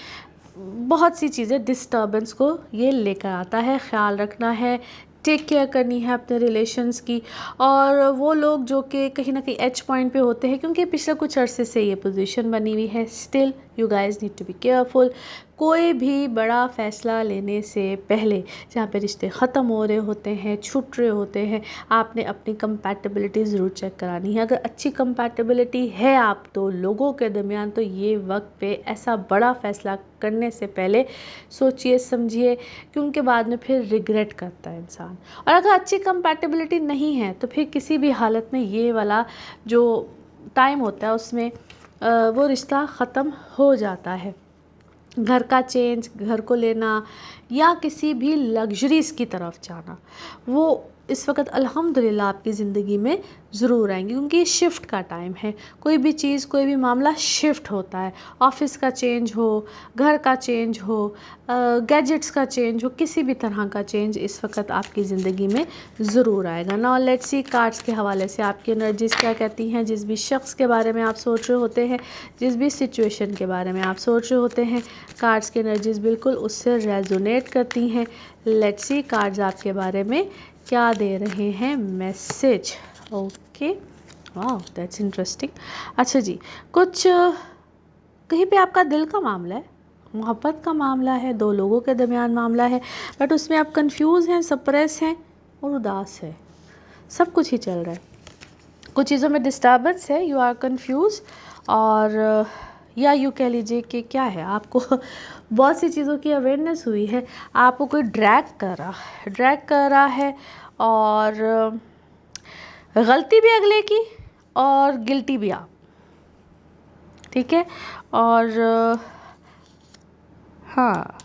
S1: बहुत सी चीज़ें डिस्टर्बेंस को ये लेकर आता है। ख्याल रखना है, टेक केयर करनी है अपने रिलेशंस की। और वो लोग जो कि कहीं ना कहीं एज पॉइंट पे होते हैं, क्योंकि पिछले कुछ अरसे से ये पोजीशन बनी हुई है, still you guys need to be careful. कोई भी बड़ा फ़ैसला लेने से पहले, जहाँ पे रिश्ते ख़त्म हो रहे होते हैं, छूट रहे होते हैं, आपने अपनी कंपैटिबिलिटी ज़रूर चेक करानी है। अगर अच्छी कंपैटिबिलिटी है आप दो लोगों के दरमियान, तो ये वक्त पे ऐसा बड़ा फ़ैसला करने से पहले सोचिए समझिए, क्योंकि बाद में फिर रिग्रेट करता है इंसान। और अगर अच्छी कंपैटिबिलिटी नहीं है, तो फिर किसी भी हालत में ये वाला जो टाइम होता है उसमें वो रिश्ता ख़त्म हो जाता है। घर का चेंज, घर को लेना या किसी भी लग्जरीज़ की तरफ जाना, वो इस वक्त अल्हम्दुलिल्लाह आपकी ज़िंदगी में ज़रूर आएंगी, क्योंकि ये शिफ्ट का टाइम है। कोई भी चीज़, कोई भी मामला शिफ्ट होता है। ऑफिस का चेंज हो, घर का चेंज हो, गैजेट्स का चेंज हो, किसी भी तरह का चेंज इस वक्त आपकी ज़िंदगी में ज़रूर आएगा। नाउ लेट्स सी कार्ड्स के हवाले से आपकी एनर्जीज़ क्या कहती हैं। जिस भी शख्स के बारे में आप सोच रहे होते हैं, जिस भी सिचुएशन के बारे में आप सोच रहे होते हैं, कार्ड्स की एनर्जीज़ बिल्कुल उससे रेजोनेट करती हैं। लेट्स सी कार्ड्स आपके बारे में क्या दे रहे हैं मैसेज। ओके, वाह, दैट्स इंटरेस्टिंग। अच्छा जी, कुछ कहीं पे आपका दिल का मामला है, मोहब्बत का मामला है, दो लोगों के दरमियान मामला है, बट उसमें आप कंफ्यूज हैं, सप्रेस हैं और उदास है। सब कुछ ही चल रहा है, कुछ चीज़ों में डिस्टर्बेंस है, यू आर कंफ्यूज। और या यूँ कह लीजिए कि क्या है, आपको बहुत सी चीज़ों की अवेयरनेस हुई है, आपको कोई ड्रैग कर रहा है और गलती भी अगले की और गिल्टी भी आप, ठीक है। और हाँ,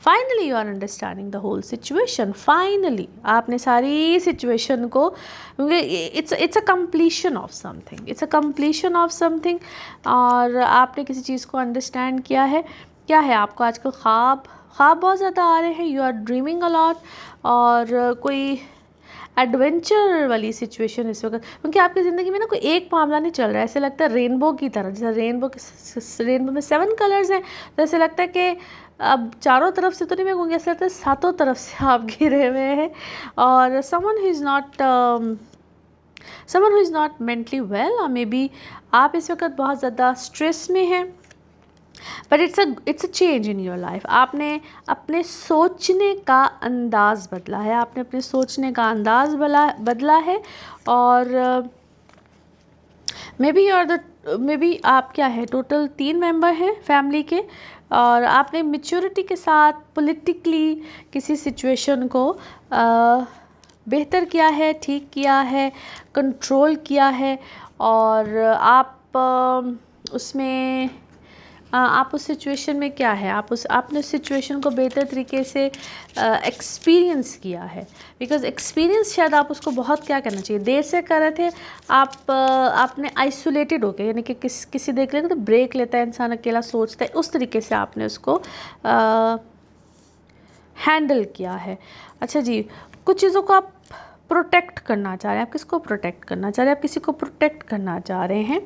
S1: finally you are understanding the whole situation. Finally आपने सारी सिचुएशन को, क्योंकि it's a completion of something, और आपने किसी चीज़ को अंडरस्टैंड किया है। क्या है, आपको आजकल ख्वाब बहुत ज़्यादा आ रहे हैं, you are dreaming a lot. और कोई एडवेंचर वाली सिचुएशन इस वक्त, क्योंकि आपकी ज़िंदगी में ना कोई एक मामला नहीं चल रहा है। ऐसे लगता है रेनबो की तरह, जैसे रेनबो में 7 कलर्स हैं, तो ऐसे लगता है कि अब चारों तरफ से तो नहीं, मैं कहूँगी ऐसा लगता है सातों तरफ से आप घिरे हुए हैं। और someone who is not mentally well, और मे बी आप इस वक्त बहुत ज़्यादा स्ट्रेस में हैं। But it's a change in your life. आपने अपने सोचने का अंदाज़ बदला है, बदला है। और मे बी आप क्या है, टोटल 3 मेंबर हैं फैमिली के, और आपने मैच्योरिटी के साथ पॉलिटिकली किसी सिचुएशन को बेहतर किया है, ठीक किया है, कंट्रोल किया है। और आप उसमें आप उस सिचुएशन में क्या है, आपने उस सिचुएशन को बेहतर तरीके से एक्सपीरियंस किया है। बिकॉज एक्सपीरियंस शायद आप उसको बहुत क्या करना चाहिए, देर से कर रहे थे आप, आपने आइसोलेटेड हो गए, यानी कि किसी देख लेगा तो ब्रेक लेता है इंसान, अकेला सोचता है, उस तरीके से आपने उसको हैंडल किया है। अच्छा जी, कुछ चीज़ों को आप प्रोटेक्ट करना चाह रहे हैं। आप किसको प्रोटेक्ट करना चाह रहे हैं? आप किसी को प्रोटेक्ट करना चाह रहे हैं,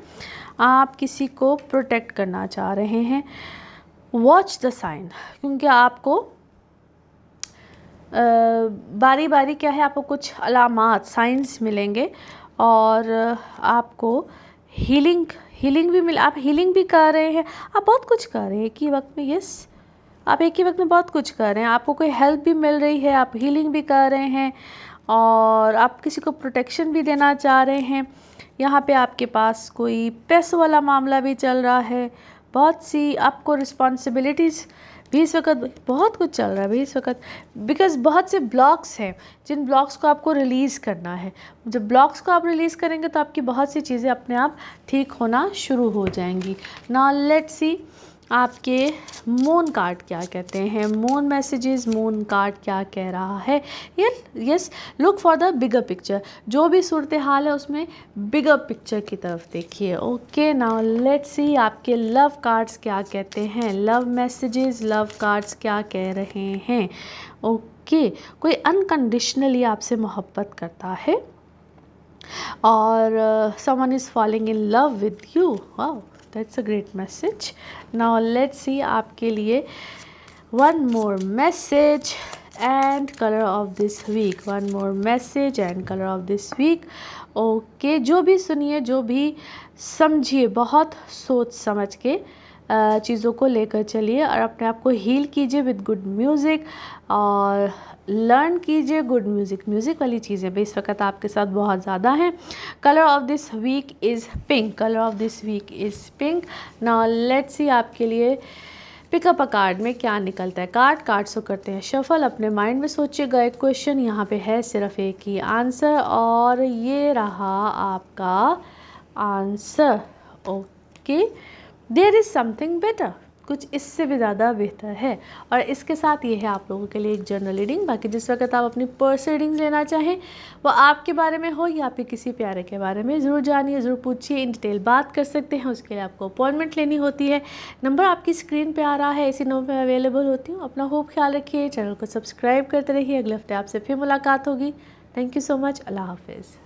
S1: आप किसी को प्रोटेक्ट करना चाह रहे हैं। वॉच द साइन, क्योंकि आपको बारी बारी क्या है, आपको कुछ अलामात साइंस मिलेंगे और आपको हीलिंग भी मिल, आप हीलिंग भी कर रहे हैं, आप बहुत कुछ कर रहे हैं एक ही वक्त में। यस, आप एक ही वक्त में बहुत कुछ कर रहे हैं, आपको कोई हेल्प भी मिल रही है, आप हीलिंग भी कर रहे हैं और आप किसी को प्रोटेक्शन भी देना चाह रहे हैं। यहाँ पे आपके पास कोई पैसों वाला मामला भी चल रहा है, बहुत सी आपको रिस्पॉन्सिबिलिटीज़ भी इस वक्त, बहुत कुछ चल रहा है भी इस वक्त। बिकॉज़ बहुत से ब्लॉक्स हैं जिन ब्लॉक्स को आपको रिलीज़ करना है। जब ब्लॉक्स को आप रिलीज़ करेंगे तो आपकी बहुत सी चीज़ें अपने आप ठीक होना शुरू हो जाएंगी। नाउ लेट्स सी आपके मून कार्ड क्या कहते हैं, मून मैसेजेस, मून कार्ड क्या कह रहा है। Yes, look for the bigger picture, जो भी सूरत हाल है उसमें बिगर पिक्चर की तरफ देखिए। ओके, नाउ लेट्स सी आपके लव कार्ड्स क्या कहते हैं, लव मैसेजेस, लव कार्ड्स क्या कह रहे हैं। ओके, कोई अनकंडीशनली आपसे मोहब्बत करता है और someone is falling in love with you. Wow, that's a great message. Now let's see आपके लिए one more message and color of this week. One more message and color of this week. Okay, जो भी सुनिए, जो भी समझिए, बहुत सोच समझ के चीज़ों को लेकर चलिए और अपने आप को हील कीजिए विद गुड म्यूज़िक और लर्न कीजिए गुड म्यूज़िक। म्यूज़िक वाली चीज़ें भी इस वक्त आपके साथ बहुत ज़्यादा हैं। Colour of this week is pink, colour of this week is pink. Now let's see आपके लिए पिकअप अ कार्ड में क्या निकलता है। कार्ड्स को करते हैं शफल। अपने माइंड में सोचिएगा एक क्वेश्चन, यहाँ पे है सिर्फ एक ही आंसर और ये रहा आपका answer. Okay, there is something better, कुछ इससे भी ज़्यादा बेहतर है। और इसके साथ ये है आप लोगों के लिए एक जनरल रीडिंग। बाकी जिस वक्त आप अपनी पर्सनल रीडिंग लेना चाहें, वो आपके बारे में हो या आपके किसी प्यारे के बारे में, ज़रूर जानिए, ज़रूर पूछिए, इन डिटेल बात कर सकते हैं। उसके लिए आपको अपॉइंटमेंट लेनी होती है। नंबर आपकी स्क्रीन पे आ रहा है, इसी नंबर पर अवेलेबल होती हूँ। अपना खूब ख्याल रखिए, चैनल को सब्सक्राइब करते रहिए। अगले हफ्ते आपसे फिर मुलाकात होगी। Thank you so much. अल्लाह हाफिज़।